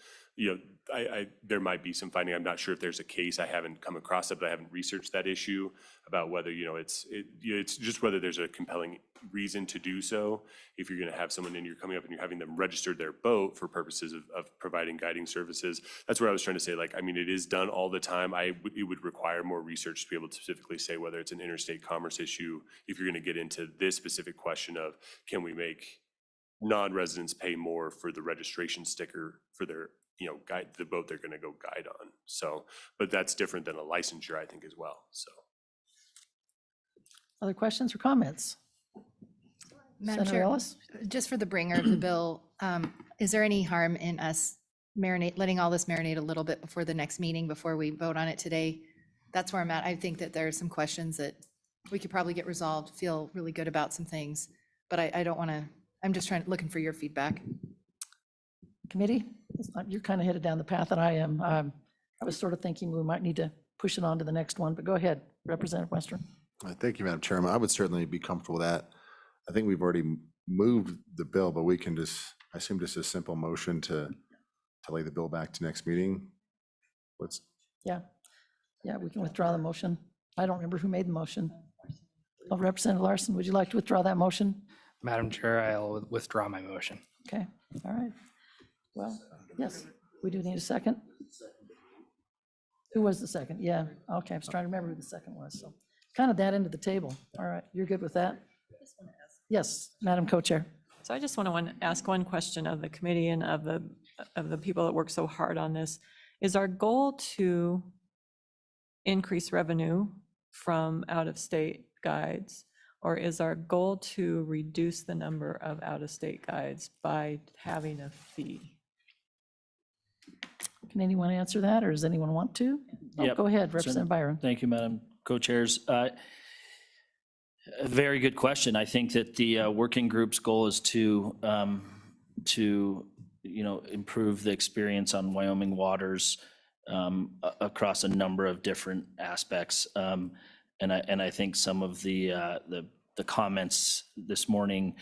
there might be some finding. I'm not sure if there's a case. I haven't come across it, but I haven't researched that issue about whether, it's just whether there's a compelling reason to do so. If you're going to have someone and you're coming up and you're having them register their boat for purposes of providing guiding services, that's where I was trying to say, like, I mean, it is done all the time. It would require more research to be able to specifically say whether it's an interstate commerce issue. If you're going to get into this specific question of, can we make non-residents pay more for the registration sticker for their, guide, the boat they're going to go guide on. So, but that's different than a licensure, I think, as well, so. Other questions or comments? Madam Senator Chair, Ellis? just for the bringer of the bill, is there any harm in us letting all this marinate a little bit before the next meeting, before we vote on it today? That's where I'm at. I think that there are some questions that we could probably get resolved, feel really good about some things, but I don't want to, I'm just looking for your feedback. Committee, you're kind of headed down the path that I am. I was sort of thinking we might need to push it on to the next one, but go ahead, Representative Western. Thank you, Madam Chairman. I would certainly be comfortable with that. I think we've already moved the bill, but we can just, I assume just a simple motion to lay the bill back to next meeting. Yeah, we can withdraw the motion. I don't remember who made the motion. Oh, Representative Larson, would you like to withdraw that motion? Madam Chair, I'll withdraw my motion. Okay, all right. Well, yes, we do need a second. Who was the second? Yeah, okay, I was trying to remember who the second was, so kind of that end of the table. All right, you're good with that? Yes, Madam Co-Chair. So I just want to ask one question of the committee and of the people that work so hard on this. Is our goal to increase revenue from out-of-state guides, or is our goal to reduce the number of out-of-state guides by having a fee? Can anyone answer that, or does anyone want to? Oh, Yep. go ahead, Representative Byron. Thank you, Madam Co-Chairs. A very good question. I think that the working group's goal is to improve the experience on Wyoming waters across a number of different aspects. And I think some of the comments this morning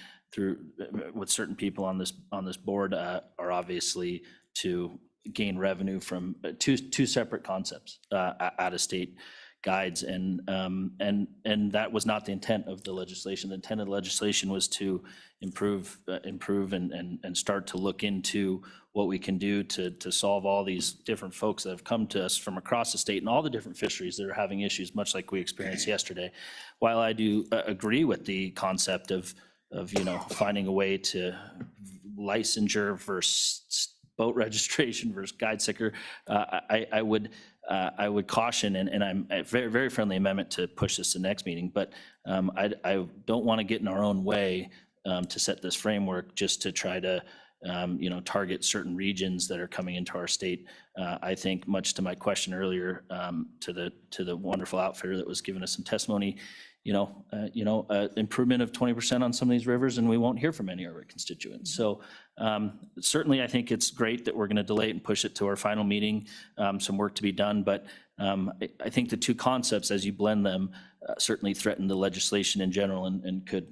with certain people on this board are obviously to gain revenue from two separate concepts, out-of-state guides, and that was not the intent of the legislation. The intent of the legislation was to improve and start to look into what we can do to solve all these different folks that have come to us from across the state and all the different fisheries that are having issues, much like we experienced yesterday. While I do agree with the concept of finding a way to licensure versus boat registration versus guide sticker, I would I would caution, and I'm a very, very friendly amendment to push this to the next meeting, but I don't want to get in our own way to set this framework just to try to, target certain regions that are coming into our state. I think, much to my question earlier, to the wonderful outfitter that was giving us some testimony, improvement of 20% on some of these rivers, and we won't hear from any of our constituents. So certainly, I think it's great that we're going to delay it and push it to our final meeting. Some work to be done, but I think the two concepts, as you blend them, certainly threaten the legislation in general, and could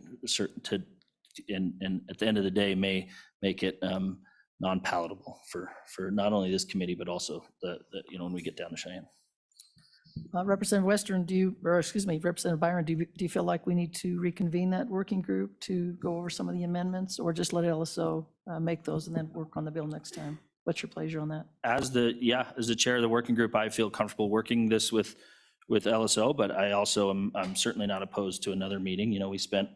and at the end of the day may make it non-palatable for not only this committee but also when we get down to Cheyenne. Representative Western, Representative Byron, do you feel like we need to reconvene that working group to go over some of the amendments, or just let LSO make those and then work on the bill next time? What's your pleasure on that? As the chair of the working group, I feel comfortable working this with LSO, but I also I'm certainly not opposed to another meeting. We spent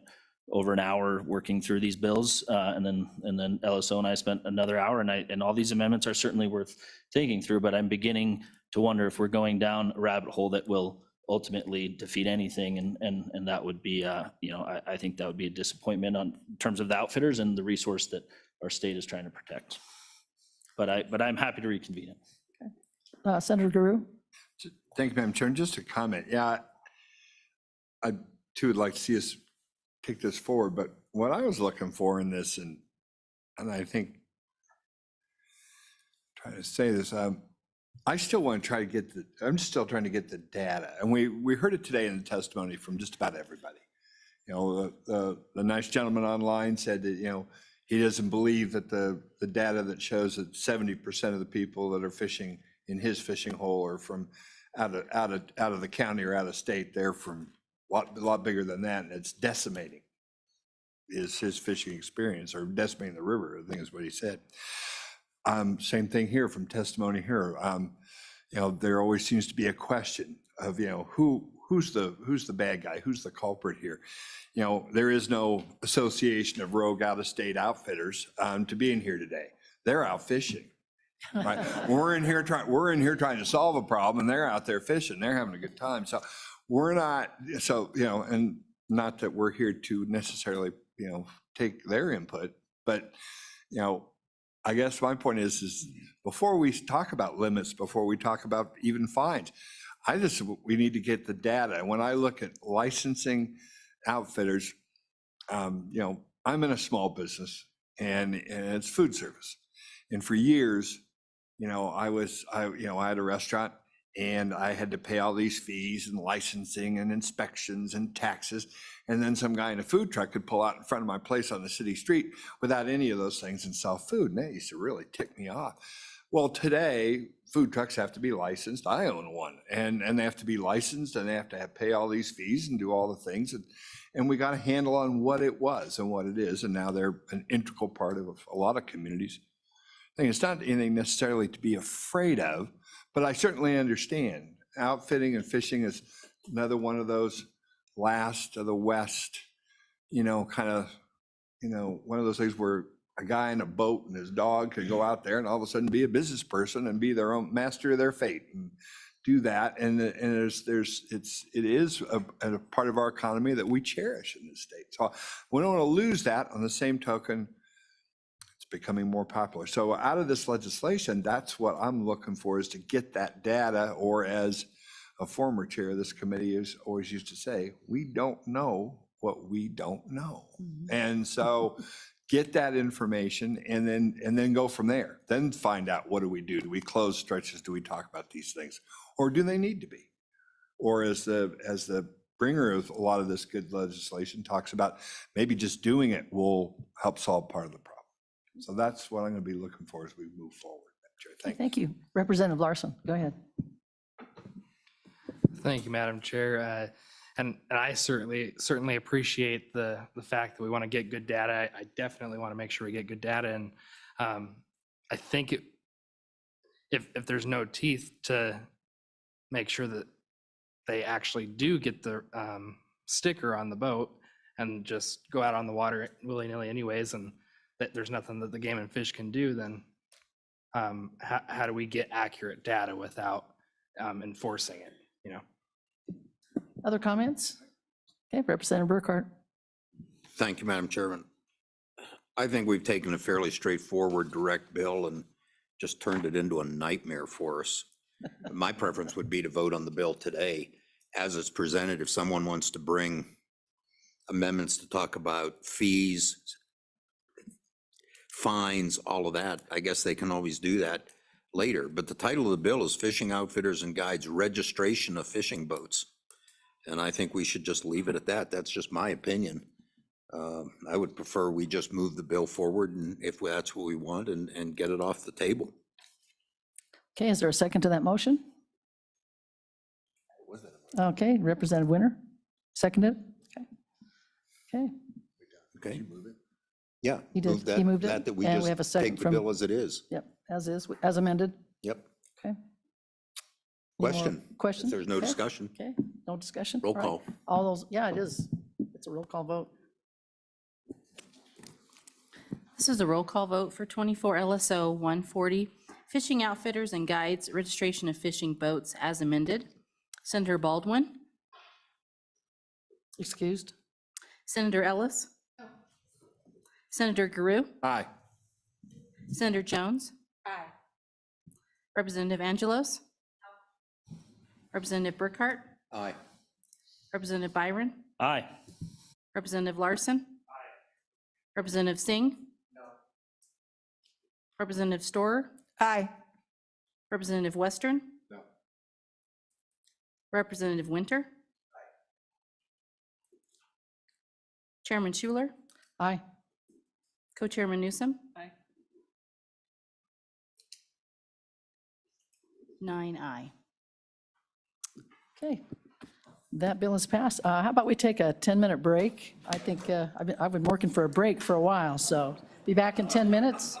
over an hour working through these bills, and then LSO and I spent another hour, and all these amendments are certainly worth thinking through, but I'm beginning to wonder if we're going down a rabbit hole that will ultimately defeat anything, and that would be, I think that would be a disappointment in terms of the outfitters and the resource that our state is trying to protect. But I'm happy to reconvene it. Senator Guru? Thank you, Madam Chair. And just a comment. Yeah, I too would like to see us take this forward, but what I was looking for in this, and I think, trying to say this, I still want to try to get I'm still trying to get the data. And we heard it today in the testimony from just about everybody. The nice gentleman online said that, he doesn't believe that the data that shows that 70% of the people that are fishing in his fishing hole are from out of the county or out of state. They're from a lot bigger than that, and it's decimating is his fishing experience, or decimating the river, I think is what he said. Same thing here from testimony here. There always seems to be a question of, who's the bad guy, who's the culprit here. There is no association of rogue out-of-state outfitters to being here today. They're out fishing. Right? We're in here trying to solve a problem, and they're out there fishing. They're having a good time. So we're not. So and not that we're here to necessarily take their input, but I guess my point is before we talk about limits, before we talk about even fines, we need to get the data. When I look at licensing outfitters, I'm in a small business, and it's food service. And for years, I had a restaurant, and I had to pay all these fees and licensing and inspections and taxes. And then some guy in a food truck could pull out in front of my place on the city street without any of those things and sell food. And that used to really tick me off. Well, today, food trucks have to be licensed. I own one, and they have to be licensed, and they have to pay all these fees and do all the things. And we got a handle on what it was and what it is. And now they're an integral part of a lot of communities. I think it's not anything necessarily to be afraid of, but I certainly understand outfitting and fishing is another one of those last of the West, kind of, one of those things where a guy in a boat and his dog could go out there and all of a sudden be a business person and be their own master of their fate and do that. And it is a part of our economy that we cherish in this state. So we don't want to lose that. On the same token, it's becoming more popular. So out of this legislation, that's what I'm looking for, is to get that data, or as a former chair of this committee is always used to say, we don't know what we don't know. And so get that information and then go from there. Then find out, what do we do? Do we close stretches? Do we talk about these things? Or do they need to be? Or as the bringer of a lot of this good legislation talks about, maybe just doing it will help solve part of the problem. So that's what I'm going to be looking for as we move forward. Thank you. Representative Larson, go ahead. Thank you, Madam Chair. And I certainly appreciate the fact that we want to get good data. I definitely want to make sure we get good data. And I think if there's no teeth to make sure that they actually do get the sticker on the boat and just go out on the water willy-nilly anyways, and that there's nothing that the Game and Fish can do, then how do we get accurate data without enforcing it, you know? Other comments? Okay, Representative Burkhart. Thank you, Madam Chairman. I think we've taken a fairly straightforward, direct bill and just turned it into a nightmare for us. My preference would be to vote on the bill today as it's presented. If someone wants to bring amendments to talk about fees, fines, all of that, I guess they can always do that later. But the title of the bill is Fishing Outfitters and Guides Registration of Fishing Boats. And I think we should just leave it at that. That's just my opinion. I would prefer we just move the bill forward, and if that's what we want, and get it off the table. Okay, is there a second to that motion? Okay, Representative Winter, seconded? Okay. Okay. Yeah. He did. move that- He moved it, That we and we just have a second take the from- bill as it is. Yep, as is, as amended. Yep. Okay. Any more Question? Questions? If there's no Okay. discussion. Okay, no discussion? Roll All right. call. All those, yeah, it is. It's a roll call vote. This is a roll call vote for 24 LSO 140, Fishing Outfitters and Guides, Registration of Fishing Boats as amended. Senator Baldwin, Excused? Senator Ellis, Senator Guru, Aye. Senator Jones. Aye. Representative Angelos. Representative Burkhart, Aye. Representative Byron, Aye. Representative Larson. Representative Singh. Representative Storer, Aye. Representative Western. Representative Winter. Chairman Schuler, Aye. Co-Chairman Newsom. Aye. 9 aye. Okay, that bill is passed. How about we take a 10-minute break? I think I've been working for a break for a while, so be back in 10 minutes.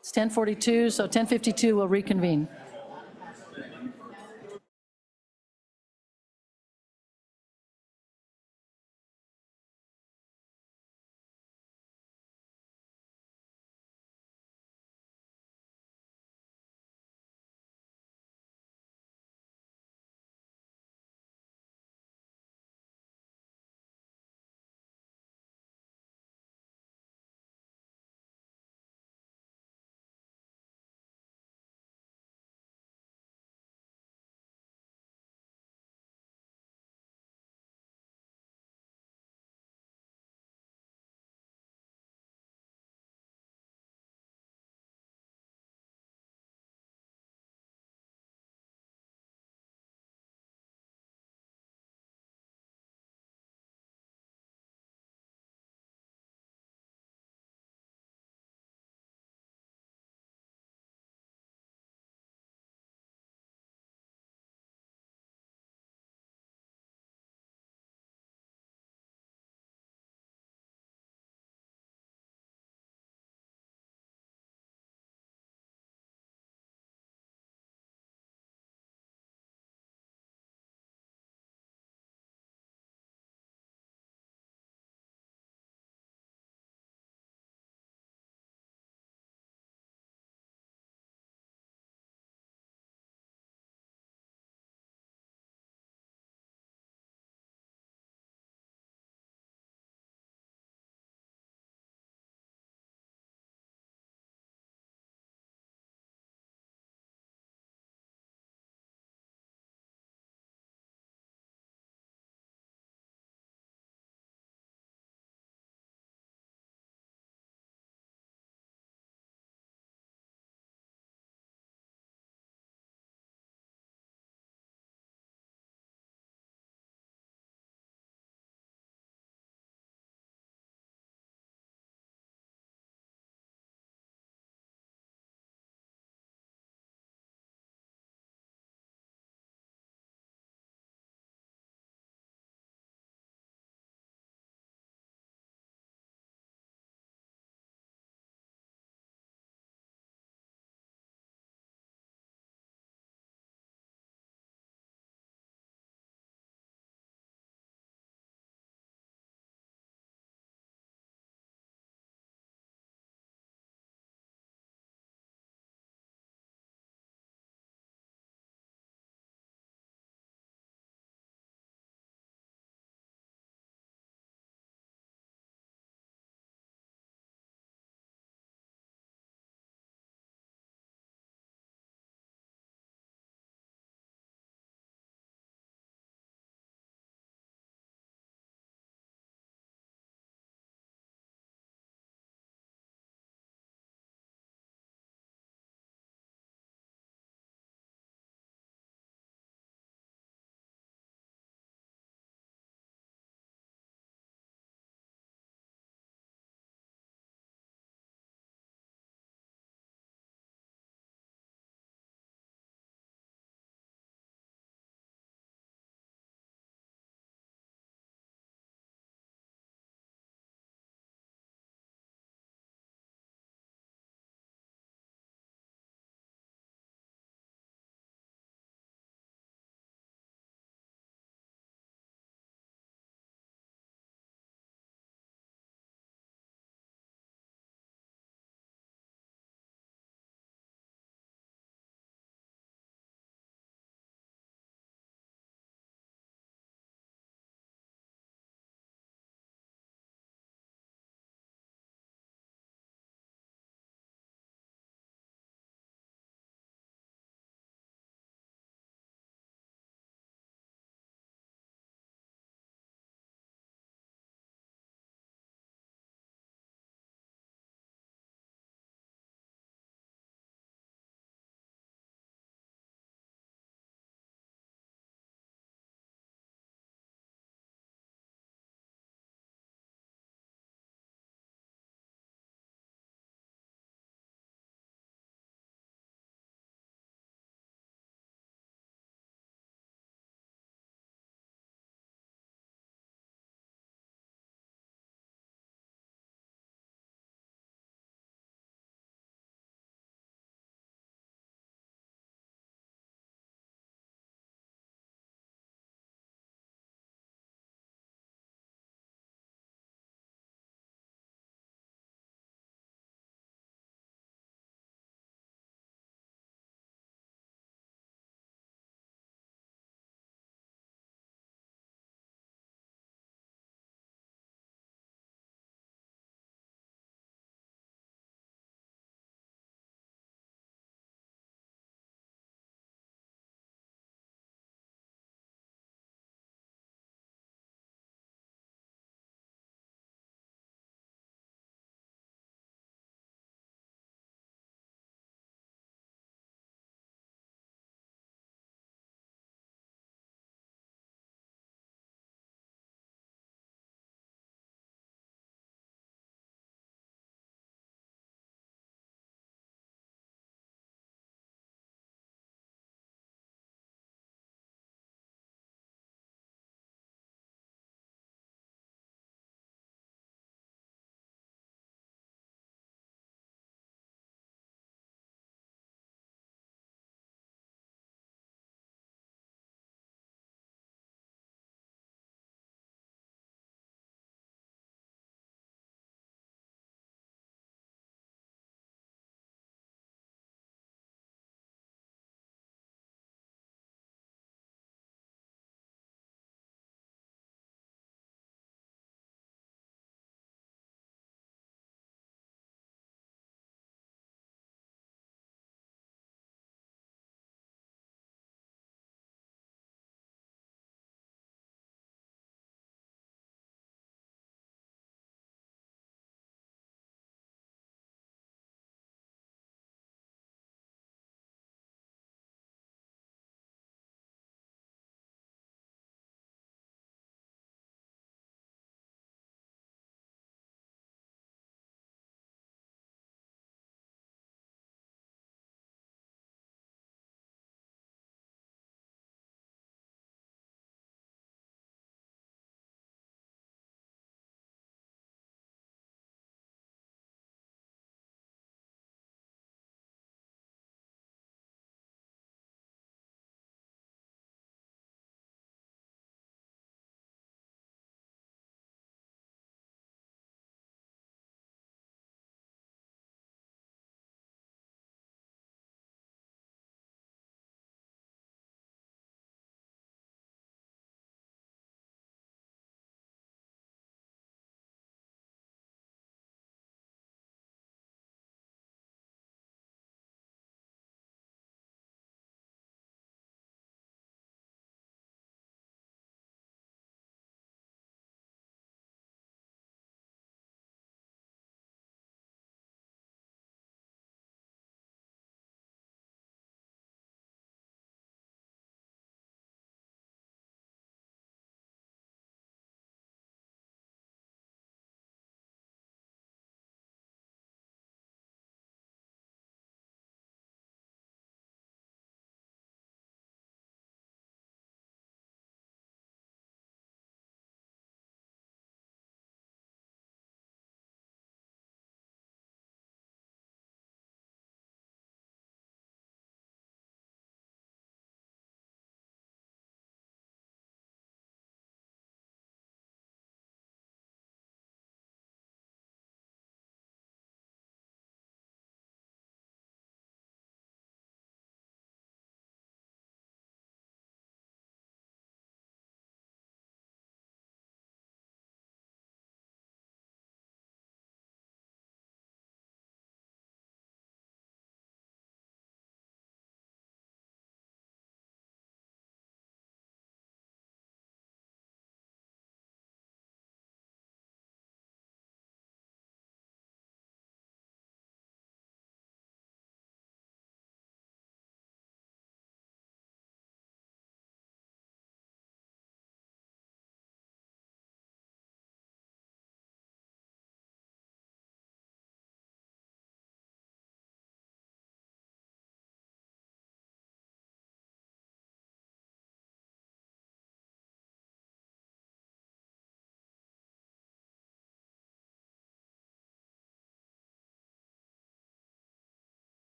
It's 10:42, so 10:52 we'll reconvene.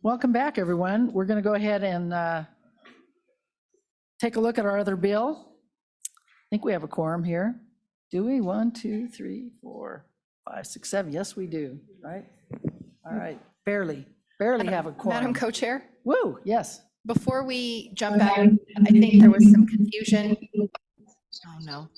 welcome back, everyone. We're going to go ahead and take a look at our other bill. I think we have a quorum here. Do we? 1, 2, 3, 4, 5, 6, 7. Yes, we do, right? All right, barely have a quorum. Madam Co-Chair, Woo, yes. before we jump back, I think there was some confusion. Oh, no.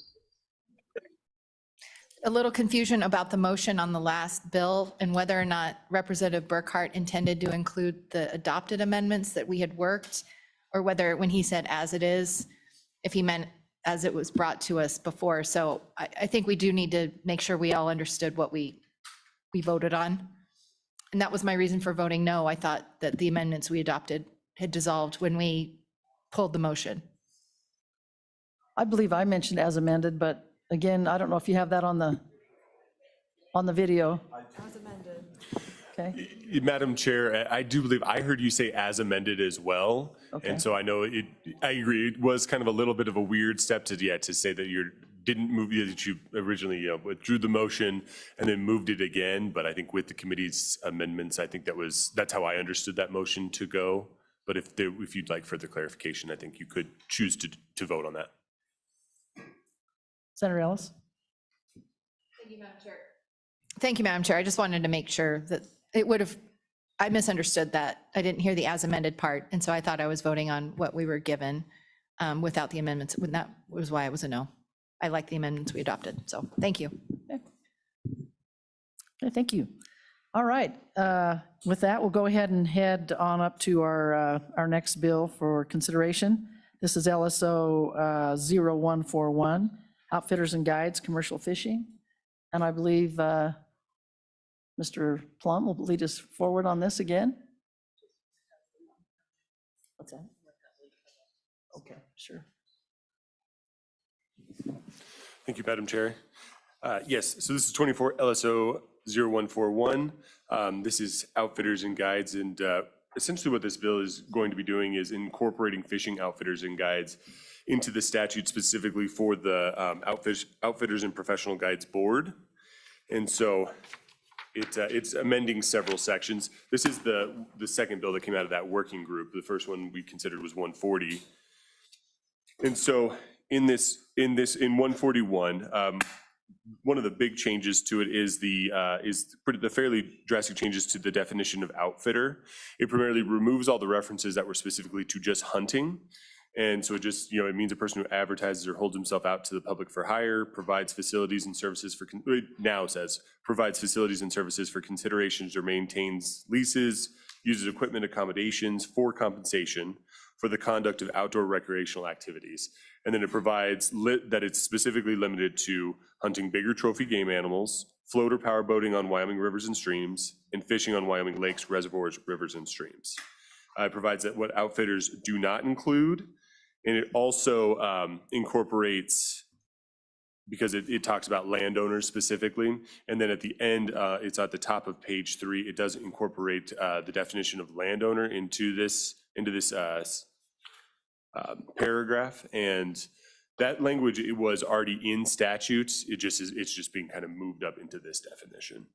A little confusion about the motion on the last bill and whether or not Representative Burkhart intended to include the adopted amendments that we had worked, or whether when he said as it is, if he meant as it was brought to us before. So I think we do need to make sure we all understood what we voted on. And that was my reason for voting no. I thought that the amendments we adopted had dissolved when we pulled the motion. I believe I mentioned as amended, but again, I don't know if you have that on the video. As amended. Okay, Madam Chair, I do believe I heard you say as amended as well. Okay. And so I know I agree, it was kind of a little bit of a weird step to say that you didn't move, that you originally withdrew the motion and then moved it again. But I think with the committee's amendments, I think that's how I understood that motion to go. But if you'd like further clarification, I think you could choose to vote on that. Senator Ellis? Thank you, Madam Chair. Thank you, Madam Chair. I just wanted to make sure that I misunderstood that. I didn't hear the as amended part, and so I thought I was voting on what we were given without the amendments. That was why it was a no. I like the amendments we adopted, so thank you. Okay, thank you. All right, with that, we'll go ahead and head on up to our next bill for consideration. This is LSO 0141, Outfitters and Guides, Commercial Fishing. And I believe Mr. Plum will lead us forward on this again. What's that? Okay, sure. Thank you, Madam Chair. Yes, so this is 24 LSO 0141. This is Outfitters and Guides, and essentially what this bill is going to be doing is incorporating fishing outfitters and guides into the statute specifically for the Outfitters and Professional Guides Board. And so it's amending several sections. This is the second bill that came out of that working group. The first one we considered was 140. And so in 141, one of the big changes to it is the fairly drastic changes to the definition of outfitter. It primarily removes all the references that were specifically to just hunting. And so it just, it means a person who advertises or holds himself out to the public for hire, provides facilities and services for, it now says, provides facilities and services for considerations or maintains leases, uses equipment accommodations for compensation for the conduct of outdoor recreational activities. And then it provides that it's specifically limited to hunting bigger trophy game animals, float or power boating on Wyoming rivers and streams, and fishing on Wyoming lakes, reservoirs, rivers, and streams. It provides that what outfitters do not include. And it also incorporates, because it talks about landowners specifically, and then at the end, it's at the top of page 3, it does incorporate the definition of landowner into this paragraph. And that language, it was already in statutes. It's just being kind of moved up into this definition.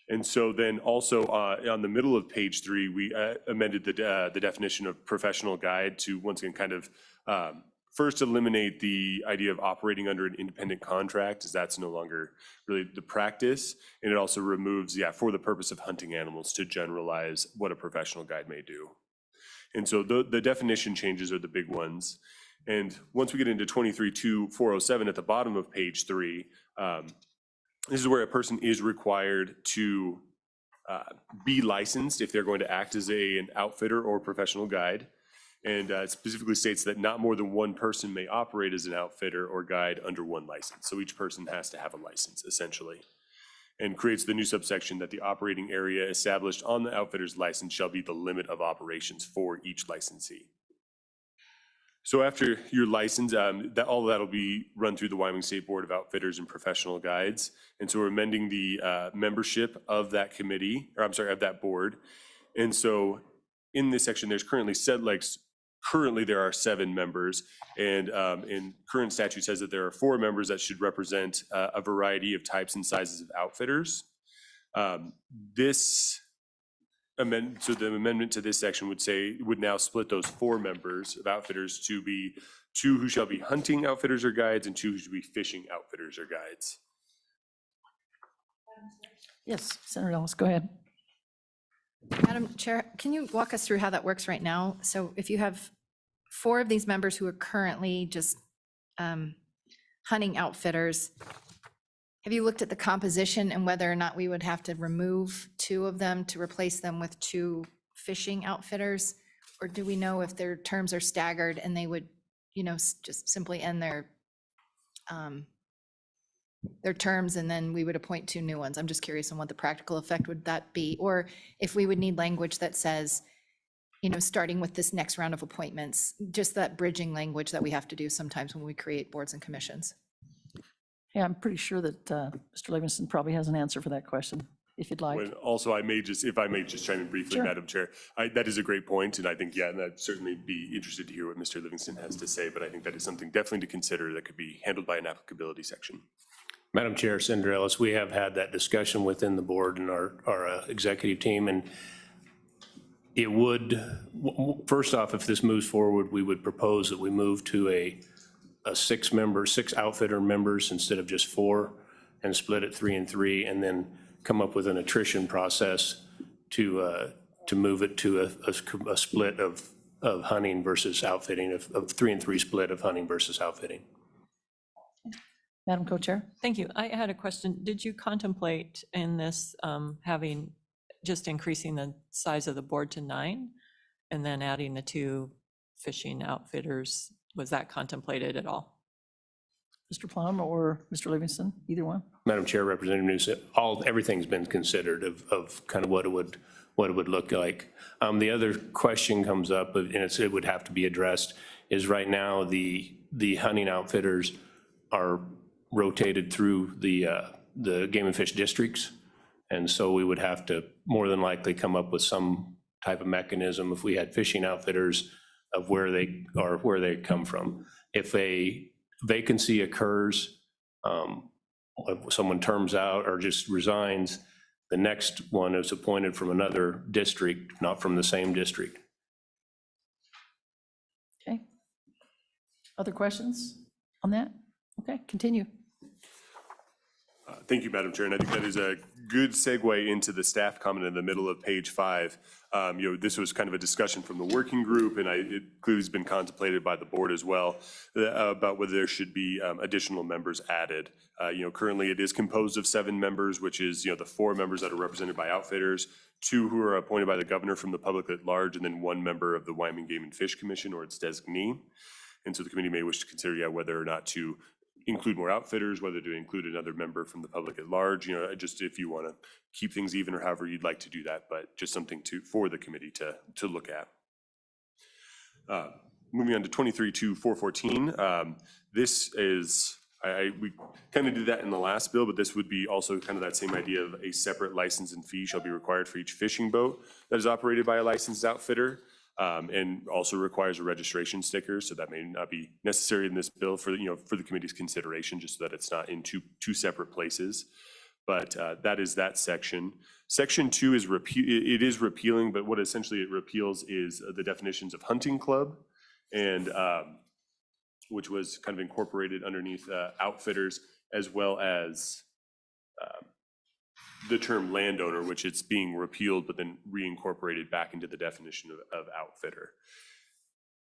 And so then also on the middle of page 3, we amended the definition of professional guide to once again kind of first eliminate the idea of operating under an independent contract, as that's no longer really the practice. And it also removes, for the purpose of hunting animals, to generalize what a professional guide may do. And so the definition changes are the big ones. And once we get into 23.2.407 at the bottom of page 3, this is where a person is required to be licensed if they're going to act as an outfitter or professional guide. And it specifically states that not more than one person may operate as an outfitter or guide under one license. So each person has to have a license, essentially. And creates the new subsection that the operating area established on the outfitter's license shall be the limit of operations for each licensee. So after your license, all of that will be run through the Wyoming State Board of Outfitters and Professional Guides. And so we're amending the membership of that committee, or I'm sorry, of that board. And so in this section, there's currently there are 7 members, and in current statute says that there are 4 members that should represent a variety of types and sizes of outfitters. This So the amendment to this section would now split those 4 members of outfitters to be 2 who shall be hunting outfitters or guides and 2 who should be fishing outfitters or guides. Yes, Senator Ellis, go ahead. Madam Chair, can you walk us through how that works right now? So if you have 4 of these members who are currently just hunting outfitters, have you looked at the composition and whether or not we would have to remove 2 of them to replace them with 2 fishing outfitters? Or do we know if their terms are staggered and they would, just simply end their terms and then we would appoint 2 new ones? I'm just curious on what the practical effect would that be? Or if we would need language that says, starting with this next round of appointments, just that bridging language that we have to do sometimes when we create boards and commissions. Yeah, I'm pretty sure that Mr. Livingston probably has an answer for that question, if you'd like. Also, if I may just chime in briefly, Sure. Madam Chair, that is a great point, and I think, and I'd certainly be interested to hear what Mr. Livingston has to say, but I think that is something definitely to consider that could be handled by an applicability section. Madam Chair, Senator Ellis, we have had that discussion within the board and our executive team, and it would, first off, if this moves forward, we would propose that we move to a 6 outfitter members instead of just 4, and split it 3 and 3, and then come up with an attrition process to move it to a split of hunting versus outfitting, of 3 and 3 split of hunting versus outfitting. Madam Co-Chair? Thank you. I had a question. Did you contemplate in this having, just increasing the size of the board to 9 and then adding the 2 fishing outfitters? Was that contemplated at all? Mr. Plum or Mr. Livingston, either one? Madam Chair, Representative News, everything's been considered of kind of what it would look like. The other question comes up, and it would have to be addressed, is right now the hunting outfitters are rotated through the game and fish districts. And so we would have to more than likely come up with some type of mechanism if we had fishing outfitters of where they are, where they come from. If a vacancy occurs, if someone terms out or just resigns, the next one is appointed from another district, not from the same district. Okay. Other questions on that? Okay, continue. Thank you, Madam Chair, and I think that is a good segue into the staff comment in the middle of page 5. This was kind of a discussion from the working group, and it clearly has been contemplated by the board as well, about whether there should be additional members added. Currently it is composed of 7 members, which is, the 4 members that are represented by outfitters, 2 who are appointed by the governor from the public at large, and then 1 member of the Wyoming Game and Fish Commission or its designee. And so the committee may wish to consider, whether or not to include more outfitters, whether to include another member from the public at large, just if you want to keep things even or however you'd like to do that, but just something for the committee to look at. Moving on to 23-414, this is, we kind of did that in the last bill, but this would be also kind of that same idea of a separate license and fee shall be required for each fishing boat that is operated by a licensed outfitter. And also requires a registration sticker, so that may not be necessary in this bill for the committee's consideration, just so that it's not in two separate places. But that is that section. Section 2 is repealing, but what essentially it repeals is the definitions of hunting club, and which was kind of incorporated underneath outfitters, as well as the term landowner, which it's being repealed but then reincorporated back into the definition of outfitter.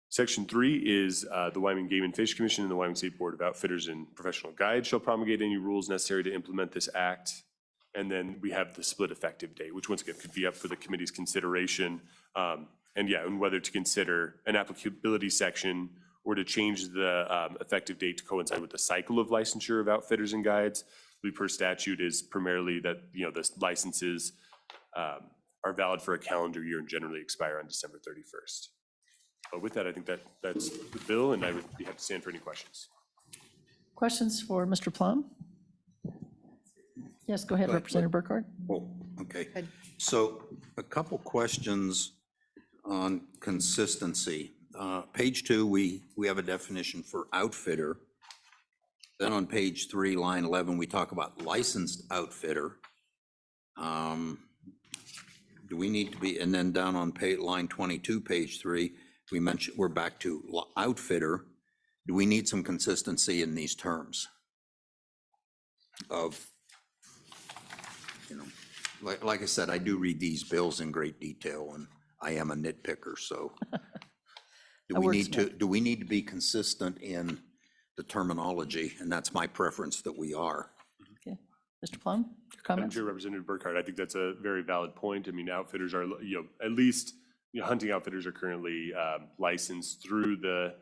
Section 3 is the Wyoming Game and Fish Commission and the Wyoming State Board of Outfitters and Professional Guides shall promulgate any rules necessary to implement this act. And then we have the split effective date, which once again could be up for the committee's consideration. And whether to consider an applicability section or to change the effective date to coincide with the cycle of licensure of outfitters and guides. Per statute is primarily that, the licenses are valid for a calendar year and generally expire on December 31st. But with that, I think that's the bill, and I would be happy to stand for any questions. Questions for Mr. Plum? Yes, go ahead, Representative Burkhardt. Oh, okay. So a couple questions on consistency. Page 2, we have a definition for outfitter. Then on page 3, line 11, we talk about licensed outfitter. do we need to be, and then down on line 22, page 3, we mentioned, we're back to outfitter. Do we need some consistency in these terms? Of, you know, like I said, I do read these bills in great detail, and I am a nitpicker, so. Do we need to be consistent in the terminology? And that's my preference that we are. Okay. Mr. Plum, your Madam comments? Chair, Representative Burkhardt, I think that's a very valid point. I mean, outfitters are, at least, hunting outfitters are currently licensed through the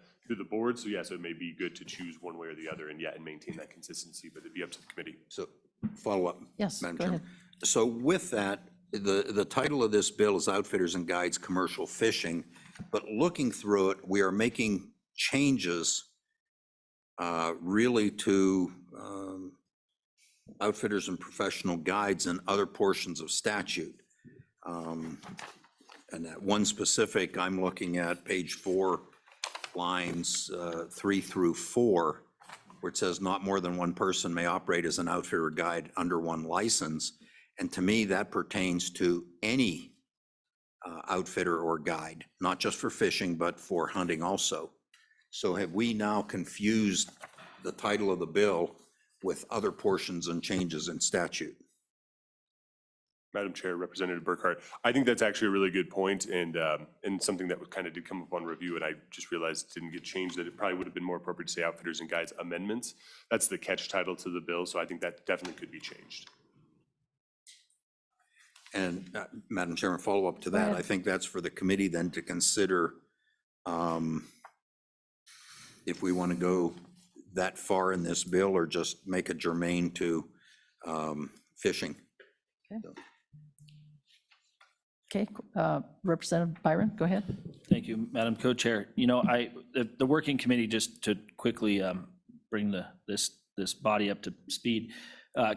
board. So yes, it may be good to choose one way or the other and maintain that consistency, but it'd be up to the committee. So follow up. Yes, Madam go Chairman. ahead. So with that, the title of this bill is Outfitters and Guides Commercial Fishing, but looking through it, we are making changes really to outfitters and professional guides and other portions of statute. And that one specific, I'm looking at page 4, lines 3 through 4, where it says not more than one person may operate as an outfitter or guide under one license. And to me, that pertains to any outfitter or guide, not just for fishing, but for hunting also. So have we now confused the title of the bill with other portions and changes in statute? Madam Chair, Representative Burkhardt, I think that's actually a really good point, and something that kind of did come up on review, and I just realized it didn't get changed, that it probably would have been more appropriate to say Outfitters and Guides Amendments. That's the catch title to the bill, so I think that definitely could be changed. And Madam Chairman, follow up to that, I think that's for the committee then to consider if we want to go that far in this bill or just make it germane to fishing. Okay, Representative Byron, go ahead. Thank you, Madam Co-Chair. The working committee, just to quickly bring this body up to speed,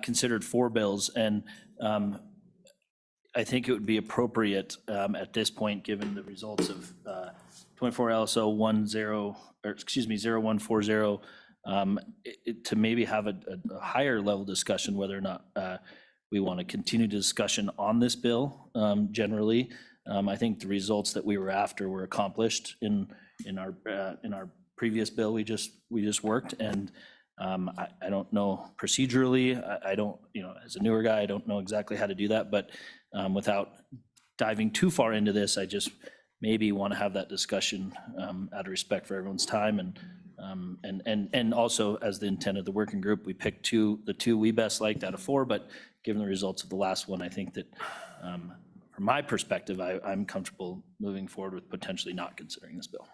considered 4 bills, and I think it would be appropriate at this point, given the results of 24 LSO 0140, to maybe have a higher level discussion whether or not we want to continue discussion on this bill generally. I think the results that we were after were accomplished in our previous bill we just worked, and I don't know procedurally, I don't, as a newer guy, I don't know exactly how to do that, but without diving too far into this, I just maybe want to have that discussion out of respect for everyone's time, and also as the intent of the working group, we picked the two we best liked out of 4, but given the results of the last one, I think that from my perspective, I'm comfortable moving forward with potentially not considering this bill.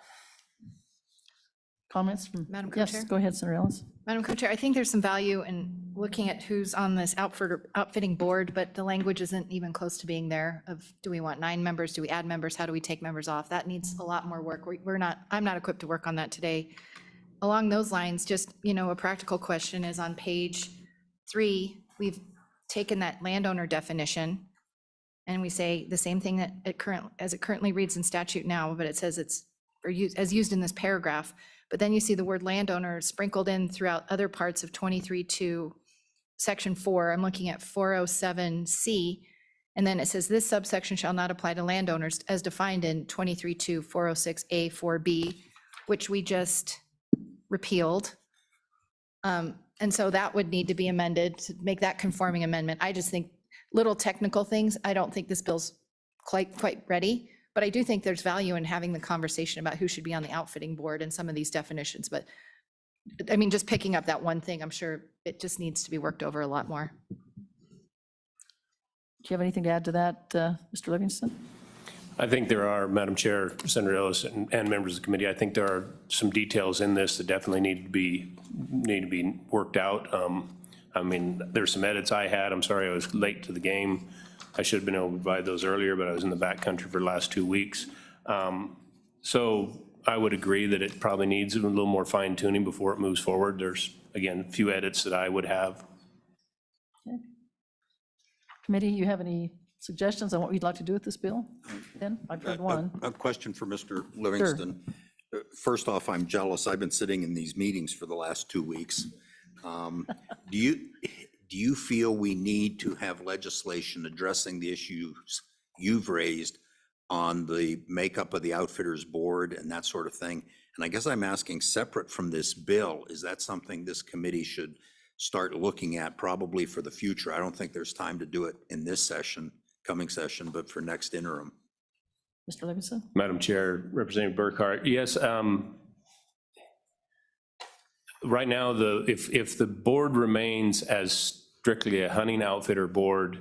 Comments from? Madam Co-Chair? Yes, go ahead, Senator Ellis. Madam Co-Chair, I think there's some value in looking at who's on this outfitting board, but the language isn't even close to being there of, do we want 9 members? Do we add members? How do we take members off? That needs a lot more work. I'm not equipped to work on that today. Along those lines, just, a practical question is on page 3, we've taken that landowner definition and we say the same thing that as it currently reads in statute now, but it says it's as used in this paragraph. But then you see the word landowner sprinkled in throughout other parts of 23.2, section 4. I'm looking at 407C. And then it says this subsection shall not apply to landowners as defined in 23.2, 406A, 4B, which we just repealed. And so that would need to be amended to make that conforming amendment. I just think little technical things, I don't think this bill's quite ready. But I do think there's value in having the conversation about who should be on the outfitting board and some of these definitions. But I mean, just picking up that one thing, I'm sure it just needs to be worked over a lot more. Do you have anything to add to that, Mr. Livingston? I think there are, Madam Chair, Senator Ellis, and members of the committee, I think there are some details in this that definitely need to be worked out. I mean, there's some edits I had. I'm sorry I was late to the game. I should have been able to provide those earlier, but I was in the backcountry for the last 2 weeks. So I would agree that it probably needs a little more fine tuning before it moves forward. There's, again, a few edits that I would have. Okay. Committee, you have any suggestions on what we'd like to do with this bill? Then I've heard one. A question for Mr. Livingston. First off, I'm jealous. I've been sitting in these meetings for the last 2 weeks. Do you feel we need to have legislation addressing the issues you've raised on the makeup of the outfitters board and that sort of thing. And I guess I'm asking, separate from this bill, is that something this committee should start looking at probably for the future? I don't think there's time to do it in this session, coming session, but for next interim. Mr. Livingston? Madam Chair, Representative Burkhart, yes. Right now, if the board remains as strictly a hunting outfitter board,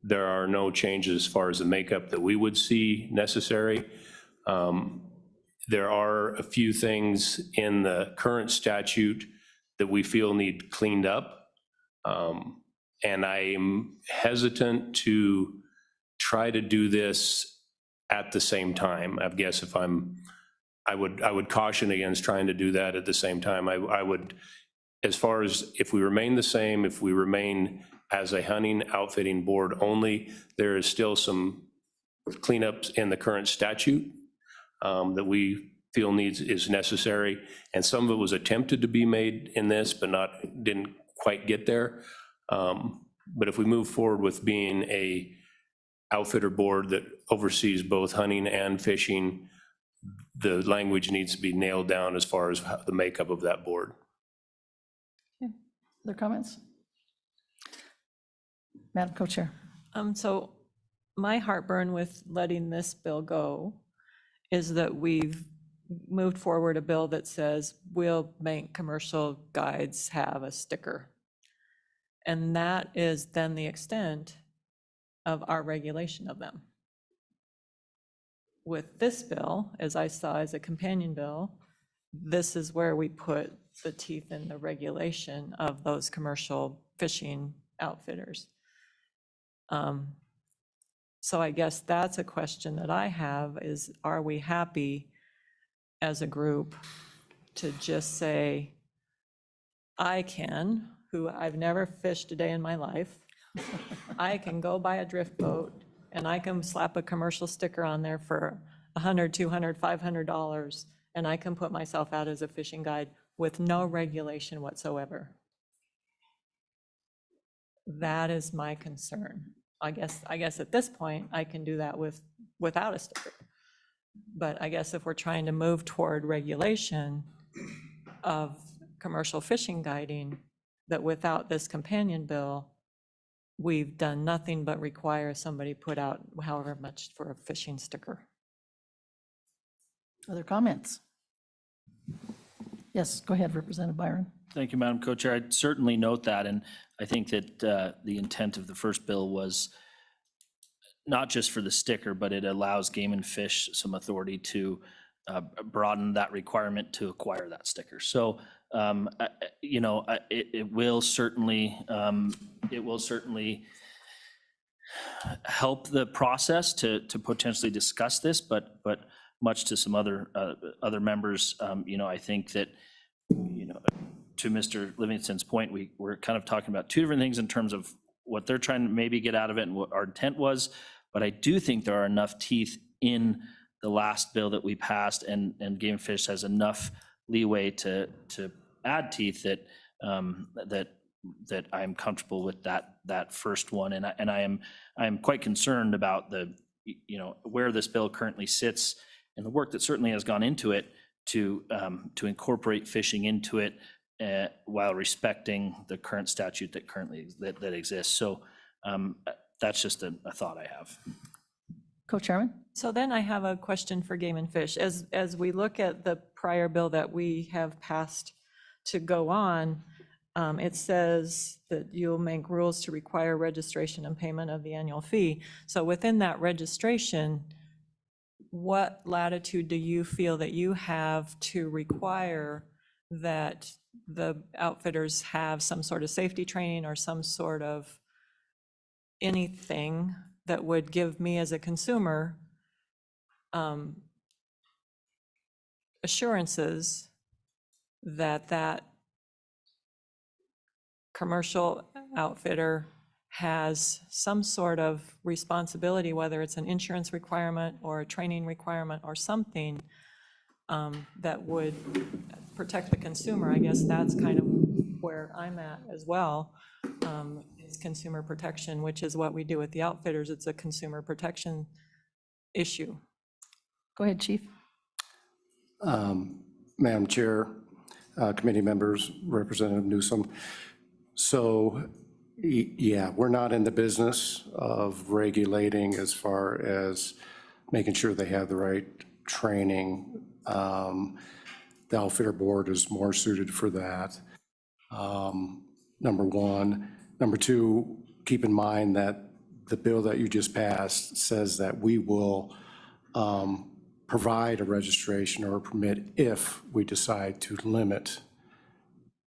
there are no changes as far as the makeup that we would see necessary. There are a few things in the current statute that we feel need cleaned up. And I'm hesitant to try to do this at the same time. I guess I would caution against trying to do that at the same time. I would, as far as if we remain the same, if we remain as a hunting outfitting board only, there is still some cleanups in the current statute that we feel is necessary. And some of it was attempted to be made in this, but didn't quite get there. But if we move forward with being a outfitter board that oversees both hunting and fishing, the language needs to be nailed down as far as the makeup of that board. Other comments? Madam Co-Chair. So my heartburn with letting this bill go is that we've moved forward a bill that says we'll make commercial guides have a sticker. And that is then the extent of our regulation of them. With this bill, as I saw as a companion bill, this is where we put the teeth in the regulation of those commercial fishing outfitters. So I guess that's a question that I have is, are we happy as a group to just say, who I've never fished a day in my life, I can go buy a drift boat and I can slap a commercial sticker on there for $100, $200, $500, and I can put myself out as a fishing guide with no regulation whatsoever. That is my concern. I guess at this point, I can do that without a sticker. But I guess if we're trying to move toward regulation of commercial fishing guiding, that without this companion bill, we've done nothing but require somebody put out however much for a fishing sticker. Other comments? Yes, go ahead, Representative Byron. Thank you, Madam Co-Chair. I'd certainly note that, and I think that the intent of the first bill was not just for the sticker, but it allows Game and Fish some authority to broaden that requirement to acquire that sticker. So, it will certainly help the process to potentially discuss this, but much to some other members, I think that, to Mr. Livingston's point, we're kind of talking about two different things in terms of what they're trying to maybe get out of it and what our intent was. But I do think there are enough teeth in the last bill that we passed, and Game and Fish has enough leeway to add teeth that I'm comfortable with that first one. And I am quite concerned about where this bill currently sits and the work that certainly has gone into it to incorporate fishing into it while respecting the current statute that exists. So that's just a thought I have. Co-Chairman? So then I have a question for Game and Fish. As we look at the prior bill that we have passed to go on, it says that you'll make rules to require registration and payment of the annual fee. So within that registration, what latitude do you feel that you have to require that the outfitters have some sort of safety training or some sort of anything that would give me as a consumer assurances that that commercial outfitter has some sort of responsibility, whether it's an insurance requirement or a training requirement or something that would protect the consumer? I guess that's kind of where I'm at as well. It's consumer protection, which is what we do with the outfitters. It's a consumer protection issue. Go ahead, Chief. Madam Chair, committee members, Representative Newsom. So, yeah, we're not in the business of regulating as far as making sure they have the right training. The Outfitter Board is more suited for that, number one. Number two, keep in mind that the bill that you just passed says that we will provide a registration or a permit if we decide to limit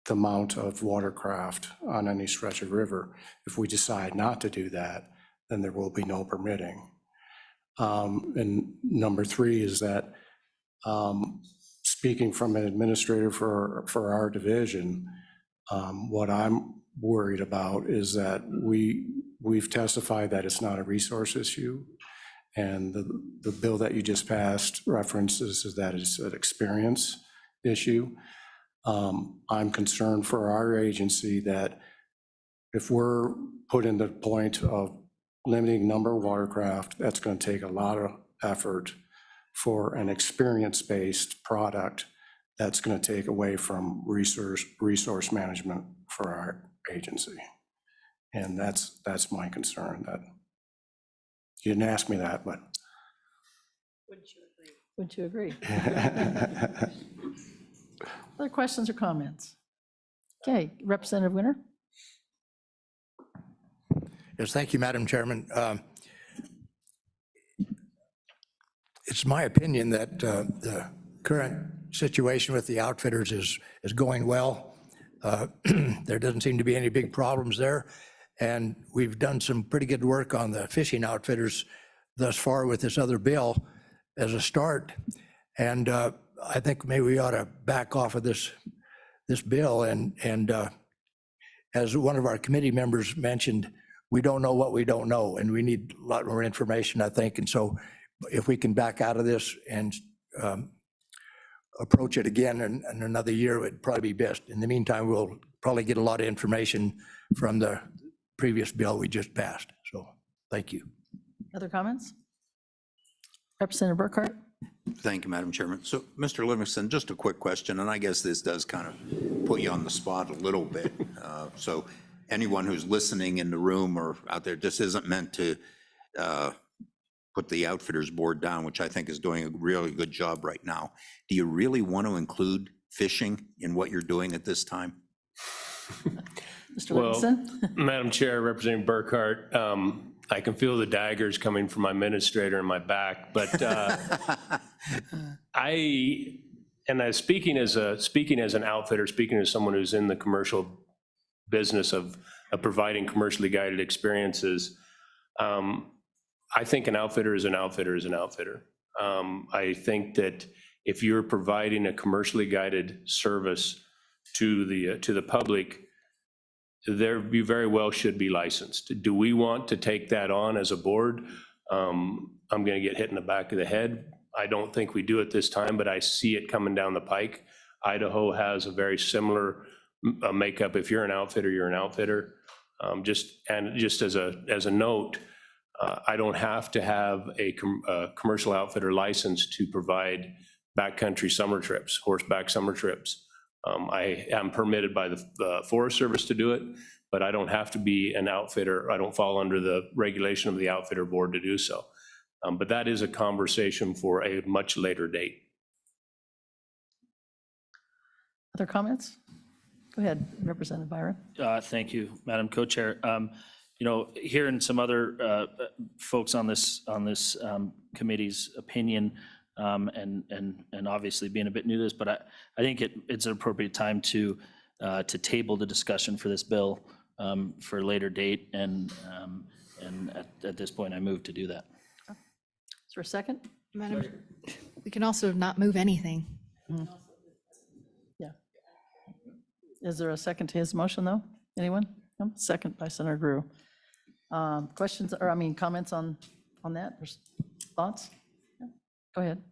the amount of watercraft on any stretch of river. If we decide not to do that, then there will be no permitting. And number three is that, speaking from an administrator for our division, what I'm worried about is that we've testified that it's not a resource issue. And the bill that you just passed references is that it's an experience issue. I'm concerned for our agency that if we're put in the point of limiting number of watercraft, that's going to take a lot of effort for an experience-based product that's going to take away from resource management for our agency. And that's my concern. That you didn't ask me that, but. Would you agree? Other questions or comments? Okay, Representative Winter? Yes, thank you, Madam Chairman. It's my opinion that the current situation with the outfitters is going well. There doesn't seem to be any big problems there. And we've done some pretty good work on the fishing outfitters thus far with this other bill as a start. And I think maybe we ought to back off of this bill. And as one of our committee members mentioned, we don't know what we don't know, and we need a lot more information, I think. And so if we can back out of this and approach it again in another year, it would probably be best. In the meantime, we'll probably get a lot of information from the previous bill we just passed. So thank you. Other comments? Representative Burkhart? Thank you, Madam Chairman. So, Mr. Livingston, just a quick question, and I guess this does kind of put you on the spot a little bit. So anyone who's listening in the room or out there, this isn't meant to put the Outfitters Board down, which I think is doing a really good job right now. Do you really want to include fishing in what you're doing at this time? Mr. Livingston? Madam Chair, Representative Burkhart, I can feel the daggers coming from my administrator in my back, but speaking as an outfitter, speaking as someone who's in the commercial business of providing commercially guided experiences, I think an outfitter is an outfitter is an outfitter. I think that if you're providing a commercially guided service to the public, you very well should be licensed. Do we want to take that on as a board? I'm going to get hit in the back of the head. I don't think we do at this time, but I see it coming down the pike. Idaho has a very similar makeup. If you're an outfitter, you're an outfitter. Just as a note, I don't have to have a commercial outfitter license to provide backcountry summer trips, horseback summer trips. I am permitted by the Forest Service to do it, but I don't have to be an outfitter. I don't fall under the regulation of the Outfitter Board to do so. But that is a conversation for a much later date. Other comments? Go ahead, Representative Byron. Thank you, Madam Co-Chair. Hearing some other folks on this committee's opinion, and obviously being a bit new to this, but I think it's an appropriate time to table the discussion for this bill for a later date, and at this point, I move to do that. Is there a second? Madam, we can also not move anything. Yeah. Is there a second to his motion, though? Anyone? No? Second by Senator Grew. Questions, or comments on that, or thoughts? Yeah. Go ahead.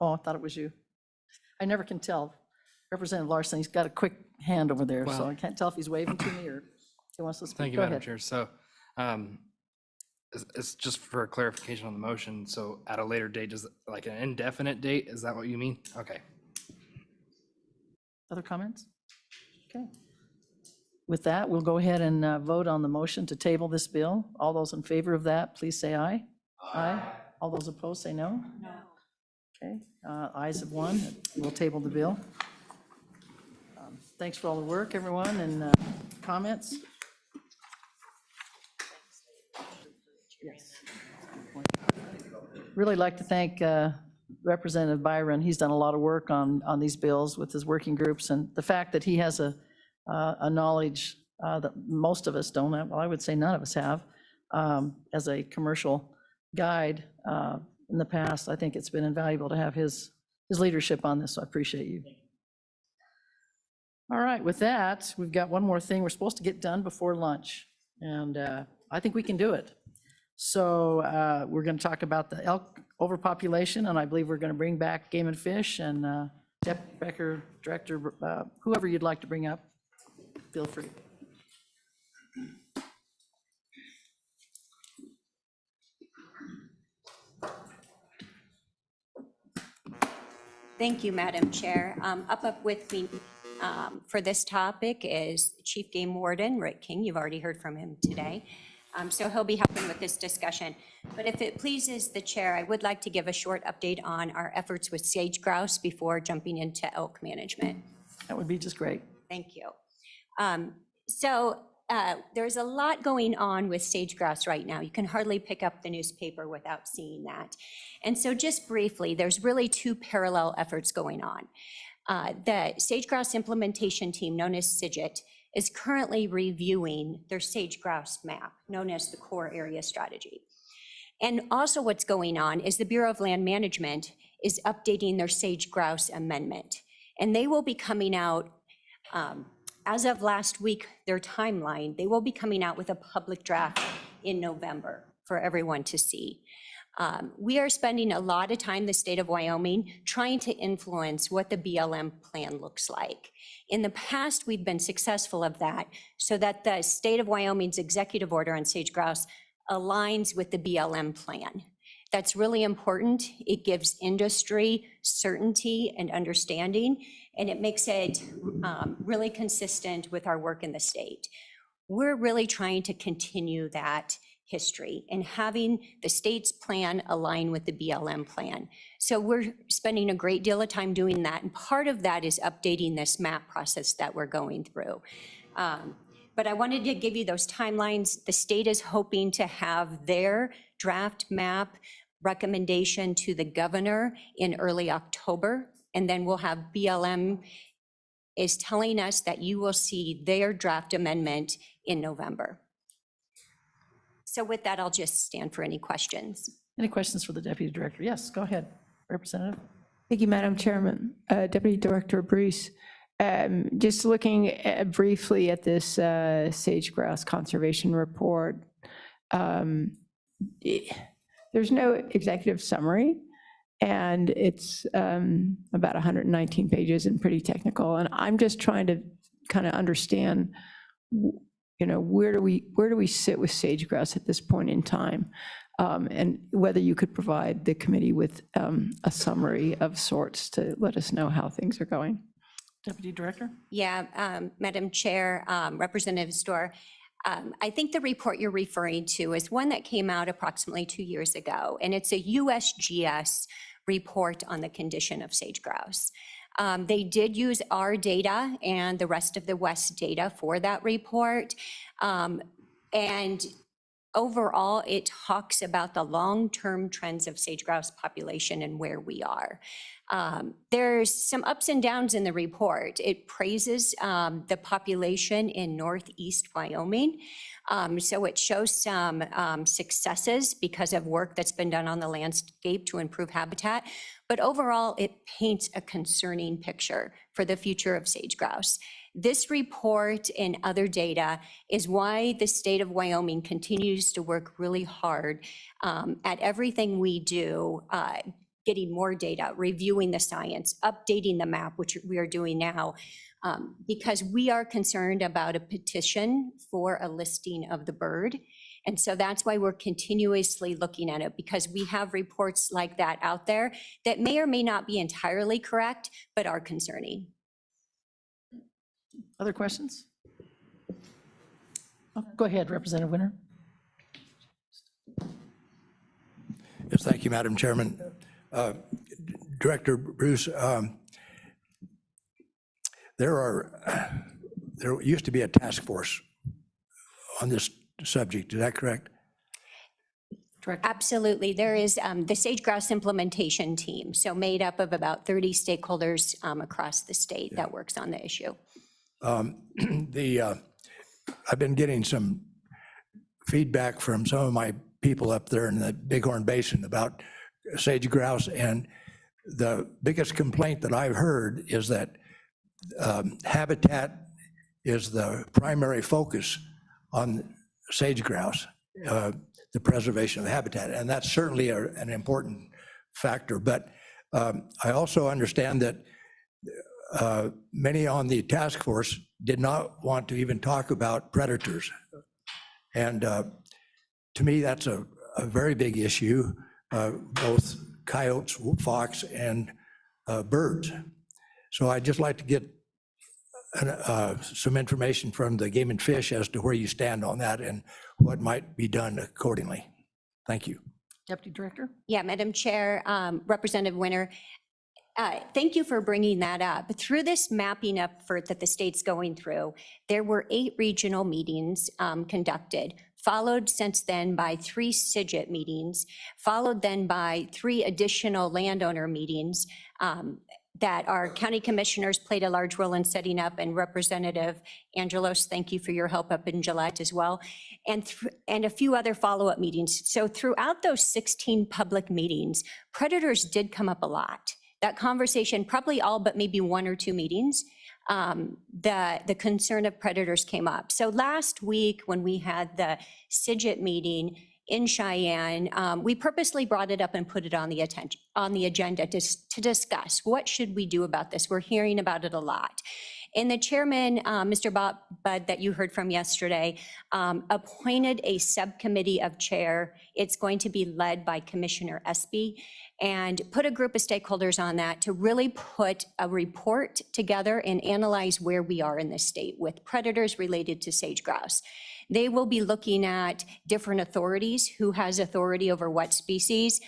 Oh, I thought it was you. I never can tell. Representative Larson, he's got a quick hand over there, so I can't tell if he's waving to me or. Who wants to speak? Thank you, Go Madam ahead. Chair. So it's just for a clarification on the motion. So at a later date, does like an indefinite date? Is that what you mean? Okay. Other comments? Okay. With that, we'll go ahead and vote on the motion to table this bill. All those in favor of that, please say aye. Aye. All those opposed, say no. No. Okay, ayes of one. We'll table the bill. Thanks for all the work, everyone, and comments. Yes. Really like to thank Representative Byron. He's done a lot of work on these bills with his working groups, and the fact that he has a knowledge that most of us don't have, well, I would say none of us have, as a commercial guide in the past. I think it's been invaluable to have his leadership on this, so I appreciate you. All right, with that, we've got one more thing we're supposed to get done before lunch, and I think we can do it. So we're going to talk about the elk overpopulation, and I believe we're going to bring back Game and Fish, and Deputy Becker, Director, whoever you'd like to bring up, feel free. Thank you, Madam Chair. Up with me for this topic is Chief Game Warden Rick King. You've already heard from him today. So he'll be helping with this discussion. But if it pleases the chair, I would like to give a short update on our efforts with sage grouse before jumping into elk management. That would be just great. Thank you. There's a lot going on with sage grouse right now. You can hardly pick up the newspaper without seeing that. And so just briefly, there's really two parallel efforts going on. The sage grouse implementation team, known as CIGIT, is currently reviewing their sage grouse map, known as the core area strategy. And also what's going on is the Bureau of Land Management is updating their sage grouse amendment. And they will be coming out, as of last week, their timeline, they will be coming out with a public draft in November for everyone to see. We are spending a lot of time, the state of Wyoming, trying to influence what the BLM plan looks like. In the past, we've been successful of that so that the state of Wyoming's executive order on sage grouse aligns with the BLM plan. That's really important. It gives industry certainty and understanding, and it makes it really consistent with our work in the state. We're really trying to continue that history and having the state's plan align with the BLM plan. So we're spending a great deal of time doing that, and part of that is updating this map process that we're going through. But I wanted to give you those timelines. The state is hoping to have their draft map recommendation to the governor in early October, and then we'll have BLM is telling us that you will see their draft amendment in November. So with that, I'll just stand for any questions. Any questions for the Deputy Director? Yes, go ahead, Representative. Thank you, Madam Chairman. Deputy Director Bruce, just looking briefly at this sage grouse conservation report, there's no executive summary, and it's about 119 pages and pretty technical. And I'm just trying to kind of understand, where do we sit with sage grouse at this point in time? And whether you could provide the committee with a summary of sorts to let us know how things are going. Deputy Director? Yeah, Madam Chair, Representative Storr, I think the report you're referring to is one that came out approximately 2 years ago, and it's a USGS report on the condition of sage grouse. They did use our data and the rest of the West data for that report. And overall, it talks about the long-term trends of sage grouse population and where we are. There's some ups and downs in the report. It praises the population in Northeast Wyoming. So it shows some successes because of work that's been done on the landscape to improve habitat. But overall, it paints a concerning picture for the future of sage grouse. This report and other data is why the state of Wyoming continues to work really hard at everything we do getting more data, reviewing the science, updating the map, which we are doing now, because we are concerned about a petition for a listing of the bird. And so that's why we're continuously looking at it, because we have reports like that out there that may or may not be entirely correct, but are concerning. Other questions? Oh, go ahead, Representative Winter. Yes, thank you, Madam Chairman. Director Bruce, there used to be a task force on this subject, is that correct? Absolutely. There is the Sage Grouse implementation team, so made up of about 30 stakeholders across the state that works on the issue. I've been getting some feedback from some of my people up there in the Bighorn Basin about sage grouse, and the biggest complaint that I've heard is that habitat is the primary focus on sage grouse, the preservation of the habitat, and that's certainly an important factor. But I also understand that many on the task force did not want to even talk about predators. And to me, that's a very big issue, both coyotes, fox, and birds. So I'd just like to get some information from the Game and Fish as to where you stand on that and what might be done accordingly. Thank you. Deputy Director? Yeah, Madam Chair, Representative Winter, thank you for bringing that up. Through this mapping effort that the state's going through, there were 8 regional meetings conducted, followed since then by 3 CIGIT meetings, followed then by 3 additional landowner meetings that our county commissioners played a large role in setting up, and Representative Angelos, thank you for your help up in Gillette as well, and a few other follow-up meetings. So throughout those 16 public meetings, predators did come up a lot. That conversation, probably all but maybe 1 or 2 meetings, the concern of predators came up. So last week when we had the CIGIT meeting in Cheyenne, we purposely brought it up and put it on the agenda to discuss what should we do about this. We're hearing about it a lot. And the chairman, Mr. Bob Budd, that you heard from yesterday, appointed a subcommittee of chair. It's going to be led by Commissioner Espy, and put a group of stakeholders on that to really put a report together and analyze where we are in the state with predators related to sage grouse. They will be looking at different authorities, who has authority over what species.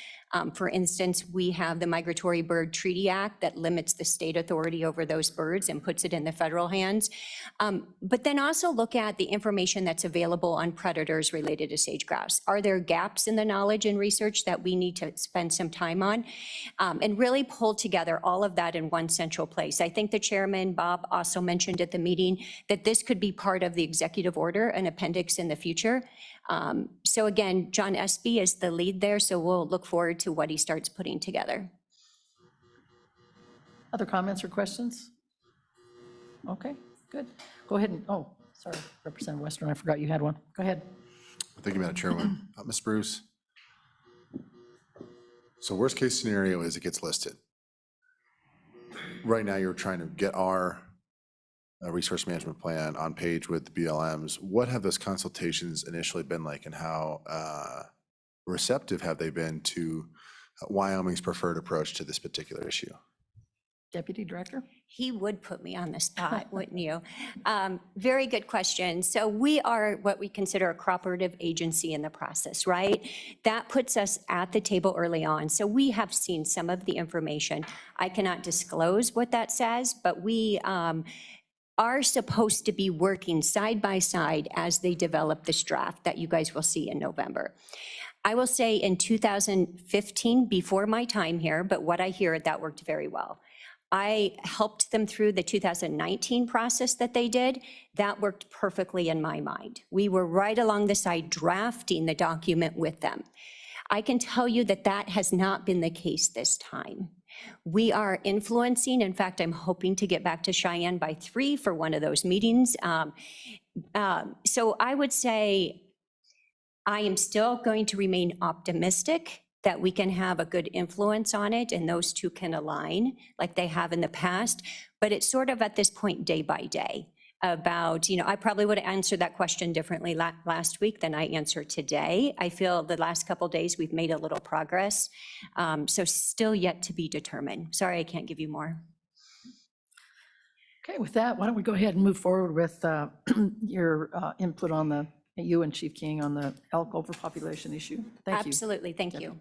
For instance, we have the Migratory Bird Treaty Act that limits the state authority over those birds and puts it in the federal hands. But then also look at the information that's available on predators related to sage grouse. Are there gaps in the knowledge and research that we need to spend some time on? And really pull together all of that in one central place. I think the chairman, Bob, also mentioned at the meeting that this could be part of the executive order, an appendix in the future. So again, John Espy is the lead there, so we'll look forward to what he starts putting together. Other comments or questions? Okay, good. Go ahead and, oh, sorry, Representative Western, I forgot you had one. Go ahead. Thank you, Madam Chairman. Ms. Bruce. So worst case scenario is it gets listed. Right now, you're trying to get our resource management plan on page with the BLMs. What have those consultations initially been like, and how receptive have they been to Wyoming's preferred approach to this particular issue? Deputy Director? He would put me on the spot, wouldn't you? Very good question. So we are what we consider a cooperative agency in the process, right? That puts us at the table early on. So we have seen some of the information. I cannot disclose what that says, but we are supposed to be working side by side as they develop this draft that you guys will see in November. I will say in 2015, before my time here, but what I hear, that worked very well. I helped them through the 2019 process that they did. That worked perfectly in my mind. We were right along the side drafting the document with them. I can tell you that that has not been the case this time. We are influencing. In fact, I'm hoping to get back to Cheyenne by 3 for one of those meetings. So I would say I am still going to remain optimistic that we can have a good influence on it and those two can align like they have in the past. But it's sort of at this point, day by day, about, I probably would have answered that question differently last week than I answered today. I feel the last couple days we've made a little progress. So still yet to be determined. Sorry, I can't give you more. Okay, with that, why don't we go ahead and move forward with your input on you and Chief King on the elk overpopulation issue. Thank you. Absolutely, thank you.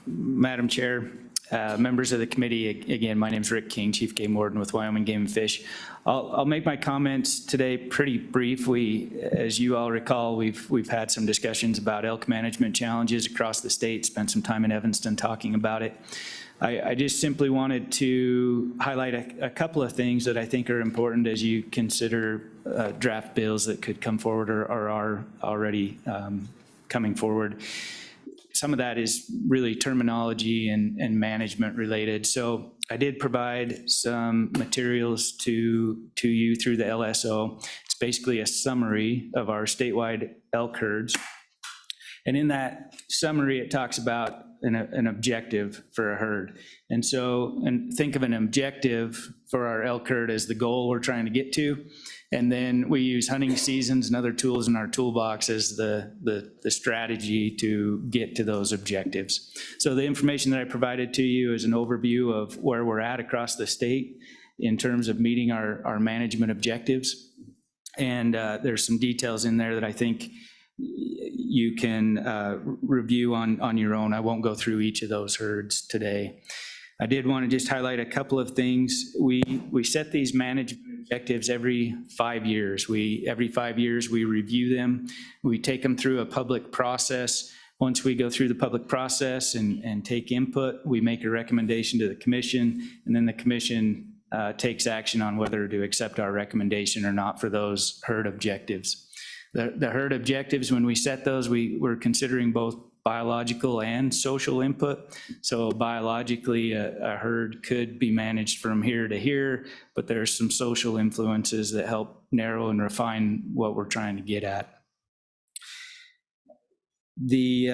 Madam Chair, members of the committee, again, my name is Rick King, Chief Game Warden with Wyoming Game and Fish. I'll make my comments today pretty brief. As you all recall, we've had some discussions about elk management challenges across the state, spent some time in Evanston talking about it. I just simply wanted to highlight a couple of things that I think are important as you consider draft bills that could come forward or are already coming forward. Some of that is really terminology and management related. So I did provide some materials to you through the LSO. It's basically a summary of our statewide elk herds. And in that summary, it talks about an objective for a herd. And think of an objective for our elk herd as the goal we're trying to get to. And then we use hunting seasons and other tools in our toolbox as the strategy to get to those objectives. So the information that I provided to you is an overview of where we're at across the state in terms of meeting our management objectives. And there's some details in there that I think you can review on your own. I won't go through each of those herds today. I did want to just highlight a couple of things. We set these management objectives every 5 years. Every 5 years, we review them. We take them through a public process. Once we go through the public process and take input, we make a recommendation to the commission, and then the commission takes action on whether to accept our recommendation or not for those herd objectives. The herd objectives, when we set those, we're considering both biological and social input. So biologically, a herd could be managed from here to here, but there's some social influences that help narrow and refine what we're trying to get at. The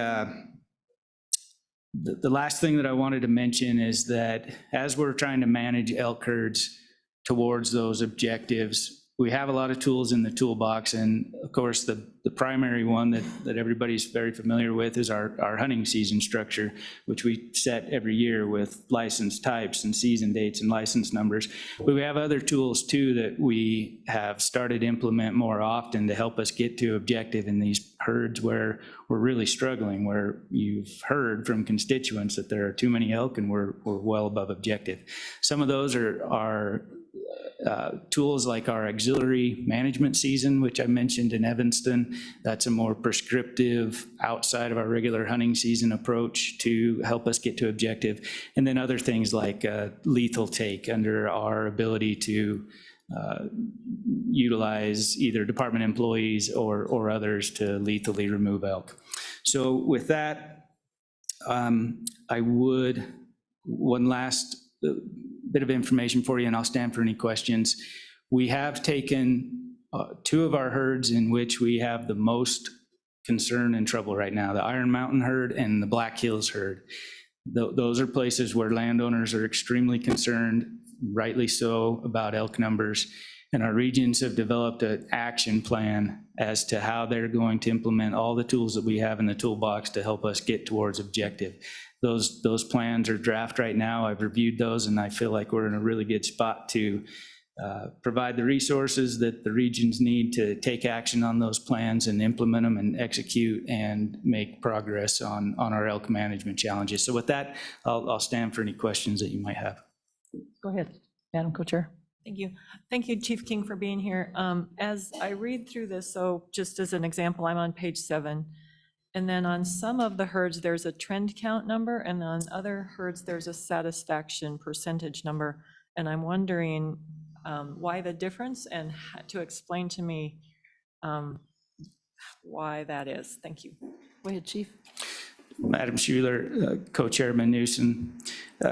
last thing that I wanted to mention is that as we're trying to manage elk herds towards those objectives, we have a lot of tools in the toolbox, and of course the primary one that everybody's very familiar with is our hunting season structure, which we set every year with license types and season dates and license numbers. But we have other tools too that we have started to implement more often to help us get to objective in these herds where we're really struggling, where you've heard from constituents that there are too many elk and we're well above objective. Some of those are tools like our auxiliary management season, which I mentioned in Evanston. That's a more prescriptive, outside of our regular hunting season approach to help us get to objective. And then other things like lethal take under our ability to utilize either department employees or others to lethally remove elk. So with that, I would, one last bit of information for you, and I'll stand for any questions. We have taken two of our herds in which we have the most concern and trouble right now, the Iron Mountain herd and the Black Hills herd. Those are places where landowners are extremely concerned, rightly so, about elk numbers. And our regions have developed an action plan as to how they're going to implement all the tools that we have in the toolbox to help us get towards objective. Those plans are draft right now. I've reviewed those, and I feel like we're in a really good spot to provide the resources that the regions need to take action on those plans and implement them and execute and make progress on our elk management challenges. So with that, I'll stand for any questions that you might have. Go ahead, Madam Co-Chair. Thank you. Thank you, Chief King, for being here. As I read through this, so just as an example, I'm on page 7. And then on some of the herds, there's a trend count number, and on other herds, there's a satisfaction percentage number. And I'm wondering why the difference, and to explain to me why that is. Thank you. Go ahead, Chief. Madam Schuler, Co-Chairman Newsom,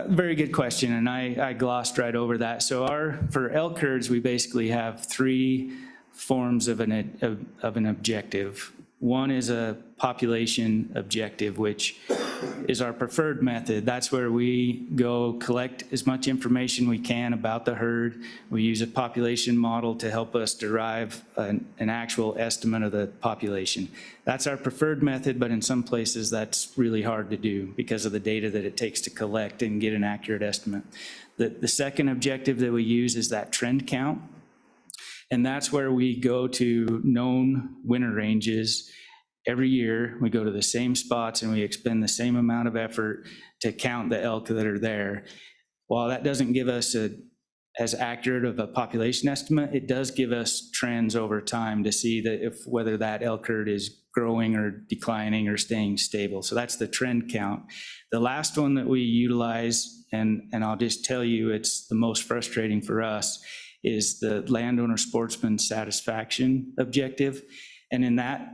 very good question, and I glossed right over that. So for elk herds, we basically have 3 forms of an objective. One is a population objective, which is our preferred method. That's where we go collect as much information we can about the herd. We use a population model to help us derive an actual estimate of the population. That's our preferred method, but in some places that's really hard to do because of the data that it takes to collect and get an accurate estimate. The second objective that we use is that trend count. And that's where we go to known winter ranges. Every year, we go to the same spots and we expend the same amount of effort to count the elk that are there. While that doesn't give us as accurate of a population estimate, it does give us trends over time to see that whether that elk herd is growing or declining or staying stable. So that's the trend count. The last one that we utilize, and I'll just tell you, it's the most frustrating for us, is the landowner sportsman satisfaction objective. And in that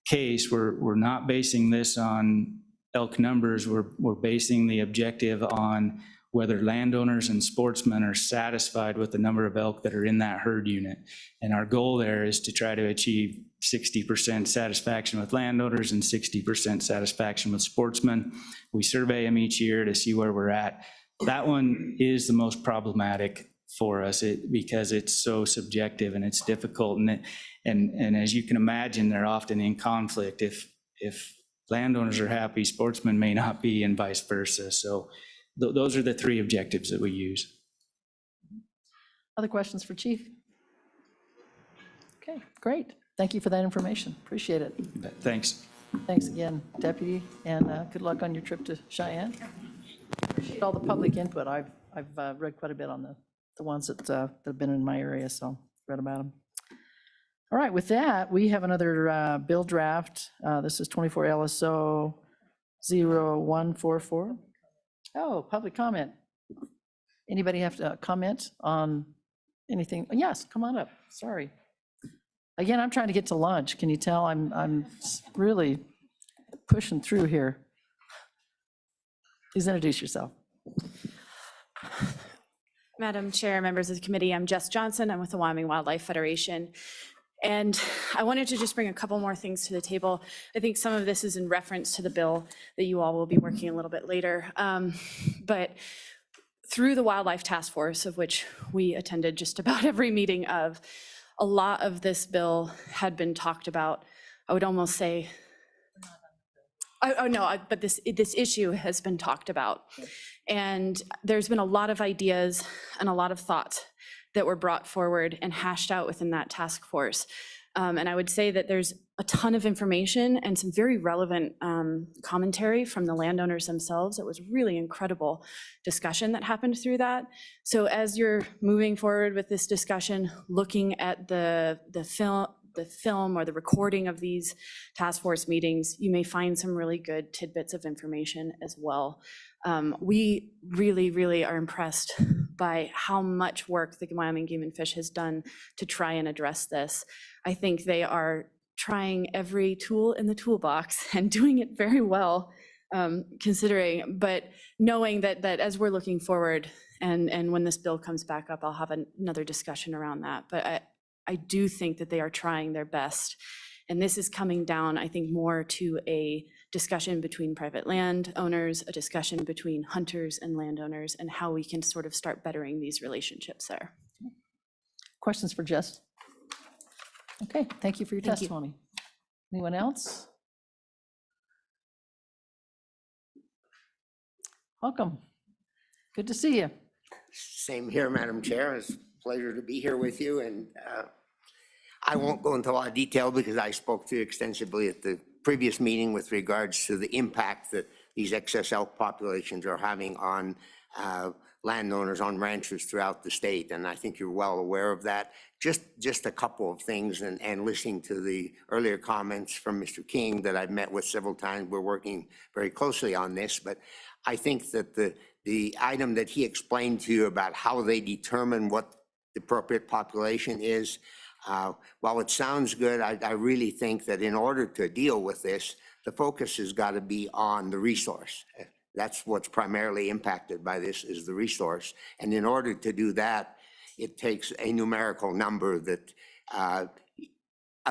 case, we're not basing this on elk numbers, we're basing the objective on whether landowners and sportsmen are satisfied with the number of elk that are in that herd unit. And our goal there is to try to achieve 60% satisfaction with landowners and 60% satisfaction with sportsmen. We survey them each year to see where we're at. That one is the most problematic for us because it's so subjective and it's difficult. And as you can imagine, they're often in conflict. If landowners are happy, sportsmen may not be, and vice versa. So those are the three objectives that we use. Other questions for Chief? Okay, great. Thank you for that information. Appreciate it. Thanks. Thanks again, Deputy, and good luck on your trip to Cheyenne. Appreciate all the public input. I've read quite a bit on the ones that have been in my area, so read about them. All right, with that, we have another bill draft. This is 24 LSO 0144. Oh, public comment. Anybody have to comment on anything? Yes, come on up. Sorry. Again, I'm trying to get to lunch. Can you tell I'm really pushing through here? Please introduce yourself. Madam Chair, members of the committee, I'm Jess Johnson. I'm with the Wyoming Wildlife Federation. And I wanted to just bring a couple more things to the table. I think some of this is in reference to the bill that you all will be working a little bit later. But through the Wildlife Task Force, of which we attended just about every meeting of, a lot of this bill had been talked about. I would almost say, but this issue has been talked about. And there's been a lot of ideas and a lot of thoughts that were brought forward and hashed out within that task force. And I would say that there's a ton of information and some very relevant commentary from the landowners themselves. It was really incredible discussion that happened through that. So as you're moving forward with this discussion, looking at the film or the recording of these task force meetings, you may find some really good tidbits of information as well. We really, really are impressed by how much work the Wyoming Game and Fish has done to try and address this. I think they are trying every tool in the toolbox and doing it very well, considering, but knowing that as we're looking forward and when this bill comes back up, I'll have another discussion around that. But I do think that they are trying their best. And this is coming down, I think, more to a discussion between private land owners, a discussion between hunters and landowners, and how we can sort of start bettering these relationships there. Questions for Jess? Okay, thank you for your testimony. Anyone else? Welcome. Good to see you. Same here, Madam Chair. It's a pleasure to be here with you. And I won't go into a lot of detail because I spoke to you extensively at the previous meeting with regards to the impact that these excess elk populations are having on landowners, on ranchers throughout the state. And I think you're well aware of that. Just a couple of things, and listening to the earlier comments from Mr. King that I've met with several times, we're working very closely on this. But I think that the item that he explained to you about how they determine what the appropriate population is, while it sounds good, I really think that in order to deal with this, the focus has got to be on the resource. That's what's primarily impacted by this, is the resource. And in order to do that, it takes a numerical number that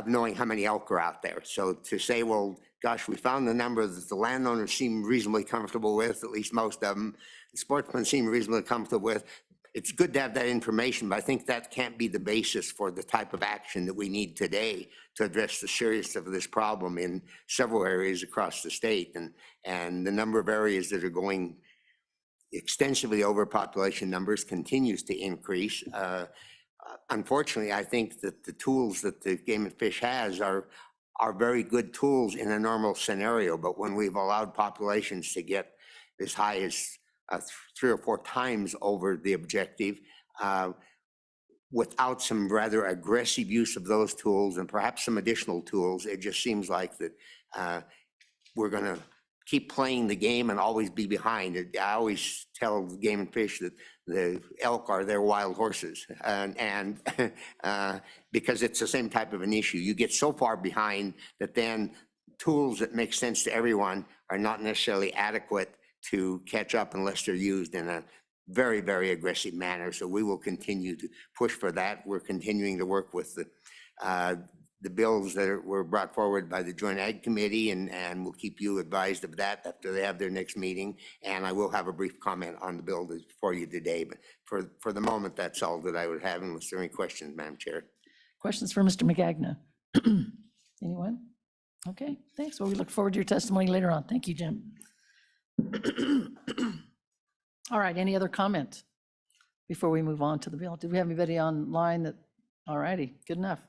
of knowing how many elk are out there. So to say, well, gosh, we found the number that the landowners seem reasonably comfortable with, at least most of them, the sportsmen seem reasonably comfortable with. It's good to have that information, but I think that can't be the basis for the type of action that we need today to address the seriousness of this problem in several areas across the state. And the number of areas that are going extensively over population numbers continues to increase. Unfortunately, I think that the tools that the Game and Fish has are very good tools in a normal scenario, but when we've allowed populations to get as high as 3 or 4 times over the objective, without some rather aggressive use of those tools and perhaps some additional tools, it just seems like that we're going to keep playing the game and always be behind. I always tell Game and Fish that the elk are their wild horses, and because it's the same type of an issue. You get so far behind that then tools that make sense to everyone are not necessarily adequate to catch up unless they're used in a very, very aggressive manner. So we will continue to push for that. We're continuing to work with the bills that were brought forward by the Joint Ag Committee, and we'll keep you advised of that after they have their next meeting. And I will have a brief comment on the bill for you today, but for the moment, that's all that I would have, unless there are any questions, Madam Chair. Questions for Mr. McGagna? Anyone? Okay, thanks. Well, we look forward to your testimony later on. Thank you, Jim. All right, any other comment before we move on to the bill? Do we have anybody online that, all righty, good enough.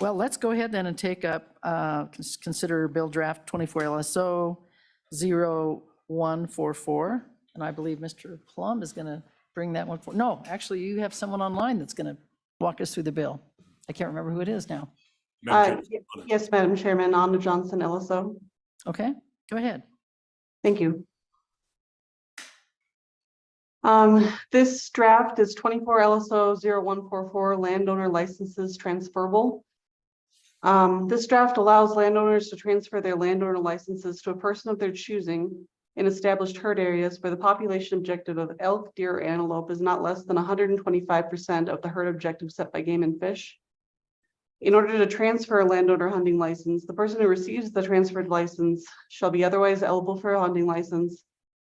Well, let's go ahead then and take up, consider Bill Draft 24 LSO 0144. And I believe Mr. Plum is going to bring that one forward. No, actually, you have someone online that's going to walk us through the bill. I can't remember who it is now. Yes, Madam Chairman, Anna Johnson, LSO. Okay, go ahead. Thank you. This draft is 24 LSO 0144 landowner licenses transferable. This draft allows landowners to transfer their landowner licenses to a person of their choosing in established herd areas where the population objective of elk, deer, or antelope is not less than 125% of the herd objective set by Game and Fish. In order to transfer a landowner hunting license, the person who receives the transferred license shall be otherwise eligible for a hunting license.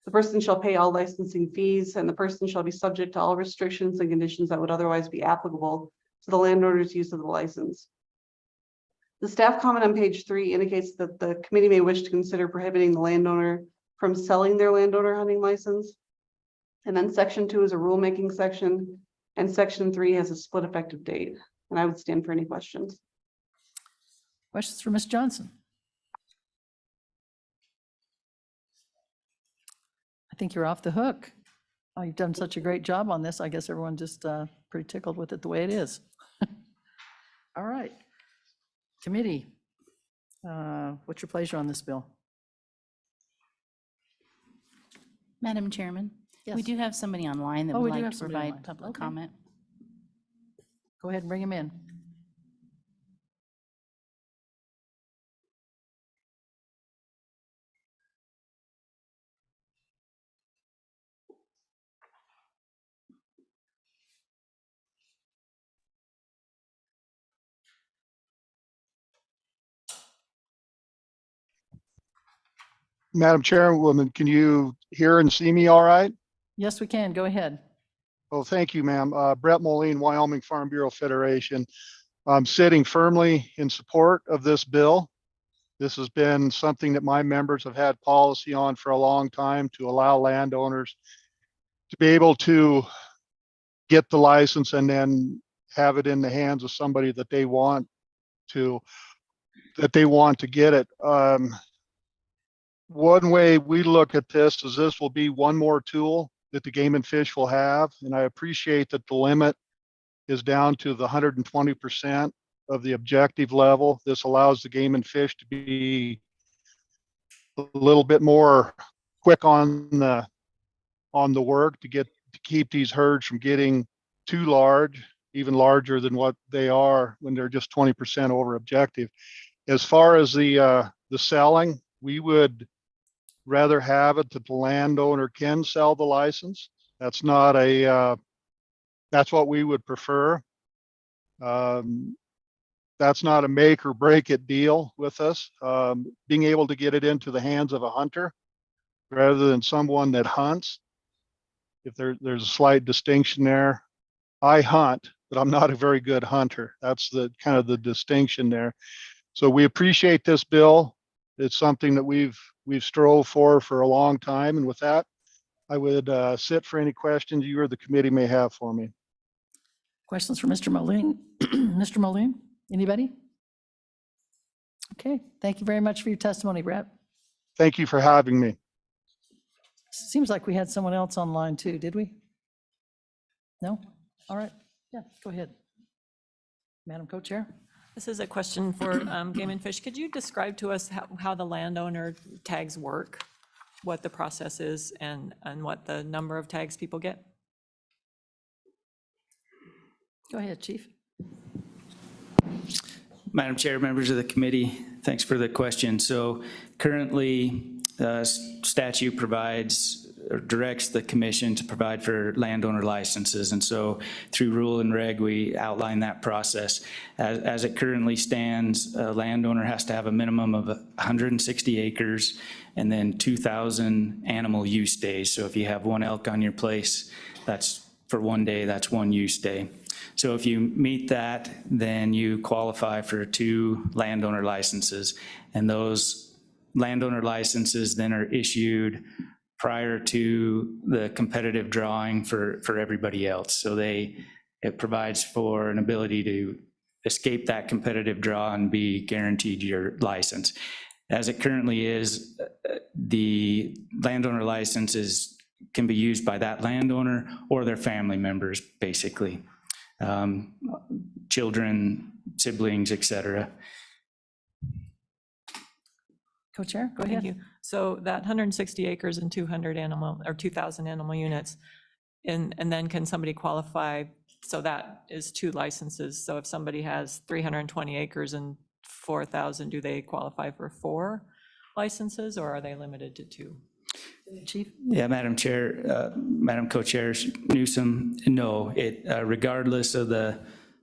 The person shall pay all licensing fees, and the person shall be subject to all restrictions and conditions that would otherwise be applicable to the landowner's use of the license. The staff comment on page 3 indicates that the committee may wish to consider prohibiting the landowner from selling their landowner hunting license. And then section 2 is a rulemaking section, and section 3 has a split effective date. And I would stand for any questions. Questions for Ms. Johnson? I think you're off the hook. Oh, you've done such a great job on this. I guess everyone just pretty tickled with it the way it is. All right. Committee, what's your pleasure on this bill? Madam Chairman, we Yes. do have somebody online that Oh, would we do like have to somebody provide online. public Okay. comment. Go ahead and bring him in. Madam Chairwoman, can you hear and see me all right? Yes, we can. Go ahead. Oh, thank you, ma'am. Brett Moline, Wyoming Farm Bureau Federation. I'm sitting firmly in support of this bill. This has been something that my members have had policy on for a long time, to allow landowners to be able to get the license and then have it in the hands of somebody that they want to get it. One way we look at this is this will be one more tool that the Game and Fish will have. And I appreciate that the limit is down to the 120% of the objective level. This allows the Game and Fish to be a little bit more quick on the work to keep these herds from getting too large, even larger than what they are when they're just 20% over objective. As far as the selling, we would rather have it that the landowner can sell the license. That's not that's what we would prefer. That's that's not a make or break it deal with us. Being able to get it into the hands of a hunter rather than someone that hunts, if there's a slight distinction there. I hunt, but I'm not a very good hunter. That's the kind of the distinction there. So we appreciate this bill. It's something that we've strove for a long time. And with that, I would sit for any questions you or the committee may have for me. Questions for Mr. Mulloon? Mr. Mulloon, anybody? Okay, thank you very much for your testimony, Brett. Thank you for having me. Seems like we had someone else online too, did we? No? All right, yeah, go ahead. Madam Co-Chair? This is a question for Game and Fish. Could you describe to us how the landowner tags work? What the process is and what the number of tags people get? Go ahead, Chief. Madam Chair, members of the committee, thanks for the question. So currently, statute provides or directs the commission to provide for landowner licenses. And so through rule and reg, we outline that process. As it currently stands, a landowner has to have a minimum of 160 acres and then 2,000 animal use days. So if you have one elk on your place, that's for one day, that's one use day. So if you meet that, then you qualify for 2 landowner licenses. And those landowner licenses then are issued prior to the competitive drawing for everybody else. So it provides for an ability to escape that competitive draw and be guaranteed your license. As it currently is, the landowner licenses can be used by that landowner or their family members, basically. Children, siblings, et cetera. Co-Chair, go ahead. Thank you. So that 160 acres and 200 animal, or 2,000 animal units, and then can somebody qualify? So that is 2 licenses. So if somebody has 320 acres and 4,000, do they qualify for 4 licenses, or are they limited to 2? Chief? Yeah, Madam Chair, Madam Co-Chair Newsom, no, regardless of the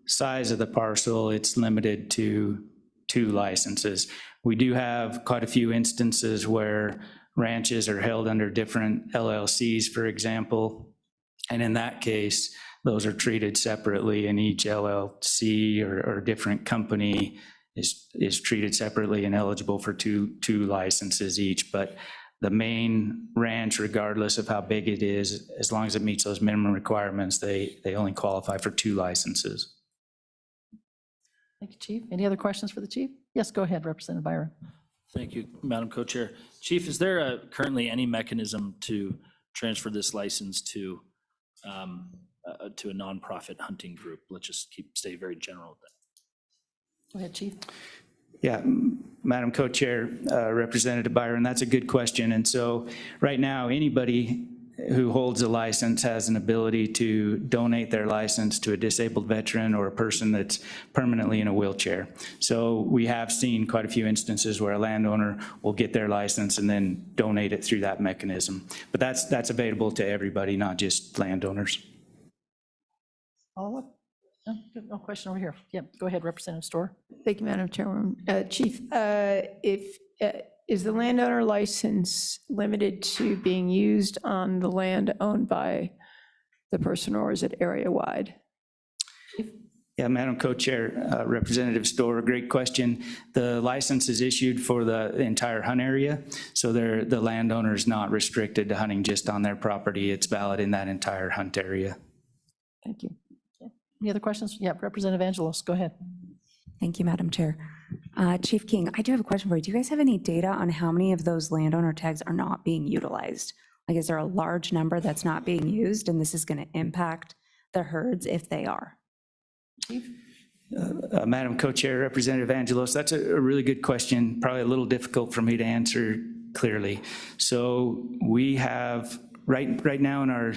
size of the parcel, it's limited to 2 licenses. We do have quite a few instances where ranches are held under different LLCs, for example. And in that case, those are treated separately, and each LLC or different company is treated separately and eligible for two licenses each. But the main ranch, regardless of how big it is, as long as it meets those minimum requirements, they only qualify for 2 licenses. Thank you, Chief. Any other questions for the Chief? Yes, go ahead, Representative Byron. Thank you, Madam Co-Chair. Chief, is there currently any mechanism to transfer this license to a nonprofit hunting group? Let's just stay very general with that. Go ahead, Chief. Yeah, Madam Co-Chair, Representative Byron, that's a good question. And so right now, anybody who holds a license has an ability to donate their license to a disabled veteran or a person that's permanently in a wheelchair. So we have seen quite a few instances where a landowner will get their license and then donate it through that mechanism. But that's available to everybody, not just landowners. Follow up? No question over here. Yep, go ahead, Representative Storr. Thank you, Madam Chairwoman. Chief, is the landowner license limited to being used on the land owned by the person, or is it area-wide? Yeah, Madam Co-Chair, Representative Storr, great question. The license is issued for the entire hunt area, so the landowner is not restricted to hunting just on their property. It's valid in that entire hunt area. Thank you. Any other questions? Yeah, Representative Angelos, go ahead. Thank you, Madam Chair. Chief King, I do have a question for you. Do you guys have any data on how many of those landowner tags are not being utilized? Like, is there a large number that's not being used, and this is going to impact the herds if they are? Chief? Madam Co-Chair, Representative Angelos, that's a really good question, probably a little difficult for me to answer clearly. So we have, right now in our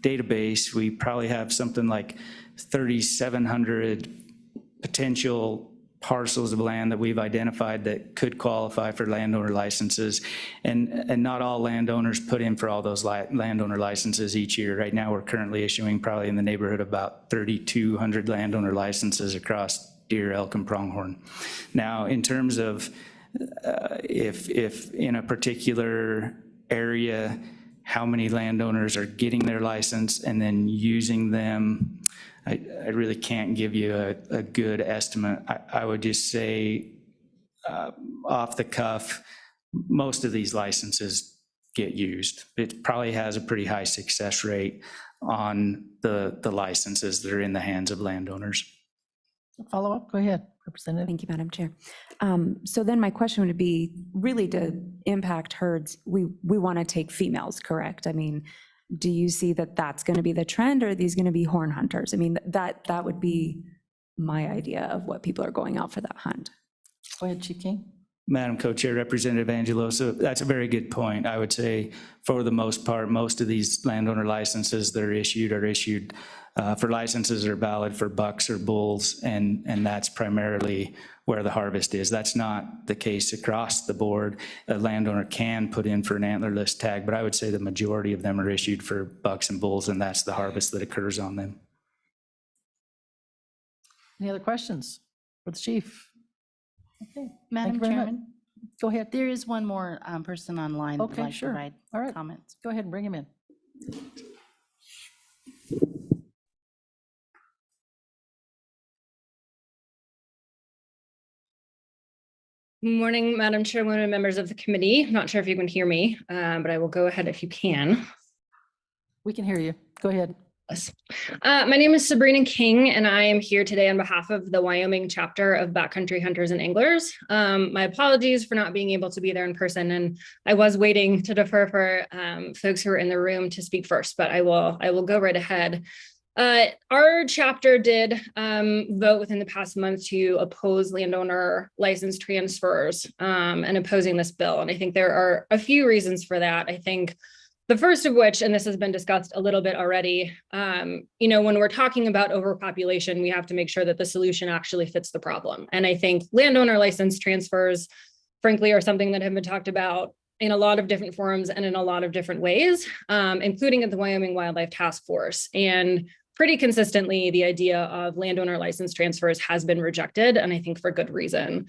database, we probably have something like 3,700 potential parcels of land that we've identified that could qualify for landowner licenses. And not all landowners put in for all those landowner licenses each year. Right now, we're currently issuing probably in the neighborhood of about 3,200 landowner licenses across deer, elk, and pronghorn. Now, in terms of if in a particular area, how many landowners are getting their license and then using them, I really can't give you a good estimate. I would just say off the cuff, most of these licenses get used. It probably has a pretty high success rate on the licenses that are in the hands of landowners. Follow up, go ahead, Representative. Thank you, Madam Chair. So then my question would be, really to impact herds, we want to take females, correct? I mean, do you see that that's going to be the trend, or are these going to be horn hunters? I mean, that would be my idea of what people are going out for that hunt. Go ahead, Chief King. Madam Co-Chair, Representative Angeloso, that's a very good point. I would say for the most part, most of these landowner licenses that are issued for licenses that are valid for bucks or bulls, and that's primarily where the harvest is. That's not the case across the board. A landowner can put in for an antlerless tag, but I would say the majority of them are issued for bucks and bulls, and that's the harvest that occurs on them. Any other questions for the chief? Okay, Madam you very much. Chairman, Go ahead. there is one more person online that would Okay, like to sure. provide All right. comments. Go ahead and bring him in. Morning, Madam Chairwoman and members of the committee. Not sure if you can hear me, but I will go ahead if you can. We can hear you. Go ahead. My name is Sabrina King, and I am here today on behalf of the Wyoming chapter of Backcountry Hunters and Anglers. My apologies for not being able to be there in person, and I was waiting to defer for folks who are in the room to speak first, but I will go right ahead. Our chapter did vote within the past month to oppose landowner license transfers and opposing this bill. And I think there are a few reasons for that. I think the first of which, and this has been discussed a little bit already, when we're talking about overpopulation, we have to make sure that the solution actually fits the problem. And I think landowner license transfers, frankly, are something that have been talked about in a lot of different forums and in a lot of different ways, including at the Wyoming Wildlife Task Force. And pretty consistently, the idea of landowner license transfers has been rejected, and I think for good reason.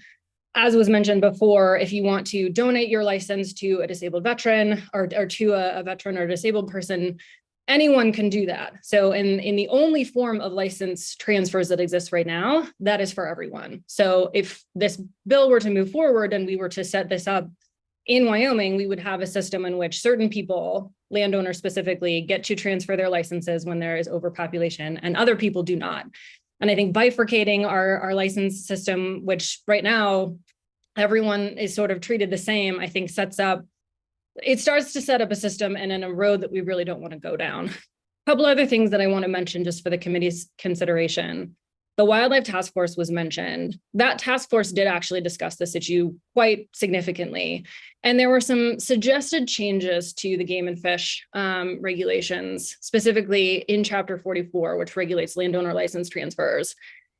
As was mentioned before, if you want to donate your license to a disabled veteran or to a veteran or disabled person, anyone can do that. So in the only form of license transfers that exists right now, that is for everyone. So if this bill were to move forward and we were to set this up in Wyoming, we would have a system in which certain people, landowners specifically, get to transfer their licenses when there is overpopulation and other people do not. And I think bifurcating our license system, which right now everyone is sort of treated the same, I think starts to set up a system and in a road that we really don't want to go down. A couple other things that I want to mention just for the committee's consideration. The Wildlife Task Force was mentioned. That task force did actually discuss this issue quite significantly. And there were some suggested changes to the game and fish regulations, specifically in Chapter 44, which regulates landowner license transfers.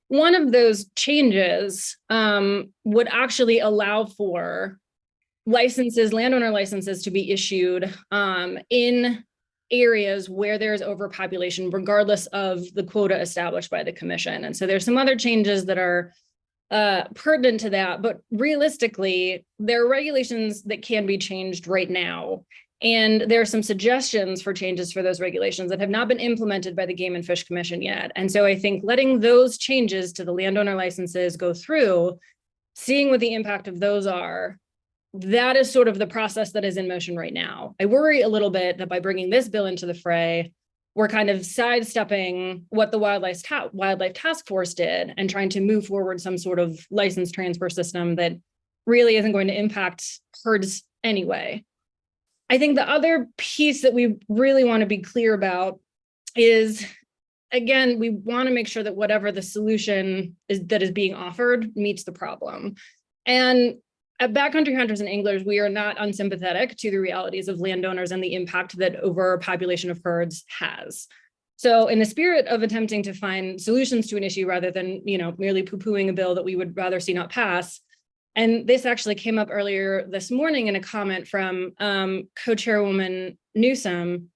One of those changes would actually allow for landowner licenses to be issued in areas where there's overpopulation, regardless of the quota established by the commission. And so there's some other changes that are pertinent to that, but realistically, there are regulations that can be changed right now. And there are some suggestions for changes for those regulations that have not been implemented by the Game and Fish Commission yet. And so I think letting those changes to the landowner licenses go through, seeing what the impact of those are, that is sort of the process that is in motion right now. I worry a little bit that by bringing this bill into the fray, we're kind of sidestepping what the Wildlife Task Force did and trying to move forward some sort of license transfer system that really isn't going to impact herds anyway. I think the other piece that we really want to be clear about is, again, we want to make sure that whatever the solution is that is being offered meets the problem. And at Backcountry Hunters and Anglers, we are not unsympathetic to the realities of landowners and the impact that overpopulation of herds has. So in the spirit of attempting to find solutions to an issue rather than, merely poo-pooing a bill that we would rather see not pass, and this actually came up earlier this morning in a comment from Co-Chairwoman Newsom,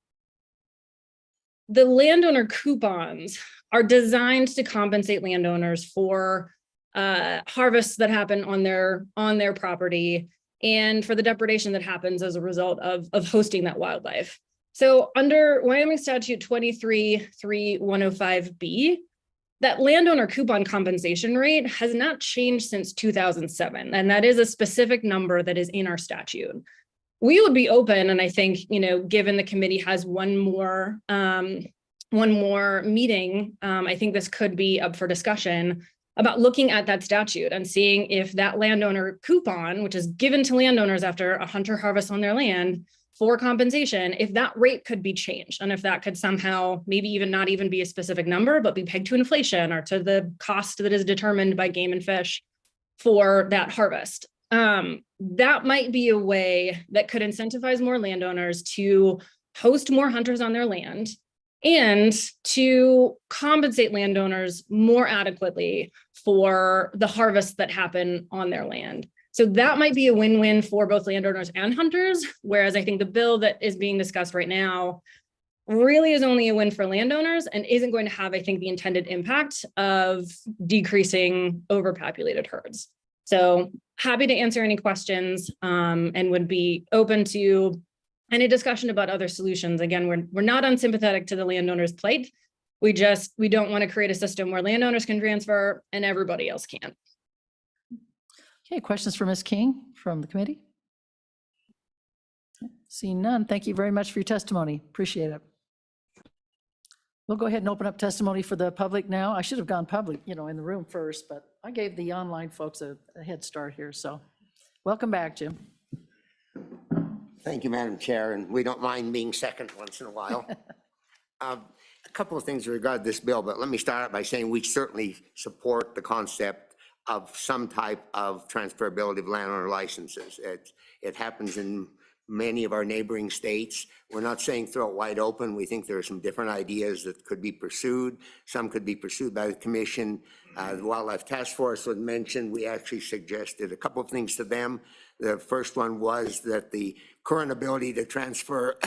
the landowner coupons are designed to compensate landowners for harvests that happen on their property, and for the depredation that happens as a result of hosting that wildlife. So under Wyoming Statute 23-3105B, that landowner coupon compensation rate has not changed since 2007. And that is a specific number that is in our statute. We would be open, and I think, given the committee has one more meeting, I think this could be up for discussion about looking at that statute and seeing if that landowner coupon, which is given to landowners after a hunter harvests on their land for compensation, if that rate could be changed, and if that could somehow maybe even not even be a specific number, but be pegged to inflation or to the cost that is determined by Game and Fish for that harvest. That might be a way that could incentivize more landowners to host more hunters on their land and to compensate landowners more adequately for the harvests that happen on their land. So that might be a win-win for both landowners and hunters, whereas I think the bill that is being discussed right now really is only a win for landowners and isn't going to have, I think, the intended impact of decreasing overpopulated herds. So happy to answer any questions, and would be open to any discussion about other solutions. Again, we're not unsympathetic to the landowner's plight. We don't want to create a system where landowners can transfer and everybody else can't. Okay, questions for Ms. King from the committee? Seeing none, thank you very much for your testimony. Appreciate it. We'll go ahead and open up testimony for the public now. I should have gone public, in the room first, but I gave the online folks a head start here. So welcome back, Jim. Thank you, Madam Chair, and we don't mind being second once in a while. A couple of things in regard to this bill, but let me start out by saying we certainly support the concept of some type of transferability of landowner licenses. It happens in many of our neighboring states. We're not saying throw it wide open. We think there are some different ideas that could be pursued. Some could be pursued by the commission. The Wildlife Task Force was mentioned. We actually suggested a couple of things to them. The first one was that the current ability to transfer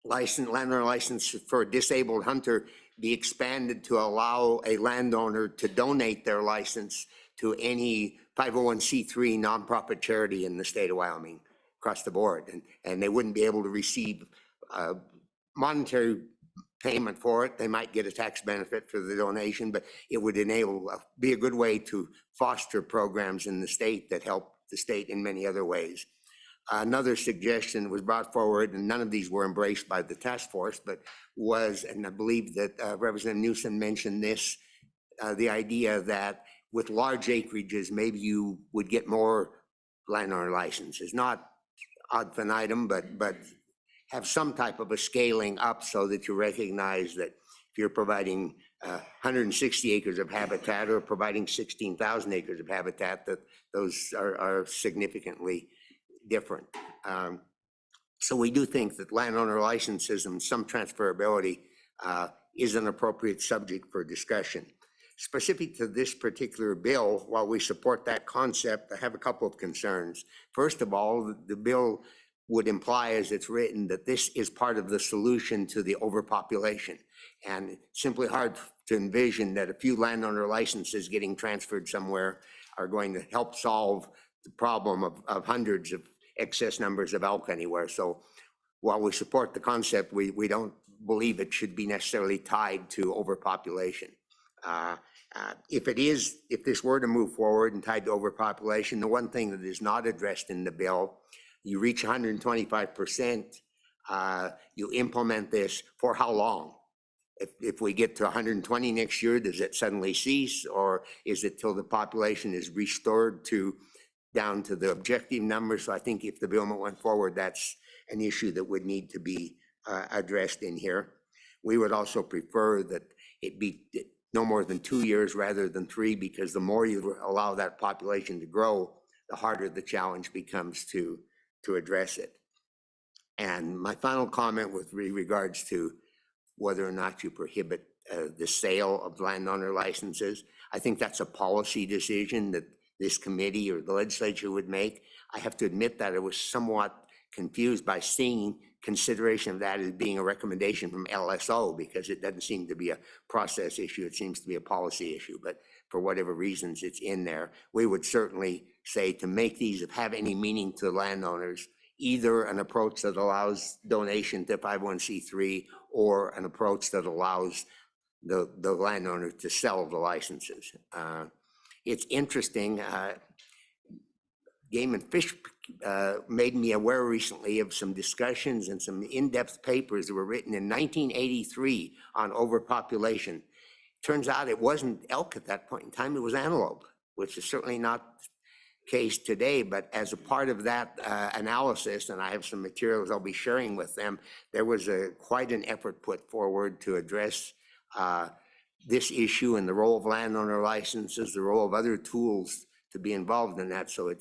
landowner license for a disabled hunter be expanded to allow a landowner to donate their license to any 501c3 nonprofit charity in the state of Wyoming across the board. And they wouldn't be able to receive monetary payment for it. They might get a tax benefit for the donation, but it would be a good way to foster programs in the state that help the state in many other ways. Another suggestion was brought forward, and none of these were embraced by the task force, but was, and I believe that Representative Newsom mentioned this, the idea that with large acreages, maybe you would get more landowner licenses, not ad infinitum, but have some type of a scaling up so that you recognize that if you're providing 160 acres of habitat or providing 16,000 acres of habitat, that those are significantly different. So we do think that landowner licenses and some transferability is an appropriate subject for discussion. Specific to this particular bill, while we support that concept, I have a couple of concerns. First of all, the bill would imply, as it's written, that this is part of the solution to the overpopulation. And it's simply hard to envision that a few landowner licenses getting transferred somewhere are going to help solve the problem of hundreds of excess numbers of elk anywhere. So while we support the concept, we don't believe it should be necessarily tied to overpopulation. If this were to move forward and tied to overpopulation, the one thing that is not addressed in the bill, you reach 125%, you implement this for how long? If we get to 120 next year, does it suddenly cease, or is it till the population is restored down to the objective number? So I think if the bill went forward, that's an issue that would need to be addressed in here. We would also prefer that it be no more than 2 years rather than 3, because the more you allow that population to grow, the harder the challenge becomes to address it. And my final comment with regards to whether or not you prohibit the sale of landowner licenses, I think that's a policy decision that this committee or the legislature would make. I have to admit that I was somewhat confused by seeing consideration of that as being a recommendation from LSO, because it doesn't seem to be a process issue. It seems to be a policy issue, but for whatever reasons it's in there. We would certainly say to make these have any meaning to landowners, either an approach that allows donation to 501c3 or an approach that allows the landowner to sell the licenses. It's interesting, Game and Fish made me aware recently of some discussions and some in-depth papers that were written in 1983 on overpopulation. Turns out it wasn't elk at that point in time, it was antelope, which is certainly not the case today, but as a part of that analysis, and I have some materials I'll be sharing with them, there was quite an effort put forward to address this issue and the role of landowner licenses, the role of other tools to be involved in that. So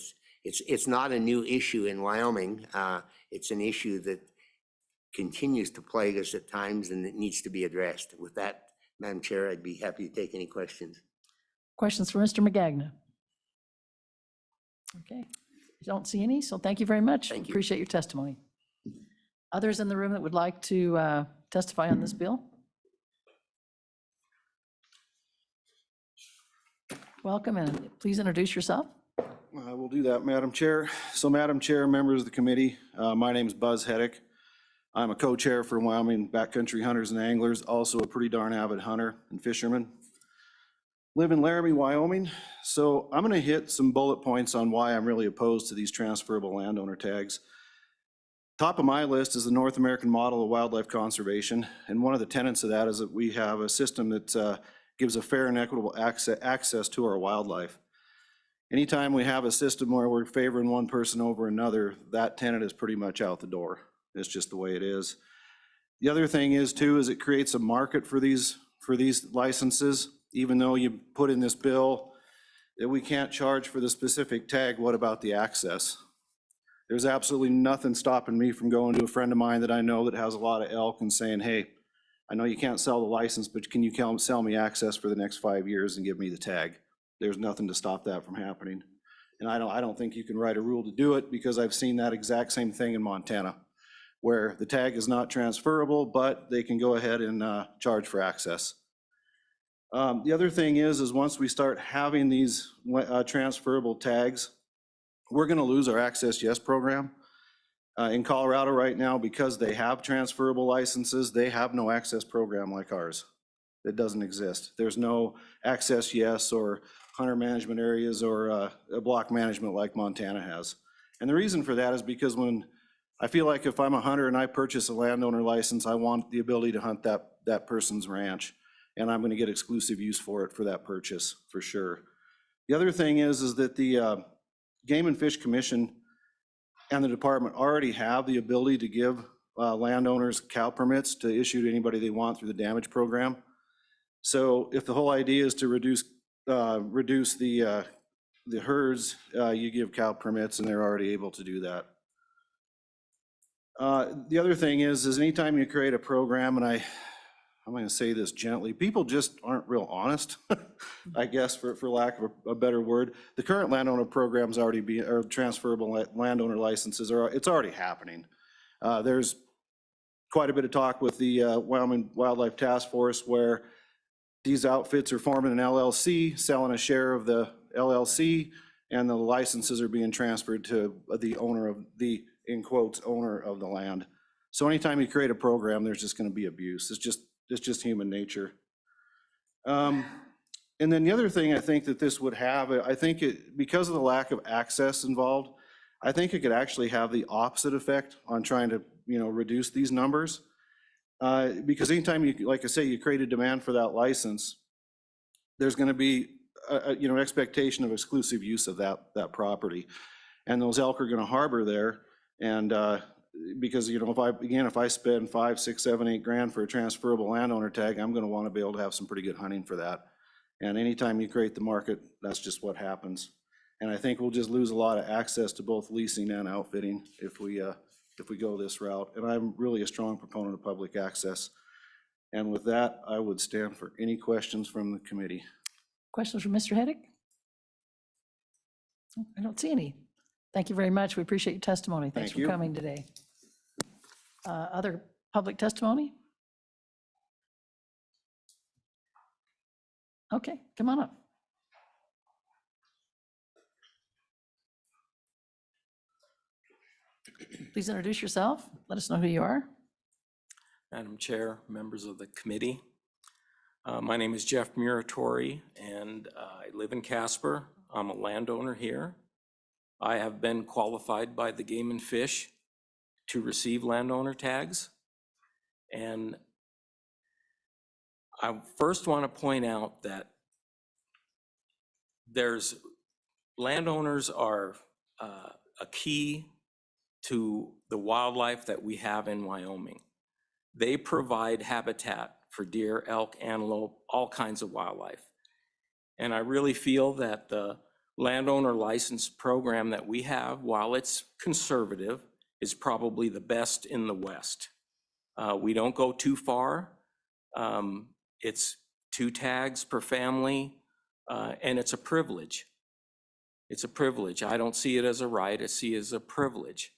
it's not a new issue in Wyoming. It's an issue that continues to plague us at times and it needs to be addressed. With that, Madam Chair, I'd be happy to take any questions. Questions for Mr. Magagna? Okay, I don't see any, so thank you very much. Thank you. Appreciate your testimony. Others in the room that would like to testify on this bill? Welcome, and please introduce yourself. I will do that, Madam Chair. So Madam Chair, members of the committee, my name is Buzz Heddick. I'm a co-chair for Wyoming Backcountry Hunters and Anglers, also a pretty darn avid hunter and fisherman. Live in Laramie, Wyoming. So I'm gonna hit some bullet points on why I'm really opposed to these transferable landowner tags. Top of my list is the North American model of wildlife conservation. And one of the tenets of that is that we have a system that gives a fair and equitable access to our wildlife. Anytime we have a system where we're favoring one person over another, that tenet is pretty much out the door. It's just the way it is. The other thing is too, is it creates a market for these licenses. Even though you put in this bill that we can't charge for the specific tag, what about the access? There's absolutely nothing stopping me from going to a friend of mine that I know that has a lot of elk and saying, hey, I know you can't sell the license, but can you sell me access for the next 5 years and give me the tag? There's nothing to stop that from happening. And I don't think you can write a rule to do it, because I've seen that exact same thing in Montana, where the tag is not transferable, but they can go ahead and charge for access. The other thing is once we start having these transferable tags, we're gonna lose our Access Yes program. In Colorado right now, because they have transferable licenses, they have no access program like ours. It doesn't exist. There's no Access Yes or hunter management areas or a block management like Montana has. And the reason for that is because I feel like if I'm a hunter and I purchase a landowner license, I want the ability to hunt that person's ranch. And I'm gonna get exclusive use for it for that purchase, for sure. The other thing is that the Game and Fish Commission and the department already have the ability to give landowners cow permits to issue to anybody they want through the damage program. So if the whole idea is to reduce the herds, you give cow permits and they're already able to do that. The other thing is anytime you create a program, and I'm going to say this gently, people just aren't real honest, I guess, for lack of a better word. The current landowner programs or transferable landowner licenses it's already happening. There's quite a bit of talk with the Wyoming Wildlife Task Force where these outfits are forming an LLC, selling a share of the LLC, and the licenses are being transferred to the owner of the, in quotes, owner of the land. So anytime you create a program, there's just going to be abuse. It's just human nature. And then the other thing I think that this would have, because of the lack of access involved, I think it could actually have the opposite effect on trying to, reduce these numbers. Because anytime like I say, you create a demand for that license, there's going to be an expectation of exclusive use of that property, and those elk are going to harbor there. And because if I spend 5, 6, 7, 8 grand for a transferable landowner tag, I'm going to want to be able to have some pretty good hunting for that. And anytime you create the market, that's just what happens. And I think we'll just lose a lot of access to both leasing and outfitting if we go this route. And I'm really a strong proponent of public access. And with that, I would stand for any questions from the committee. Questions from Mr. Heddick? I don't see any. Thank you very much. We appreciate your testimony. Thanks Thank for you. coming today. Other public testimony? Okay, come on up. Please introduce yourself. Let us know who you are. Madam Chair, members of the committee. My name is Jeff Muratori, and I live in Casper. I'm a landowner here. I have been qualified by the Game and Fish to receive landowner tags. And I first want to point out that landowners are a key to the wildlife that we have in Wyoming. They provide habitat for deer, elk, antelope, all kinds of wildlife. And I really feel that the landowner license program that we have, while it's conservative, is probably the best in the West. We don't go too far. It's 2 tags per family, and it's a privilege. It's a privilege. I don't see it as a right. I see it as a privilege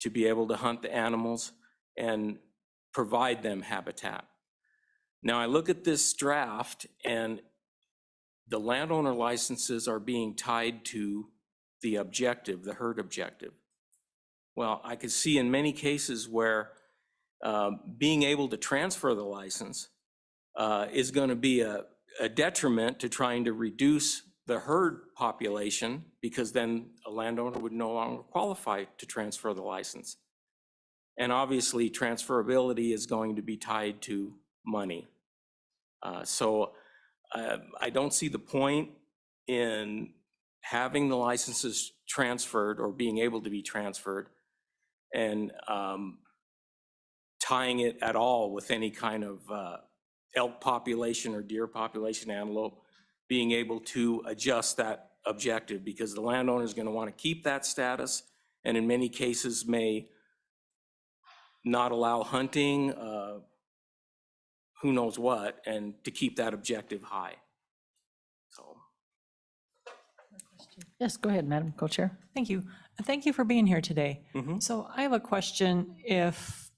to be able to hunt the animals and provide them habitat. Now I look at this draft and the landowner licenses are being tied to the objective, the herd objective. Well, I could see in many cases where being able to transfer the license is going to be a detriment to trying to reduce the herd population, because then a landowner would no longer qualify to transfer the license. And obviously transferability is going to be tied to money. So I don't see the point in having the licenses transferred or being able to be transferred and tying it at all with any kind of elk population or deer population, antelope, being able to adjust that objective, because the landowner is going to want to keep that status and in many cases may not allow hunting, who knows what, and to keep that objective high. So. Yes, go ahead, Madam Co-Chair. Thank you. Thank you for being here today. Mhm. So I have a question. If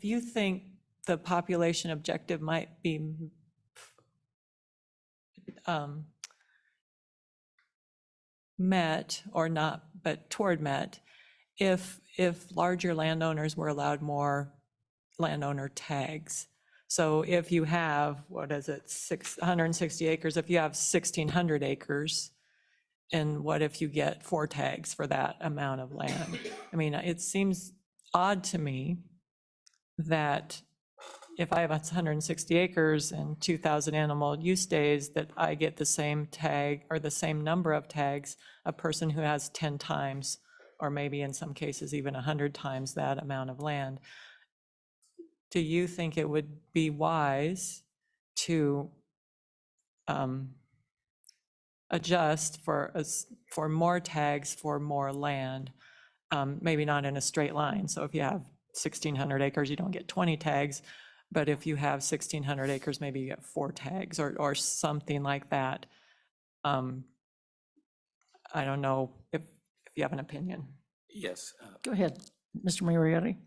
you think the population objective might be met or not, but toward met, if larger landowners were allowed more landowner tags. So if you have, what is it, 160 acres, if you have 1,600 acres, and what if you get 4 tags for that amount of land? I mean, it seems odd to me that if I have 160 acres and 2,000 animal use days, that I get the same tag or the same number of tags a person who has 10 times, or maybe in some cases even 100 times that amount of land. Do you think it would be wise to adjust for more tags for more land, maybe not in a straight line? So if you have 1,600 acres, you don't get 20 tags, but if you have 1,600 acres, maybe you get 4 tags or something like that. I don't know if you have an opinion. Yes. Go ahead, Mr. Moriarty.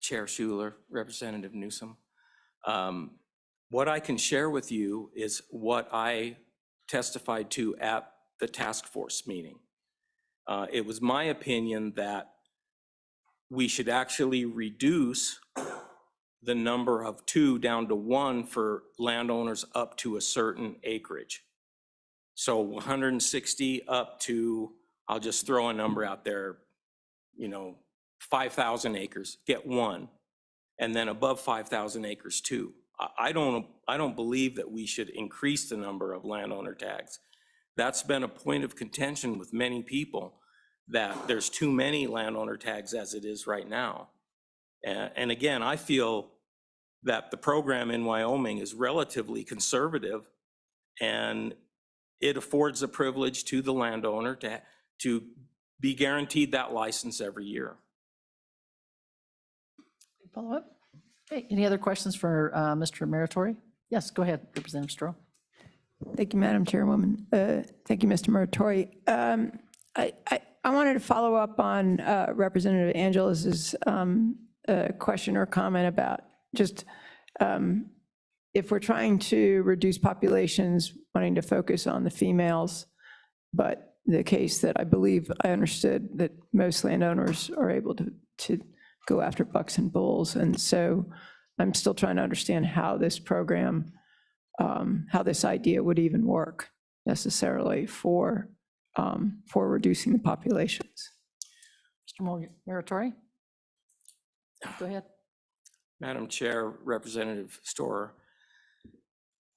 Chair Schuler, Representative Newsom. What I can share with you is what I testified to at the task force meeting. It was my opinion that we should actually reduce the number of 2 down to 1 for landowners up to a certain acreage. So 160 up to, I'll just throw a number out there, 5,000 acres, get 1, and then above 5,000 acres 2. I don't believe that we should increase the number of landowner tags. That's been a point of contention with many people, that there's too many landowner tags as it is right now. And again, I feel that the program in Wyoming is relatively conservative, and it affords a privilege to the landowner to be guaranteed that license every year. Follow up? Okay, any other questions for Mr. Muratori? Yes, go ahead, Representative Stroh. Thank you, Madam Chairwoman. Thank you, Mr. Muratori. I wanted to follow up on Representative Angelus's a question or comment about just if we're trying to reduce populations, wanting to focus on the females, but the case that I believe I understood that most landowners are able to go after bucks and bulls. And so I'm still trying to understand how this program, how this idea would even work necessarily for reducing the populations. Mr. Muratori? Go ahead. Madam Chair, Representative Storer,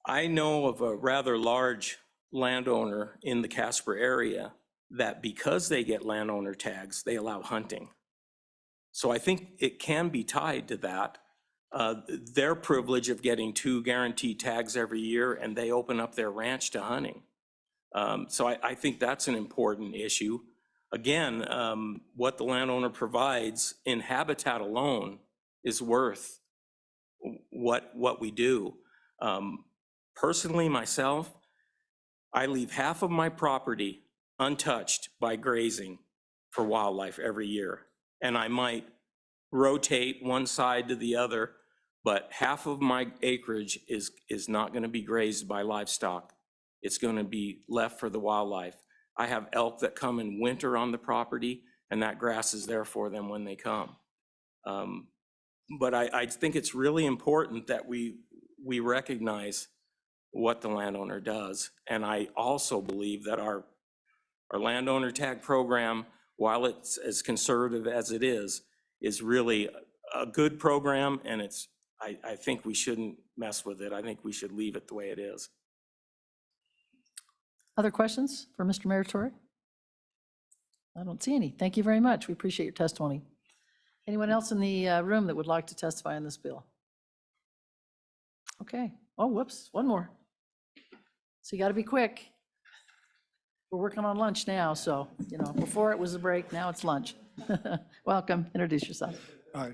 I know of a rather large landowner in the Casper area that because they get landowner tags, they allow hunting. So I think it can be tied to that. Their privilege of getting 2 guaranteed tags every year, and they open up their ranch to hunting. So I think that's an important issue. Again, what the landowner provides in habitat alone is worth what we do. Personally, myself, I leave half of my property untouched by grazing for wildlife every year. And I might rotate one side to the other, but half of my acreage is not going to be grazed by livestock. It's going to be left for the wildlife. I have elk that come in winter on the property, and that grass is there for them when they come. But I think it's really important that we recognize what the landowner does. And I also believe that our landowner tag program, while it's as conservative as it is really a good program, and I think we shouldn't mess with it. I think we should leave it the way it is. Other questions for Mr. Muratori? I don't see any. Thank you very much. We appreciate your testimony. Anyone else in the room that would like to testify on this bill? Okay. Oh, whoops, one more. So you got to be quick. We're working on lunch now, so, before it was a break, now it's lunch. Welcome, introduce yourself.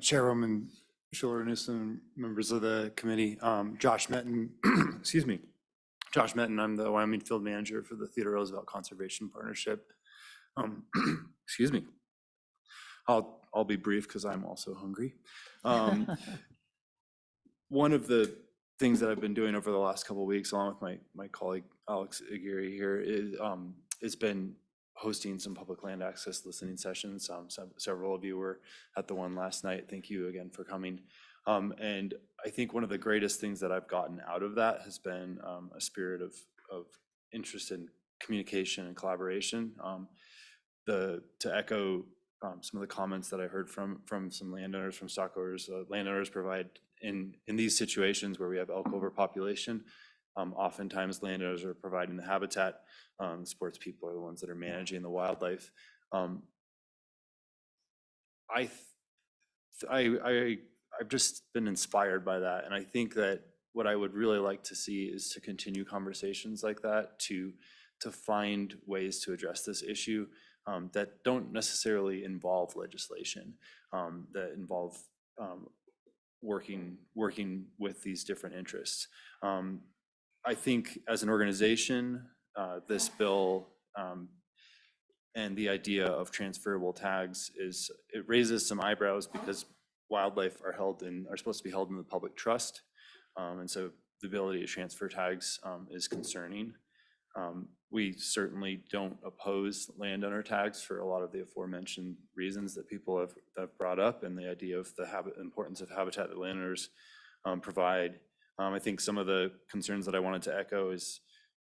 Chairwoman Schuler-Newsom, members of the committee, Josh Metton, excuse me, Josh Metton, I'm the Wyoming Field Manager for the Theodore Roosevelt Conservation Partnership. Excuse me. I'll be brief because I'm also hungry. One of the things that I've been doing over the last couple of weeks, along with my colleague Alex Aguirre here, is been hosting some public land access listening sessions. Several of you were at the one last night. Thank you again for coming. And I think one of the greatest things that I've gotten out of that has been a spirit of interest in communication and collaboration. To echo some of the comments that I heard from some landowners, from stockholders, landowners provide in these situations where we have elk overpopulation. Oftentimes landowners are providing the habitat. Sports people are the ones that are managing the wildlife. I've just been inspired by that, and I think that what I would really like to see is to continue conversations like that, to find ways to address this issue that don't necessarily involve legislation, that involve working with these different interests. I think as an organization, this bill and the idea of transferable tags it raises some eyebrows because wildlife are supposed to be held in the public trust. And so the ability to transfer tags is concerning. We certainly don't oppose landowner tags for a lot of the aforementioned reasons that people have brought up, and the idea of the importance of habitat that landowners provide. I think some of the concerns that I wanted to echo is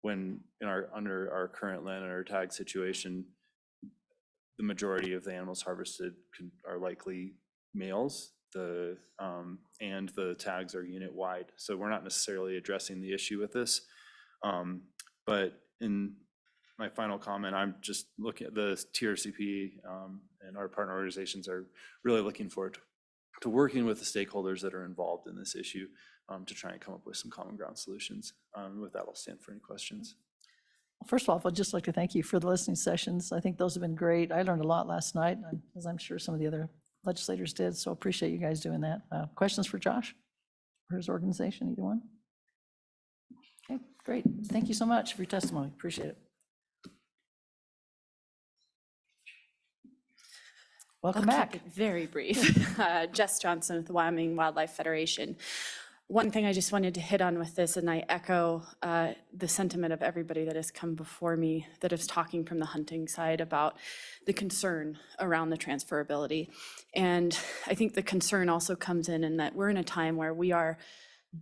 when under our current landowner tag situation, the majority of the animals harvested are likely males, and the tags are unit wide. So we're not necessarily addressing the issue with this. But in my final comment, I'm just looking at the TRCP and our partner organizations are really looking forward to working with the stakeholders that are involved in this issue to try and come up with some common ground solutions. With that, I'll stand for any questions. First of all, I'd just like to thank you for the listening sessions. I think those have been great. I learned a lot last night, as I'm sure some of the other legislators did, so appreciate you guys doing that. Questions for Josh or his organization, either one? Okay, great. Thank you so much for your testimony. Appreciate it. Welcome I'll back. keep it very brief. Jess Johnson with the Wyoming Wildlife Federation. One thing I just wanted to hit on with this, and I echo the sentiment of everybody that has come before me that is talking from the hunting side about the concern around the transferability. And I think the concern also comes in that we're in a time where we are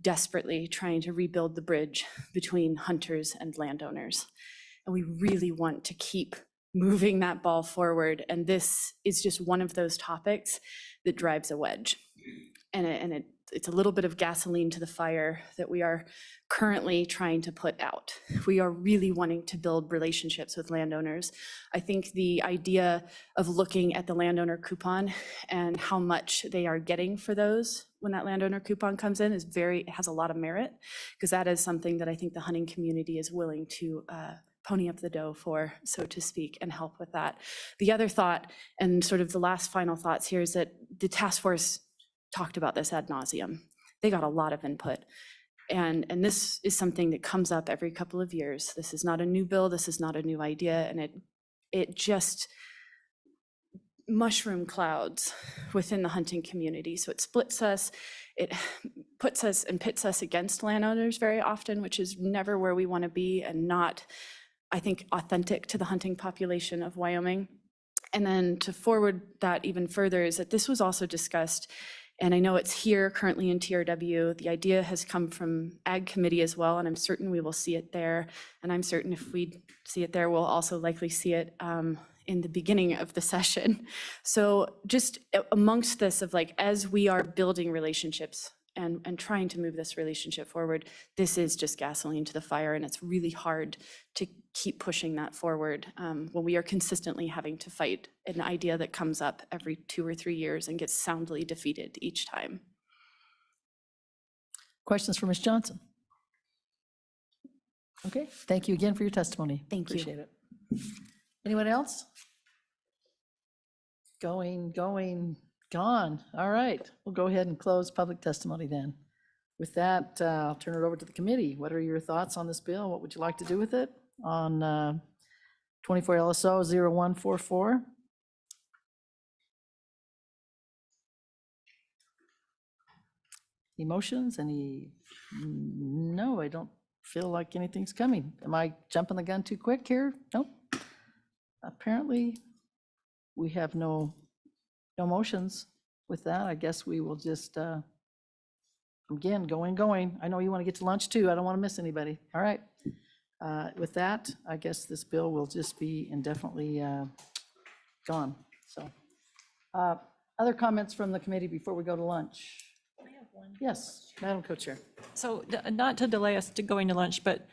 desperately trying to rebuild the bridge between hunters and landowners. And we really want to keep moving that ball forward. And this is just one of those topics that drives a wedge. And it's a little bit of gasoline to the fire that we are currently trying to put out. We are really wanting to build relationships with landowners. I think the idea of looking at the landowner coupon and how much they are getting for those when that landowner coupon comes in it has a lot of merit, because that is something that I think the hunting community is willing to pony up the dough for, so to speak, and help with that. The other thought, and sort of the last final thoughts here, is that the task force talked about this ad nauseum. They got a lot of input. And this is something that comes up every couple of years. This is not a new bill, this is not a new idea, and it just mushroom clouds within the hunting community. So it splits us, it puts us and pits us against landowners very often, which is never where we want to be and not, I think, authentic to the hunting population of Wyoming. And then to forward that even further is that this was also discussed, and I know it's here currently in TRW. The idea has come from Ag Committee as well, and I'm certain we will see it there. And I'm certain if we see it there, we'll also likely see it in the beginning of the session. So just amongst this of like, as we are building relationships and trying to move this relationship forward, this is just gasoline to the fire, and it's really hard to keep pushing that forward when we are consistently having to fight an idea that comes up every 2 or 3 years and gets soundly defeated each time. Questions for Ms. Johnson? Okay, thank you again for your testimony. Thank you. Appreciate it. Anyone else? Going, gone. All right, we'll go ahead and close public testimony then. With that, I'll turn it over to the committee. What are your thoughts on this bill? What would you like to do with it on 24 LSO 0144? Emotions? No, I don't feel like anything's coming. Am I jumping the gun too quick here? Nope. Apparently, we have no motions. With that, I guess we will just, again, going. I know you want to get to lunch too. I don't want to miss anybody. All right. With that, I guess this bill will just be indefinitely gone. So, other comments from the committee before we go to lunch? I have one. Yes, Madam Co-Chair. So not to delay us to going to lunch, but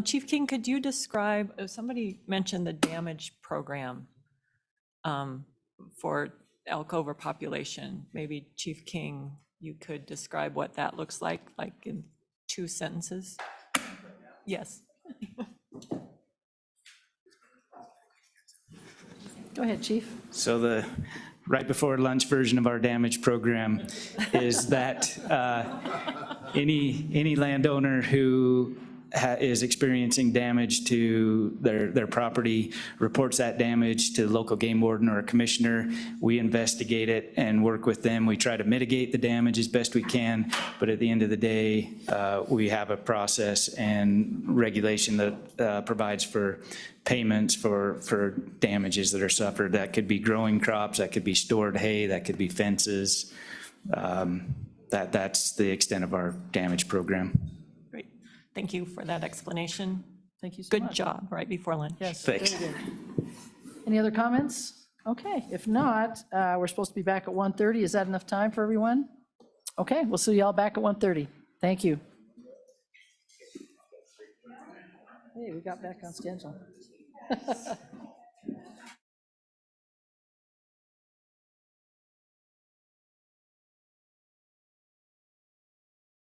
Chief King, could you describe, somebody mentioned the damage program for elk overpopulation. Maybe Chief King, you could describe what that looks like in 2 sentences? Yes. Go ahead, Chief. So the right before lunch version of our damage program is that any landowner who is experiencing damage to their property reports that damage to the local game warden or a commissioner. We investigate it and work with them. We try to mitigate the damage as best we can, but at the end of the day, we have a process and regulation that provides for payments for damages that are suffered. That could be growing crops, that could be stored hay, that could be fences. That's the extent of our damage program. Great. Thank you for that explanation. Thank you so Good much. job, right before lunch. Yes. Thanks. Very good. Any other comments? Okay, if not, we're supposed to be back at 1:30. Is that enough time for everyone? Okay, we'll see y'all back at 1:30. Thank you. Hey, we got back on schedule.